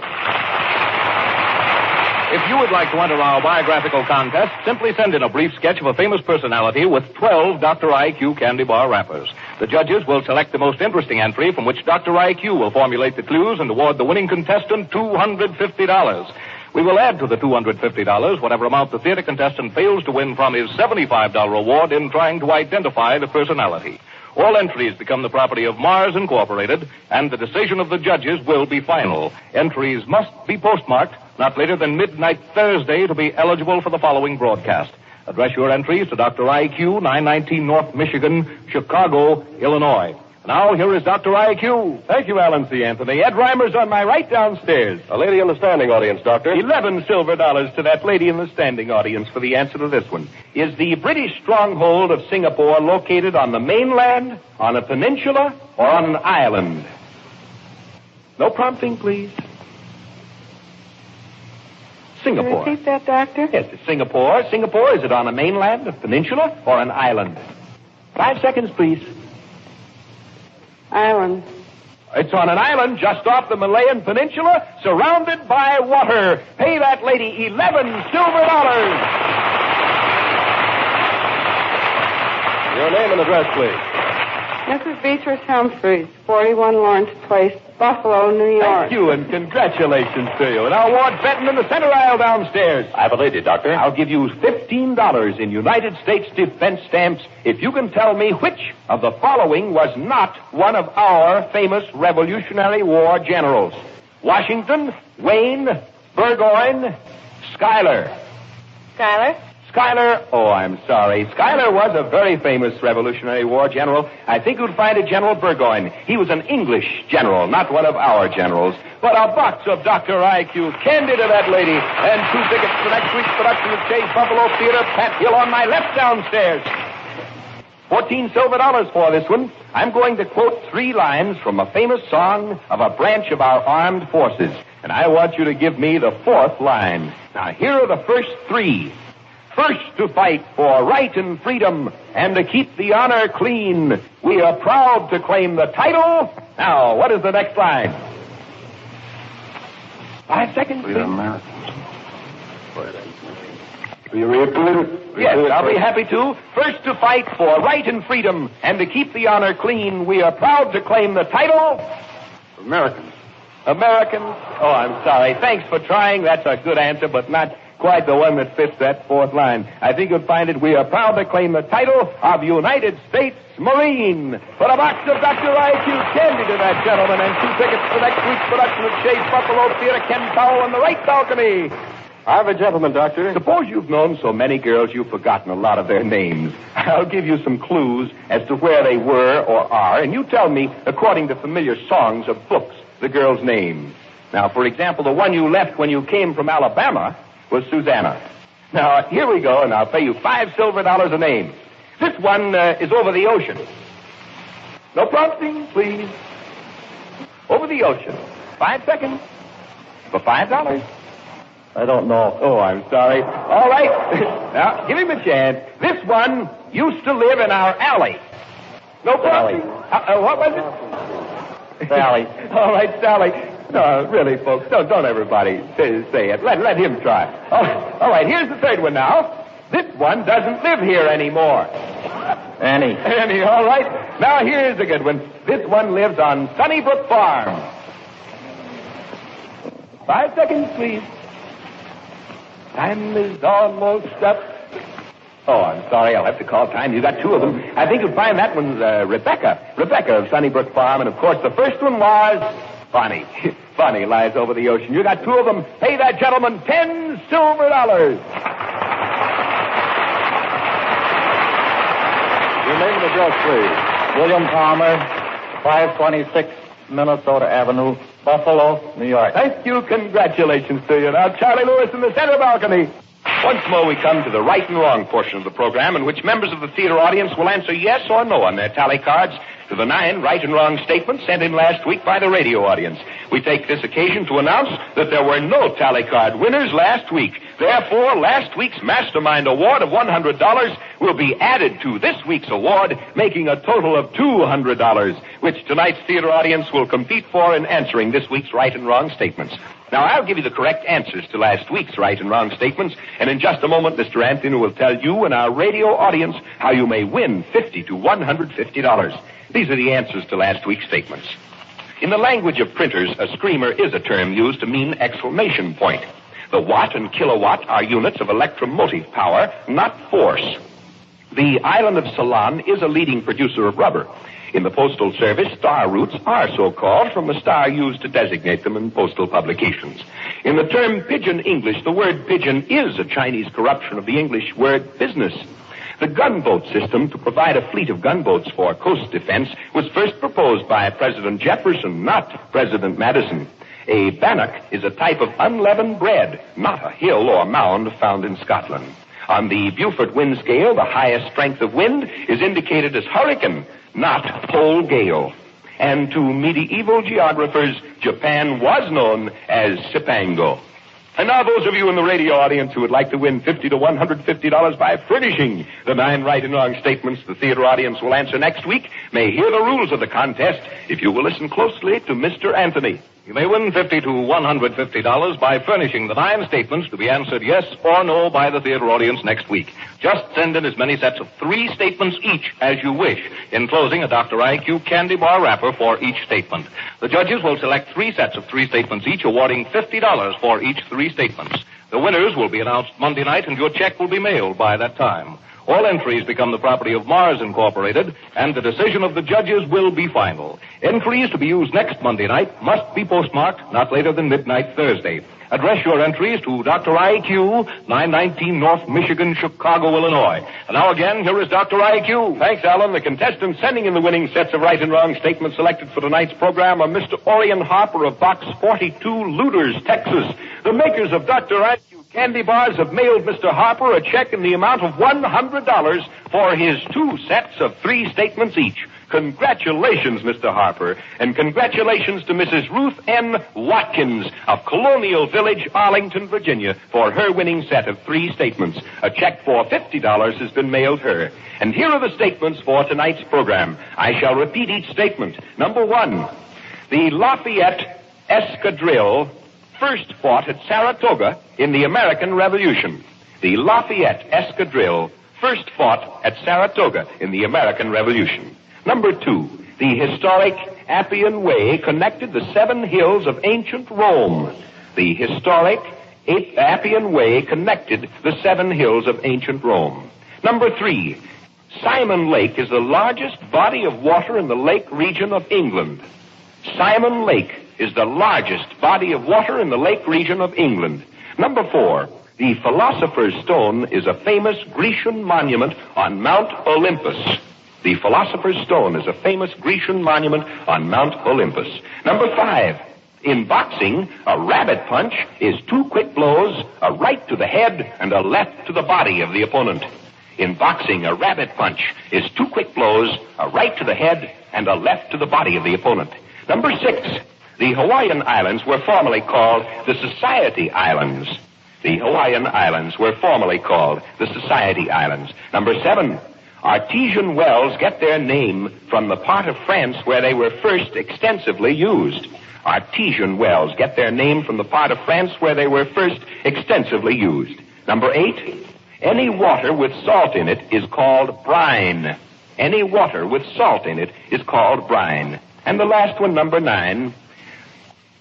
S8: If you would like to enter our biographical contest, simply send in a brief sketch of a famous personality with 12 Dr. IQ candy bar wrappers. The judges will select the most interesting entry from which Dr. IQ will formulate the clues and award the winning contestant $250. We will add to the $250 whatever amount the theater contestant fails to win from his $75 award in trying to identify the personality. All entries become the property of Mars Incorporated, and the decision of the judges will be final. Entries must be postmarked not later than midnight Thursday to be eligible for the following broadcast. Address your entries to Dr. IQ, 919 North Michigan, Chicago, Illinois. Now, here is Dr. IQ.
S5: Thank you, Alan C. Anthony. Ed Reimer's on my right downstairs.
S16: A lady in the standing audience, Doctor.
S5: 11 silver dollars to that lady in the standing audience for the answer to this one. Is the British stronghold of Singapore located on the mainland, on a peninsula, or on an island? No prompting, please. Singapore.
S22: Repeat that, Doctor?
S5: Yes, it's Singapore. Singapore, is it on a mainland, a peninsula, or an island? 5 seconds, please.
S22: Island.
S5: It's on an island just off the Malayan Peninsula, surrounded by water. Pay that lady 11 silver dollars.
S16: Your name and address, please.
S22: Mrs. Beatrice Humphreys, 41 Lawrence Place, Buffalo, New York.
S5: Thank you, and congratulations to you. And I'll award Benton in the center aisle downstairs.
S16: I have a lady, Doctor.
S5: I'll give you $15 in United States defense stamps if you can tell me which of the following was not one of our famous Revolutionary War generals. Washington, Wayne, Burgoyne, Schuyler.
S22: Schuyler?
S5: Schuyler, oh, I'm sorry. Schuyler was a very famous Revolutionary War general. I think you'd find it General Burgoyne. He was an English general, not one of our generals. But a box of Dr. IQ candy to that lady, and 2 tickets for next week's production of Shay's Buffalo Theater, Pat Hill on my left downstairs. 14 silver dollars for this one. I'm going to quote 3 lines from a famous song of a branch of our armed forces. And I want you to give me the 4th line. Now, here are the first 3. First to fight for right and freedom and to keep the honor clean. We are proud to claim the title. Now, what is the next line? 5 seconds, please.
S16: Will you repeat it?
S5: Yes, I'll be happy to. First to fight for right and freedom and to keep the honor clean. We are proud to claim the title.
S16: Americans.
S5: Americans. Oh, I'm sorry. Thanks for trying. That's a good answer, but not
S13: Quite the one that fits that fourth line. I think you'll find it. We are proud to claim the title of United States Marine. Put a box of Dr. IQ candy to that gentleman and 2 tickets for next week's production of Shay's Buffalo Theater, Ken Powell on the right balcony.
S8: I'm a gentleman, Doctor.
S13: Suppose you've known so many girls you've forgotten a lot of their names. I'll give you some clues as to where they were or are, and you tell me, according to familiar songs or books, the girl's name. Now, for example, the one you left when you came from Alabama was Susanna. Now, here we go, and I'll pay you $5 silver a name. This one is over the ocean. No prompting, please. Over the ocean. 5 seconds. For $5. I don't know. Oh, I'm sorry. All right. Now, give him a chance. This one used to live in our alley. No prompting. What was it? Sally. All right, Sally. No, really, folks, don't everybody say it. Let him try. All right, here's the third one now. This one doesn't live here anymore. Annie, all right. Now, here's a good one. This one lives on Sunnybrook Farm. 5 seconds, please. Time is almost up. Oh, I'm sorry. I'll have to call time. You got 2 of them. I think you'll find that one's Rebecca. Rebecca of Sunnybrook Farm. And, of course, the first one was Bonnie. Bonnie lies over the ocean. You got 2 of them. Pay that gentleman $10 silver.
S8: Your name and address, please. William Palmer, 526 Minnesota Avenue, Buffalo, New York.
S13: Thank you. Congratulations to you. Now, Charlie Lewis in the center balcony. Once more, we come to the right and wrong portion of the program in which members of the theater audience will answer yes or no on their tally cards to the 9 right and wrong statements sent in last week by the radio audience. We take this occasion to announce that there were no tally card winners last week. Therefore, last week's Mastermind Award of $100 will be added to this week's award, making a total of $200, which tonight's theater audience will compete for in answering this week's right and wrong statements. Now, I'll give you the correct answers to last week's right and wrong statements, and in just a moment, Mr. Anthony will tell you and our radio audience how you may win $50 to $150. These are the answers to last week's statements. In the language of printers, a screamer is a term used to mean exclamation point. The watt and kilowatt are units of electromotive power, not force. The island of Ceylon is a leading producer of rubber. In the Postal Service, star routes are so called from the star used to designate them in postal publications. In the term pigeon English, the word pigeon is a Chinese corruption of the English word business. The gunboat system to provide a fleet of gunboats for coast defense was first proposed by President Jefferson, not President Madison. A bannock is a type of unleavened bread, not a hill or mound found in Scotland. On the Beaufort wind scale, the highest strength of wind is indicated as hurricane, not pole gale. And to medieval geographers, Japan was known as Cipango. And now those of you in the radio audience who would like to win $50 to $150 by furnishing the 9 right and wrong statements the theater audience will answer next week may hear the rules of the contest if you will listen closely to Mr. Anthony.
S8: You may win $50 to $150 by furnishing the 9 statements to be answered yes or no by the theater audience next week. Just send in as many sets of 3 statements each as you wish, enclosing a Dr. IQ candy bar wrapper for each statement. The judges will select 3 sets of 3 statements each, awarding $50 for each 3 statements. The winners will be announced Monday night, and your check will be mailed by that time. All entries become the property of Mars Incorporated, and the decision of the judges will be final. Entries to be used next Monday night must be postmarked not later than midnight Thursday. Address your entries to Dr. IQ, 919 North Michigan, Chicago, Illinois. And now again, here is Dr. IQ.
S13: Thanks, Alan. The contestants sending in the winning sets of right and wrong statements selected for tonight's program are Mr. Orion Harper of Box 42, Luders, Texas. The makers of Dr. IQ candy bars have mailed Mr. Harper a check in the amount of $100 for his 2 sets of 3 statements each. Congratulations, Mr. Harper, and congratulations to Mrs. Ruth N. Watkins of Colonial Village, Arlington, Virginia, for her winning set of 3 statements. A check for $50 has been mailed her. And here are the statements for tonight's program. I shall repeat each statement. Number 1, the Lafayette Escadrille first fought at Saratoga in the American Revolution. The Lafayette Escadrille first fought at Saratoga in the American Revolution. Number 2, the historic Appian Way connected the 7 hills of ancient Rome. The historic Appian Way connected the 7 hills of ancient Rome. Number 3, Simon Lake is the largest body of water in the lake region of England. Simon Lake is the largest body of water in the lake region of England. Number 4, the Philosopher's Stone is a famous Grecian monument on Mount Olympus. The Philosopher's Stone is a famous Grecian monument on Mount Olympus. Number 5, in boxing, a rabbit punch is 2 quick blows, a right to the head and a left to the body of the opponent. In boxing, a rabbit punch is 2 quick blows, a right to the head and a left to the body of the opponent. Number 6, the Hawaiian Islands were formerly called the Society Islands. The Hawaiian Islands were formerly called the Society Islands. Number 7, artesian wells get their name from the part of France where they were first extensively used. Artesian wells get their name from the part of France where they were first extensively used. Number 8, any water with salt in it is called brine. Any water with salt in it is called brine. And the last one, number 9,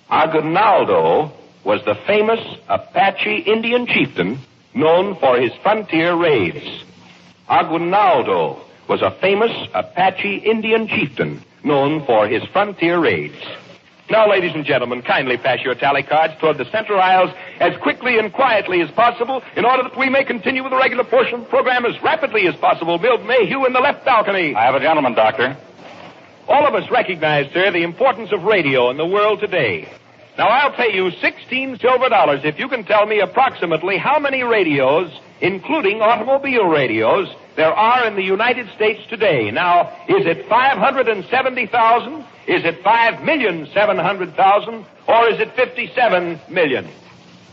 S13: Aguinaldo was the famous Apache Indian chieftain known for his frontier raids. Aguinaldo was a famous Apache Indian chieftain known for his frontier raids. Now, ladies and gentlemen, kindly pass your tally cards toward the center aisles as quickly and quietly as possible in order that we may continue with the regular portion of the program as rapidly as possible. Bill Mayhew in the left balcony.
S8: I have a gentleman, Doctor.
S13: All of us recognize, sir, the importance of radio in the world today. Now, I'll pay you $16 silver if you can tell me approximately how many radios, including automobile radios, there are in the United States today. Now, is it 570,000? Is it 5,700,000? Or is it 57 million?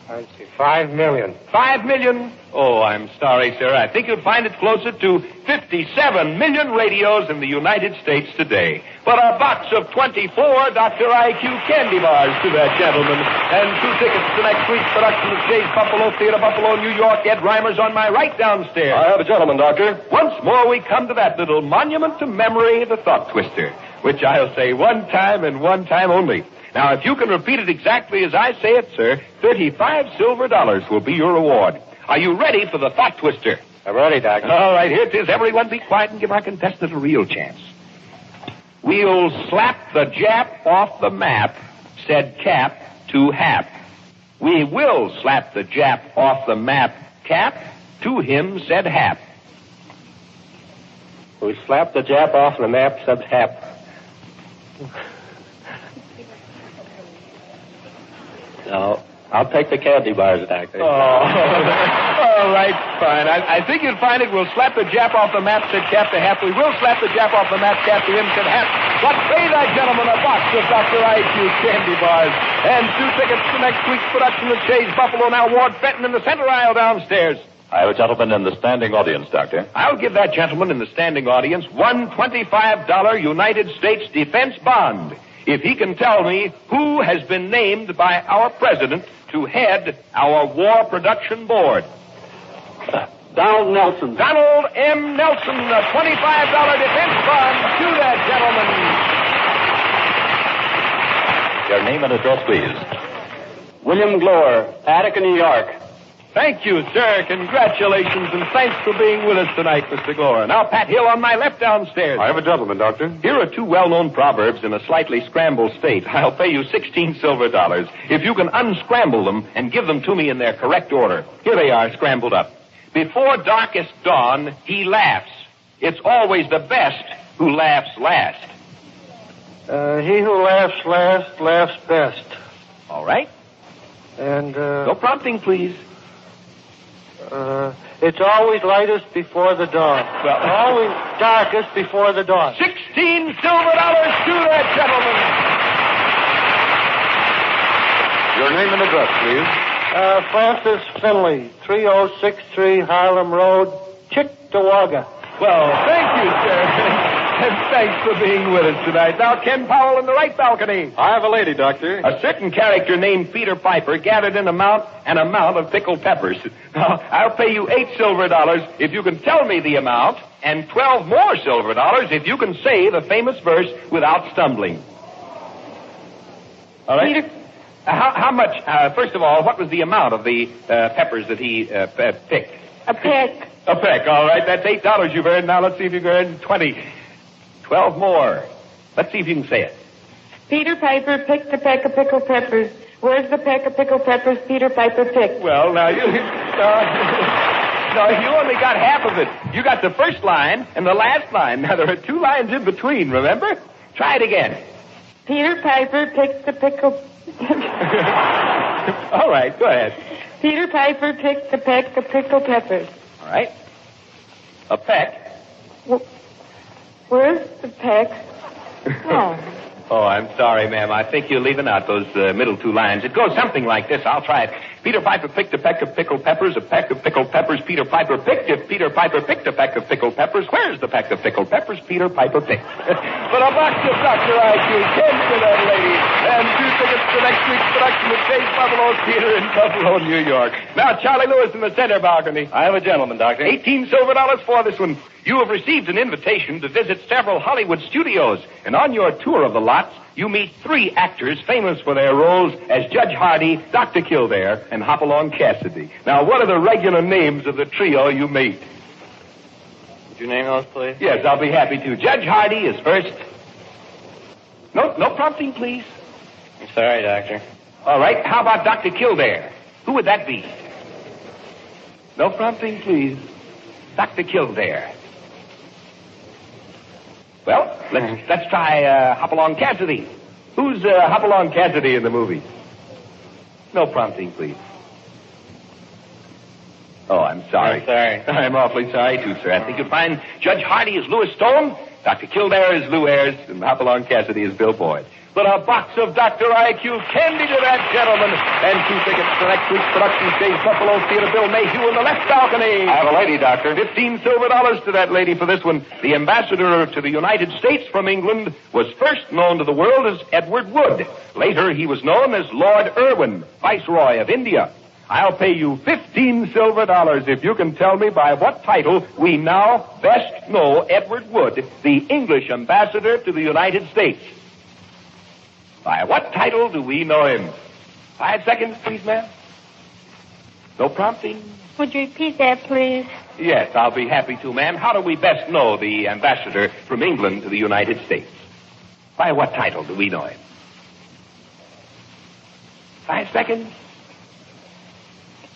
S9: I see. 5 million.
S13: 5 million? Oh, I'm sorry, sir. I think you'd find it closer to 57 million radios in the United States today. But a box of 24 Dr. IQ candy bars to that gentleman. And 2 tickets to next week's production of Shay's Buffalo Theater, Buffalo, New York. Ed Reimer's on my right downstairs.
S8: I have a gentleman, Doctor.
S13: Once more we come to that little monument to memory, the Thought Twister, which I'll say one time and one time only. Now, if you can repeat it exactly as I say it, sir, 35 silver will be your reward. Are you ready for the Thought Twister?
S9: I'm ready, Doctor.
S13: All right, here it is. Everyone be quiet and give our contestant a real chance. We'll slap the Jap off the map, said Cap to Hap. We will slap the Jap off the map, Cap. To him, said Hap.
S9: We slapped the Jap off the map, said Hap. No, I'll take the candy bars, Doctor.
S13: Oh, all right, fine. I think you'll find it. We'll slap the Jap off the map, said Cap to Hap. We will slap the Jap off the map, Cap to him, said Hap. But pay that gentleman a box of Dr. IQ candy bars and 2 tickets to next week's production of Shay's Buffalo. Now, Ward Fenton in the center aisle downstairs.
S8: I have a gentleman in the standing audience, Doctor.
S13: I'll give that gentleman in the standing audience one $25 United States defense bond if he can tell me who has been named by our president to head our war production board.
S9: Donald Nelson.
S13: Donald M. Nelson, a $25 defense bond to that gentleman.
S8: Your name and address, please.
S9: William Glower, Attica, New York.
S13: Thank you, sir. Congratulations, and thanks for being with us tonight, Mr. Glower. Now, Pat Hill on my left downstairs.
S8: I have a gentleman, Doctor.
S13: Here are 2 well-known proverbs in a slightly scrambled state. I'll pay you $16 silver if you can unscramble them and give them to me in their correct order. Here they are, scrambled up. Before darkest dawn, he laughs. It's always the best who laughs last.
S9: He who laughs last laughs best.
S13: All right.
S9: And,
S13: No prompting, please.
S9: It's always lightest before the dawn.
S13: Well,
S9: always darkest before the dawn.
S13: $16 silver to that gentleman.
S8: Your name and address, please.
S9: Francis Finley, 3063 Harlem Road, Chickawaga.
S13: Well, thank you, sir. And thanks for being with us tonight. Now, Ken Powell in the right balcony.
S8: I have a lady, Doctor.
S13: A certain character named Peter Piper gathered an amount of pickled peppers. Now, I'll pay you $8 silver if you can tell me the amount, and 12 more silver if you can say the famous verse without stumbling. All right? How much, first of all, what was the amount of the peppers that he picked?
S12: A peck.
S13: A peck, all right. That's $8 you've earned. Now let's see if you can earn 20. 12 more. Let's see if you can say it.
S12: Peter Piper picked a peck of pickled peppers. Where's the peck of pickled peppers Peter Piper picked?
S13: Well, now you... No, you only got half of it. You got the first line and the last line. Now, there are 2 lines in between, remember? Try it again.
S12: Peter Piper picked a pickled...
S13: All right, go ahead.
S12: Peter Piper picked a peck of pickled peppers.
S13: All right. A peck.
S12: Where's the peck?
S13: Oh, I'm sorry, ma'am. I think you're leaving out those middle 2 lines. It goes something like this. I'll try it. Peter Piper picked a peck of pickled peppers. A peck of pickled peppers Peter Piper picked. If Peter Piper picked a peck of pickled peppers, where's the peck of pickled peppers Peter Piper picked? But a box of Dr. IQ came to that lady, and 2 tickets to next week's production of Shay's Buffalo Theater in Buffalo, New York. Now, Charlie Lewis in the center balcony.
S8: I have a gentleman, Doctor.
S13: $18 silver for this one. You have received an invitation to visit several Hollywood studios, and on your tour of the lots, you meet 3 actors famous for their roles as Judge Hardy, Dr. Kildare, and Hopalong Cassidy. Now, what are the regular names of the trio you meet?
S8: Would you name those, please?
S13: Yes, I'll be happy to. Judge Hardy is first. No prompting, please.
S8: I'm sorry, Doctor.
S13: All right, how about Dr. Kildare? Who would that be? No prompting, please. Dr. Kildare. Well, let's try Hopalong Cassidy. Who's Hopalong Cassidy in the movie? No prompting, please. Oh, I'm sorry.
S8: I'm sorry.
S13: I'm awfully sorry, too, sir. I think you'll find Judge Hardy is Louis Stone, Dr. Kildare is Lou Ayres, and Hopalong Cassidy is Bill Boyd. But a box of Dr. IQ candy to that gentleman, and 2 tickets for next week's production, Shay's Buffalo Theater, Bill Mayhew in the left balcony.
S8: I have a lady, Doctor.
S13: $15 silver to that lady for this one. The ambassador to the United States from England was first known to the world as Edward Wood. Later, he was known as Lord Irwin, Viceroy of India. I'll pay you $15 silver if you can tell me by what title we now best know Edward Wood, the English ambassador to the United States. By what title do we know him? 5 seconds, please, ma'am. No prompting?
S12: Would you repeat that, please?
S13: Yes, I'll be happy to, ma'am. How do we best know the ambassador from England to the United States? By what title do we know him? 5 seconds.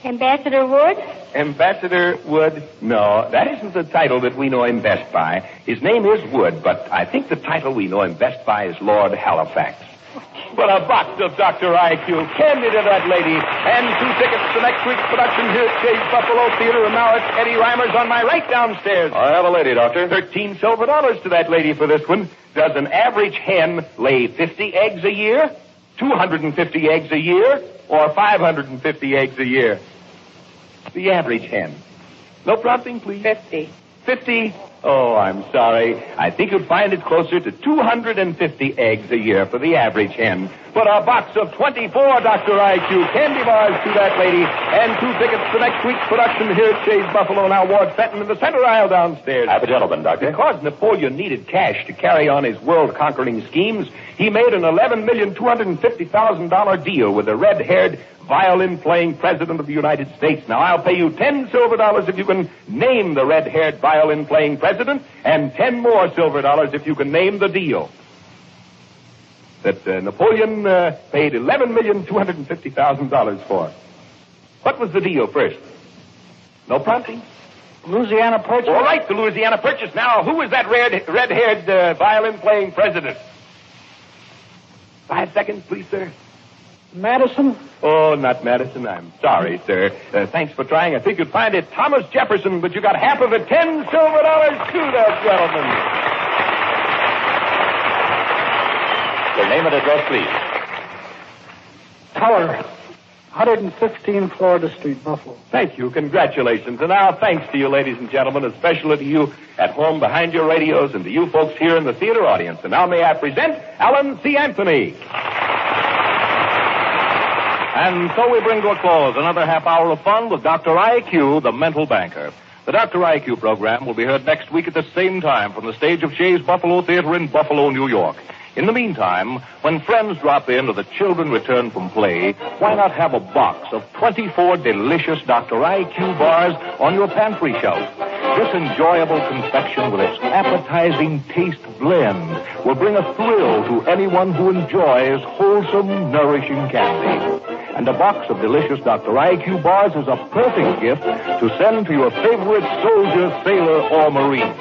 S12: Ambassador Wood?
S13: Ambassador Wood? No, that isn't the title that we know him best by. His name is Wood, but I think the title we know him best by is Lord Halifax. But a box of Dr. IQ candy to that lady, and 2 tickets to next week's production here at Shay's Buffalo Theater, and now it's Eddie Reimer's on my right downstairs.
S8: I have a lady, Doctor.
S13: $13 silver to that lady for this one. Does an average hen lay 50 eggs a year, 250 eggs a year, or 550 eggs a year? The average hen. No prompting, please.
S12: 50.
S13: 50? Oh, I'm sorry. I think you'd find it closer to 250 eggs a year for the average hen. But a box of 24 Dr. IQ candy bars to that lady, and 2 tickets to next week's production here at Shay's Buffalo. Now, Ward Fenton in the center aisle downstairs.
S8: I have a gentleman, Doctor.
S13: Because Napoleon needed cash to carry on his world-conquering schemes, he made an $11,250,000 deal with a red-haired, violin-playing president of the United States. Now, I'll pay you $10 silver if you can name the red-haired, violin-playing president, and 10 more silver if you can name the deal that Napoleon paid $11,250,000 for. What was the deal first? No prompting?
S8: Louisiana Purchase.
S13: All right, the Louisiana Purchase. Now, who was that red-haired, violin-playing president? 5 seconds, please, sir.
S8: Madison?
S13: Oh, not Madison. I'm sorry, sir. Thanks for trying. I think you'd find it Thomas Jefferson, but you got half of it. $10 silver to that gentleman.
S8: Your name and address, please.
S18: Tower, 115 Florida Street, Buffalo.
S13: Thank you. Congratulations. And now, thanks to you, ladies and gentlemen, especially to you at home behind your radios and to you folks here in the theater audience. And now may I present Alan C. Anthony.
S8: And so we bring to a close another half hour of fun with Dr. IQ, the mental banker. The Dr. IQ program will be heard next week at the same time from the stage of Shay's Buffalo Theater in Buffalo, New York. In the meantime, when friends drop in or the children return from play, why not have a box of 24 delicious Dr. IQ bars on your pantry shelf? This enjoyable confection with its appetizing taste blend will bring a thrill to anyone who enjoys wholesome, nourishing candy. And a box of delicious Dr. IQ bars is a perfect gift to send to your favorite soldier, sailor, or Marine.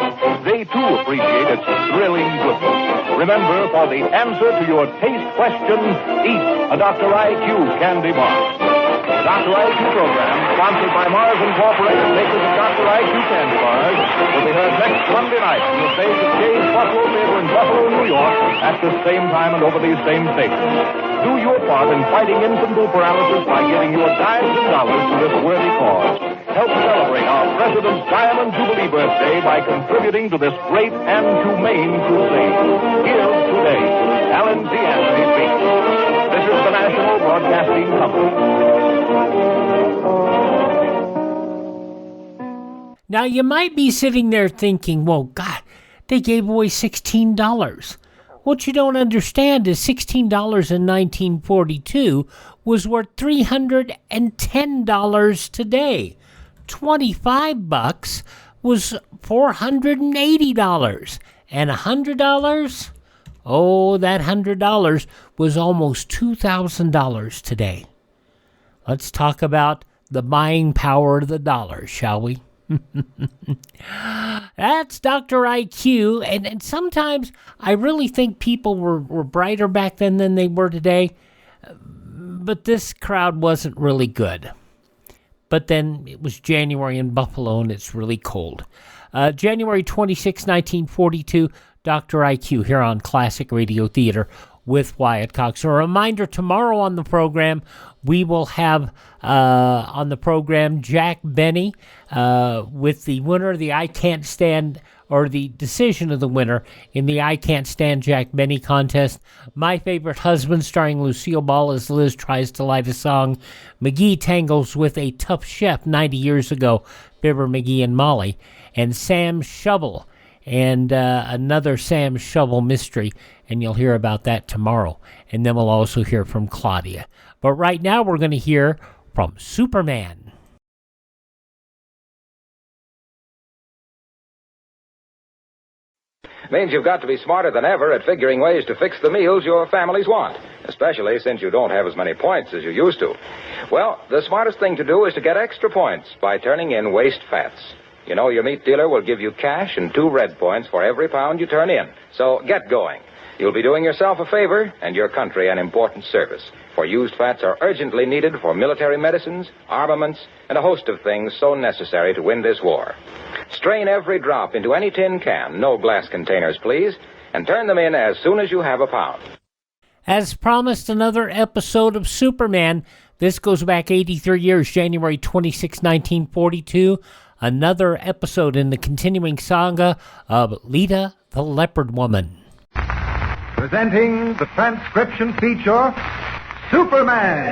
S8: They, too, appreciate its thrilling goodness. Remember, for the answer to your taste question, eat a Dr. IQ candy bar. The Dr. IQ program, sponsored by Mars Incorporated, makers of Dr. IQ candy bars, will be heard next Monday night from the stage of Shay's Buffalo Theater in Buffalo, New York, at the same time and over these same stations. Do your part in fighting infantile paralysis by giving your dimes and dollars to this worthy cause. Help celebrate our President's Diamond Jubilee birthday by contributing to this great and humane crusade. Give today. Alan T. Anthony speaks. This is the National Broadcasting Company.
S6: Now, you might be sitting there thinking, well, God, they gave away $16. What you don't understand is $16 in 1942 was worth $310 today. $25 was $480. And $100? Oh, that $100 was almost $2,000 today. Let's talk about the buying power of the dollar, shall we? That's Dr. IQ, and sometimes I really think people were brighter back then than they were today, but this crowd wasn't really good. But then it was January in Buffalo, and it's really cold. January 26, 1942, Dr. IQ here on Classic Radio Theater with Wyatt Cox. A reminder, tomorrow on the program, we will have on the program Jack Benny with the winner of the I Can't Stand, or the decision of the winner in the I Can't Stand Jack Benny contest. My Favorite Husband, starring Lucille Ball as Liz tries to light a song. McGee tangles with a tough chef 90 years ago, Fibber McGee and Molly. And Sam Shovel, and another Sam Shovel mystery, and you'll hear about that tomorrow. And then we'll also hear from Claudia. But right now we're going to hear from Superman.
S1: Means you've got to be smarter than ever at figuring ways to fix the meals your families want, especially since you don't have as many points as you used to. Well, the smartest thing to do is to get extra points by turning in waste fats. You know, your meat dealer will give you cash and 2 red points for every pound you turn in. So get going. You'll be doing yourself a favor and your country an important service. For used fats are urgently needed for military medicines, armaments, and a host of things so necessary to win this war. Strain every drop into any tin can, no glass containers, please, and turn them in as soon as you have a pound.
S6: As promised, another episode of Superman. This goes back 83 years, January 26, 1942. Another episode in the continuing saga of Lita the Leopard Woman.
S14: Presenting the transcription feature, Superman.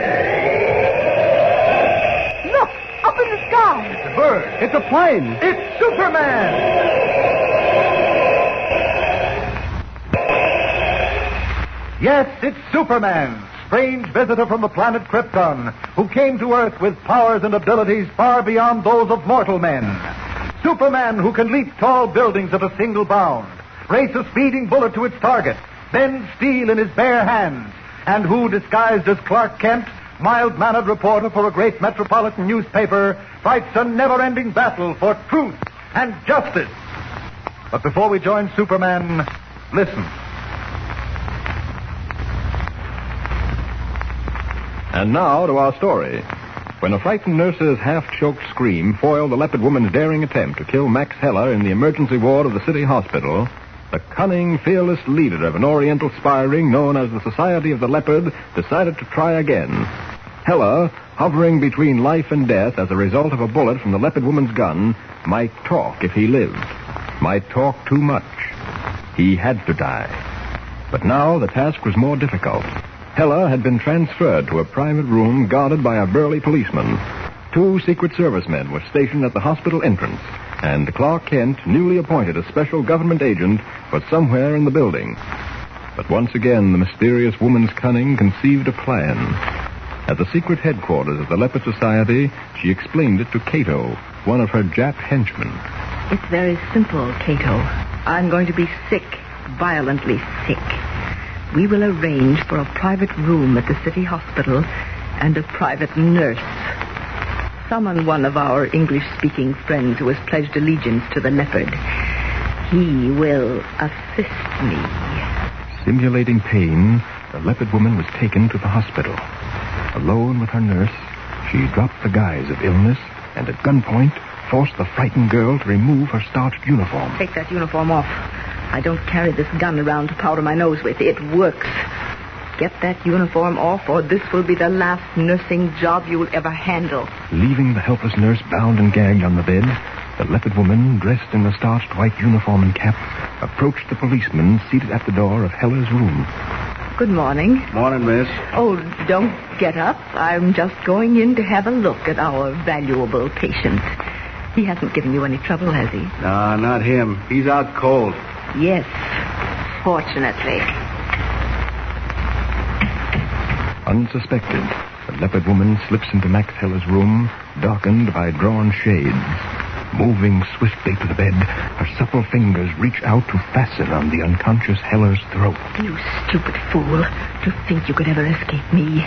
S10: Look, up in the sky.
S14: It's a bird. It's a plane. It's Superman. Yes, it's Superman, strange visitor from the planet Krypton, who came to Earth with powers and abilities far beyond those of mortal men. Superman, who can leap tall buildings at a single bound, race a speeding bullet to its target, bend steel in his bare hands, and who, disguised as Clark Kent, mild-mannered reporter for a great metropolitan newspaper, fights a never-ending battle for truth and justice. But before we join Superman, listen.
S23: And now to our story. When a frightened nurse's half-choked scream foiled the leopard woman's daring attempt to kill Max Heller in the emergency ward of the city hospital, the cunning, fearless leader of an Oriental spy ring known as the Society of the Leopard decided to try again. Heller, hovering between life and death as a result of a bullet from the leopard woman's gun, might talk if he lived. Might talk too much. He had to die. But now the task was more difficult. Heller had been transferred to a private room guarded by a burly policeman. 2 Secret Service men were stationed at the hospital entrance, and Clark Kent, newly appointed a special government agent, was somewhere in the building. But once again, the mysterious woman's cunning conceived a plan. At the secret headquarters of the Leopard Society, she explained it to Cato, one of her Jap henchmen.
S21: It's very simple, Cato. I'm going to be sick, violently sick. We will arrange for a private room at the city hospital and a private nurse. Summon one of our English-speaking friends who has pledged allegiance to the Leopard. He will assist me.
S23: Simulating pain, the Leopard woman was taken to the hospital. Alone with her nurse, she dropped the guise of illness and at gunpoint forced the frightened girl to remove her starched uniform.
S21: Take that uniform off. I don't carry this gun around to powder my nose with. It works. Get that uniform off, or this will be the last nursing job you'll ever handle.
S23: Leaving the helpless nurse bound and gagged on the bed, the Leopard woman, dressed in the starched white uniform and cap, approached the policeman seated at the door of Heller's room.
S21: Good morning.
S3: Morning, miss.
S21: Oh, don't get up. I'm just going in to have a look at our valuable patient. He hasn't given you any trouble, has he?
S3: No, not him. He's out cold.
S21: Yes, fortunately.
S23: Unsuspected, the Leopard woman slips into Max Heller's room, darkened by drawn shades. Moving swiftly to the bed, her supple fingers reach out to fasten on the unconscious Heller's throat.
S21: You stupid fool. To think you could ever escape me.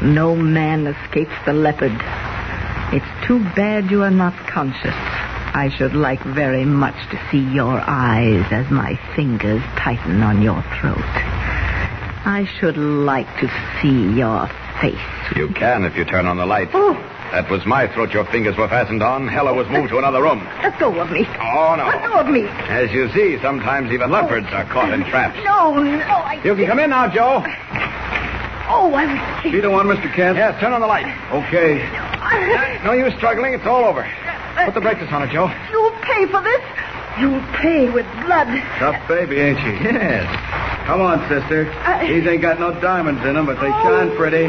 S21: No man escapes the Leopard. It's too bad you are not conscious. I should like very much to see your eyes as my fingers tighten on your throat. I should like to see your face.
S3: You can if you turn on the light.
S21: Oh.
S3: That was my throat your fingers were fastened on. Heller was moved to another room.
S21: Let go of me.
S3: Oh, no.
S21: Let go of me.
S3: As you see, sometimes even leopards are caught in traps.
S21: No.
S3: You can come in now, Joe.
S21: Oh, I was...
S3: See the one, Mr. Kent? Yes, turn on the light. Okay. No use struggling. It's all over. Put the brakes on it, Joe.
S21: You'll pay for this. You'll pay with blood.
S3: Tough baby, ain't she? Yes. Come on, sister. These ain't got no diamonds in them, but they shine pretty.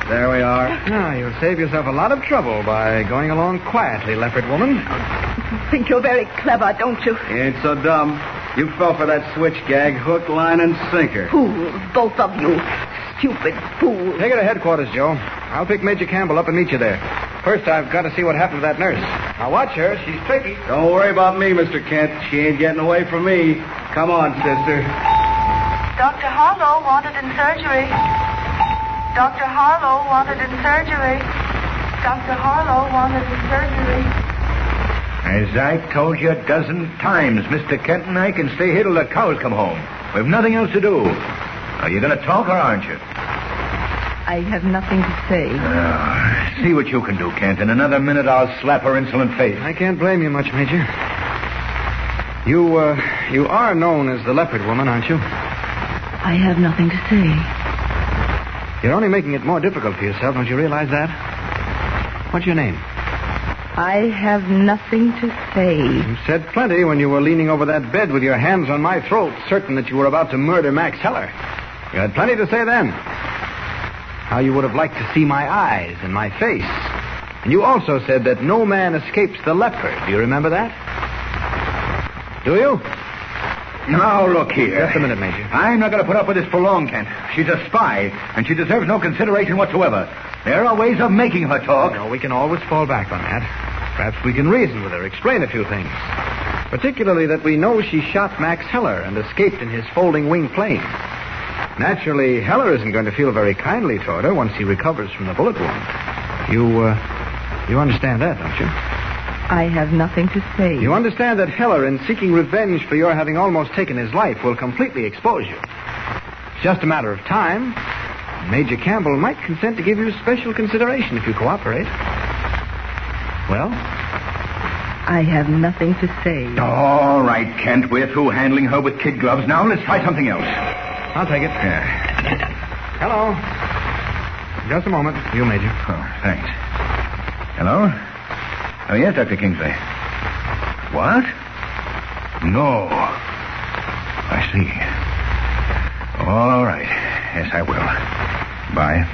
S3: There we are. Now, you'll save yourself a lot of trouble by going along quietly, leopard woman.
S21: You think you're very clever, don't you?
S3: You ain't so dumb. You fell for that switch gag, hook, line, and sinker.
S21: Fools, both of you. Stupid fools.
S3: Take her to headquarters, Joe. I'll pick Major Campbell up and meet you there. First, I've got to see what happened to that nurse. Now, watch her. She's tricky. Don't worry about me, Mr. Kent. She ain't getting away from me. Come on, sister.
S7: Dr. Harlow wanted in surgery. Dr. Harlow wanted in surgery. Dr. Harlow wanted in surgery.
S15: As I told you a dozen times, Mr. Kent and I can stay here till the cows come home. We've nothing else to do. Are you going to talk or aren't you?
S21: I have nothing to say.
S15: See what you can do, Kent. In another minute, I'll slap her insolent face.
S3: I can't blame you much, Major. You are known as the leopard woman, aren't you?
S21: I have nothing to say.
S3: You're only making it more difficult for yourself, don't you realize that? What's your name?
S21: I have nothing to say.
S3: You said plenty when you were leaning over that bed with your hands on my throat, certain that you were about to murder Max Heller. You had plenty to say then. How you would have liked to see my eyes and my face. And you also said that no man escapes the leopard. Do you remember that? Do you?
S15: Now, look here.
S3: Just a minute, Major.
S15: I'm not going to put up with this for long, Kent. She's a spy, and she deserves no consideration whatsoever. There are ways of making her talk.
S3: No, we can always fall back on that. Perhaps we can reason with her, explain a few things. Particularly that we know she shot Max Heller and escaped in his folding wing plane. Naturally, Heller isn't going to feel very kindly toward her once he recovers from the bullet wound. You understand that, don't you?
S21: I have nothing to say.
S3: You understand that Heller, in seeking revenge for your having almost taken his life, will completely expose you. It's just a matter of time. Major Campbell might consent to give you special consideration if you cooperate. Well?
S21: I have nothing to say.
S15: All right, Kent. We're through handling her with kid gloves. Now let's try something else.
S3: I'll take it.
S15: Yeah.
S3: Hello. Just a moment. You, Major.
S15: Oh, thanks. Hello? Oh, yes, Dr. Kingsley. What? No. I see. All right. Yes, I will. Bye.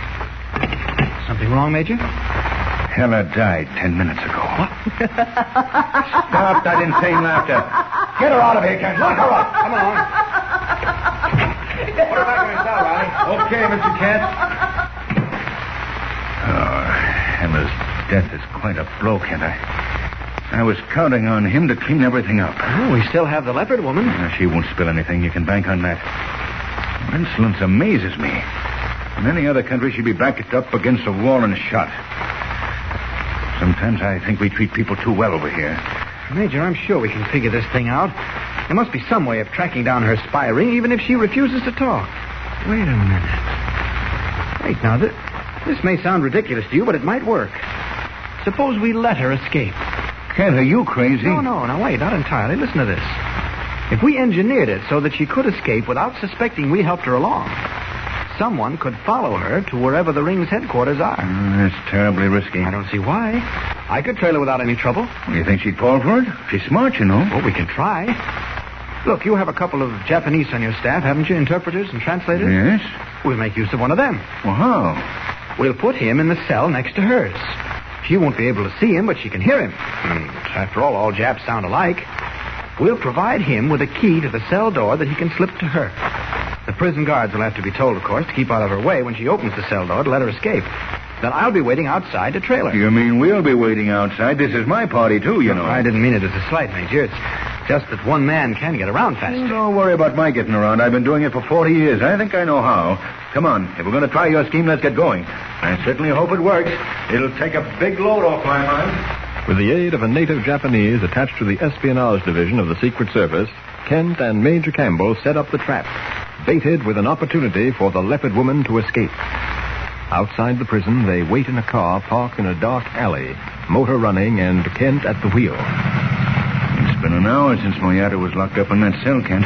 S3: Something wrong, Major?
S15: Heller died 10 minutes ago. What? Stop that insane laughter. Get her out of here, Kent. Lock her up.
S3: Come on. Put her back in her cell, Riley.
S15: Okay, Mr. Kent. Emma's death is quite a blow, Kent. I was counting on him to clean everything up.
S3: Oh, we still have the leopard woman.
S15: She won't spill anything. You can bank on that. Her insolence amazes me. In any other country, she'd be backed up against a wall and shot. Sometimes I think we treat people too well over here.
S3: Major, I'm sure we can figure this thing out. There must be some way of tracking down her spy ring, even if she refuses to talk. Wait a minute. Wait, now, this may sound ridiculous to you, but it might work. Suppose we let her escape.
S15: Kent, are you crazy?
S3: No, now wait, not entirely. Listen to this. If we engineered it so that she could escape without suspecting we helped her along, someone could follow her to wherever the ring's headquarters are.
S15: That's terribly risky.
S3: I don't see why. I could trail her without any trouble.
S15: You think she'd fall for it? She's smart, you know.
S3: Well, we can try. Look, you have a couple of Japanese on your staff, haven't you? Interpreters and translators?
S15: Yes.
S3: We'll make use of one of them.
S15: Well, how?
S3: We'll put him in the cell next to hers. She won't be able to see him, but she can hear him. And after all Japs sound alike. We'll provide him with a key to the cell door that he can slip to her. The prison guards will have to be told, of course, to keep out of her way when she opens the cell door to let her escape. Then I'll be waiting outside to trail her.
S15: You mean we'll be waiting outside? This is my party, too, you know.
S3: I didn't mean it as a slight, Major. It's just that one man can get around faster.
S15: Don't worry about my getting around. I've been doing it for 40 years. I think I know how. Come on. If we're going to try your scheme, let's get going. I certainly hope it works. It'll take a big load off my mind.
S23: With the aid of a native Japanese attached to the espionage division of the Secret Service, Kent and Major Campbell set up the trap, baited with an opportunity for the leopard woman to escape. Outside the prison, they wait in a car parked in a dark alley, motor running and Kent at the wheel.
S15: It's been an hour since Moyata was locked up in that cell, Kent.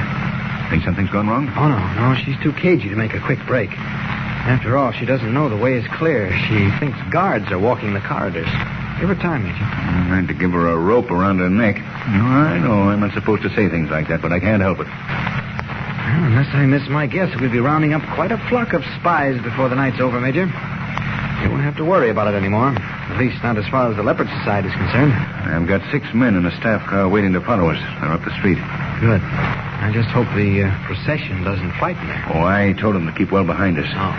S15: Think something's gone wrong?
S3: Oh, no. She's too cagey to make a quick break. After all, she doesn't know the way is clear. She thinks guards are walking the corridors. Give her time, Major.
S15: I had to give her a rope around her neck. I know I'm not supposed to say things like that, but I can't help it.
S3: Well, unless I miss my guess, we'll be rounding up quite a flock of spies before the night's over, Major. You won't have to worry about it anymore. At least not as far as the Leopard Society is concerned.
S15: I've got 6 men in a staff car waiting to follow us. They're up the street.
S3: Good. I just hope the procession doesn't frighten her.
S15: Oh, I told them to keep well behind us.
S3: Oh.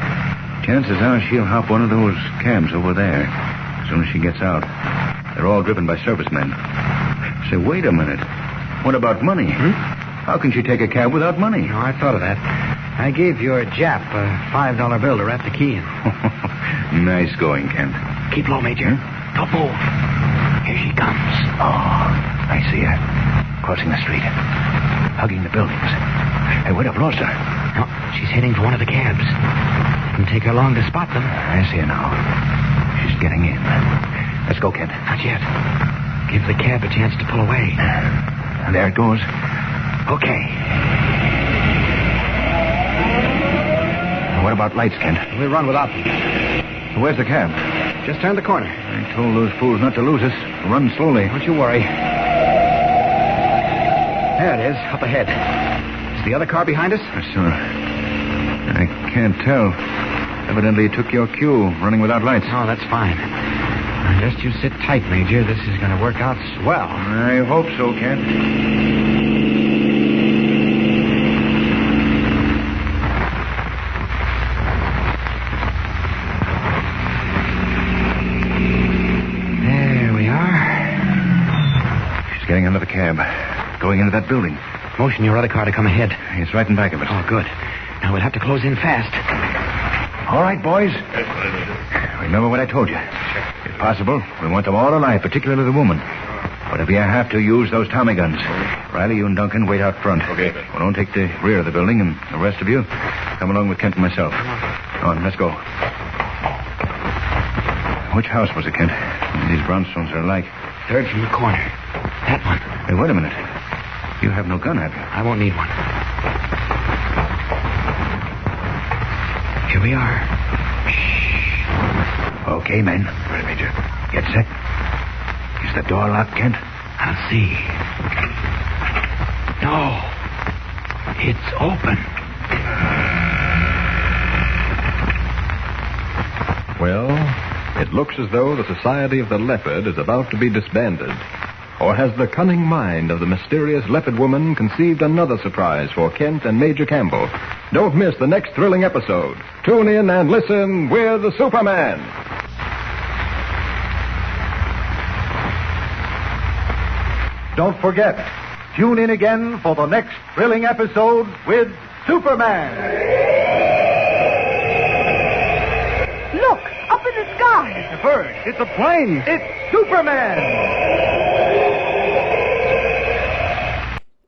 S15: Chances are she'll hop one of those cabs over there as soon as she gets out. They're all driven by servicemen. Say, wait a minute. What about money? How can she take a cab without money?
S3: No, I thought of that. I gave your Jap a $5 bill to wrap the key in.
S15: Nice going, Kent.
S3: Keep low, Major. Don't move. Here she comes.
S15: Oh, I see her. Crossing the street. Hugging the buildings. Hey, wait, I've lost her.
S3: No, she's heading for one of the cabs. Didn't take her long to spot them.
S15: I see her now. She's getting in. Let's go, Kent.
S3: Not yet. Give the cab a chance to pull away.
S15: And there it goes.
S3: Okay.
S15: What about lights, Kent?
S3: We'll run without them.
S15: Where's the cab?
S3: Just turned the corner.
S15: I told those fools not to lose us. Run slowly.
S3: Don't you worry. There it is, up ahead. Is the other car behind us?
S15: Sure. I can't tell. Evidently it took your cue, running without lights.
S3: Oh, that's fine. Now, just you sit tight, Major. This is going to work out swell.
S15: I hope so, Kent. Getting under the cab. Going into that building.
S3: Motion your other car to come ahead.
S15: He's right in back of us.
S3: Oh, good. Now we'll have to close in fast.
S15: All right, boys. Remember what I told you. If possible, we want them all alive, particularly the woman. But if you have to, use those Tommy guns. Riley, you and Duncan wait out front.
S5: Okay.
S15: Well, don't take the rear of the building, and the rest of you come along with Kent and myself. Come on, let's go. Which house was it, Kent? These brownstones are alike.
S3: Third from the corner. That one.
S15: Hey, wait a minute. You have no gun, have you?
S3: I won't need one. Here we are.
S15: Shh. Okay, men.
S5: Right, Major.
S15: Get set. Is the door locked, Kent?
S3: I'll see. No. It's open.
S23: Well, it looks as though the Society of the Leopard is about to be disbanded. Or has the cunning mind of the mysterious leopard woman conceived another surprise for Kent and Major Campbell? Don't miss the next thrilling episode. Tune in and listen. We're the Superman.
S14: Don't forget, tune in again for the next thrilling episode with Superman.
S21: Look, up in the sky.
S14: It's a bird. It's a plane. It's Superman.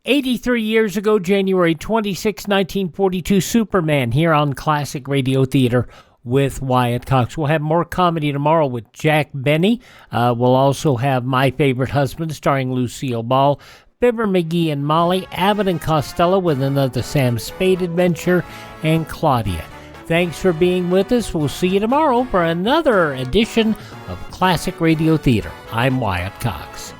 S6: 83 years ago, January 26, 1942, Superman here on Classic Radio Theater with Wyatt Cox. We'll have more comedy tomorrow with Jack Benny. We'll also have My Favorite Husband starring Lucille Ball, Fibber McGee and Molly, Abbott and Costello with another Sam Spade adventure, and Claudia. Thanks for being with us. We'll see you tomorrow for another edition of Classic Radio Theater. I'm Wyatt Cox.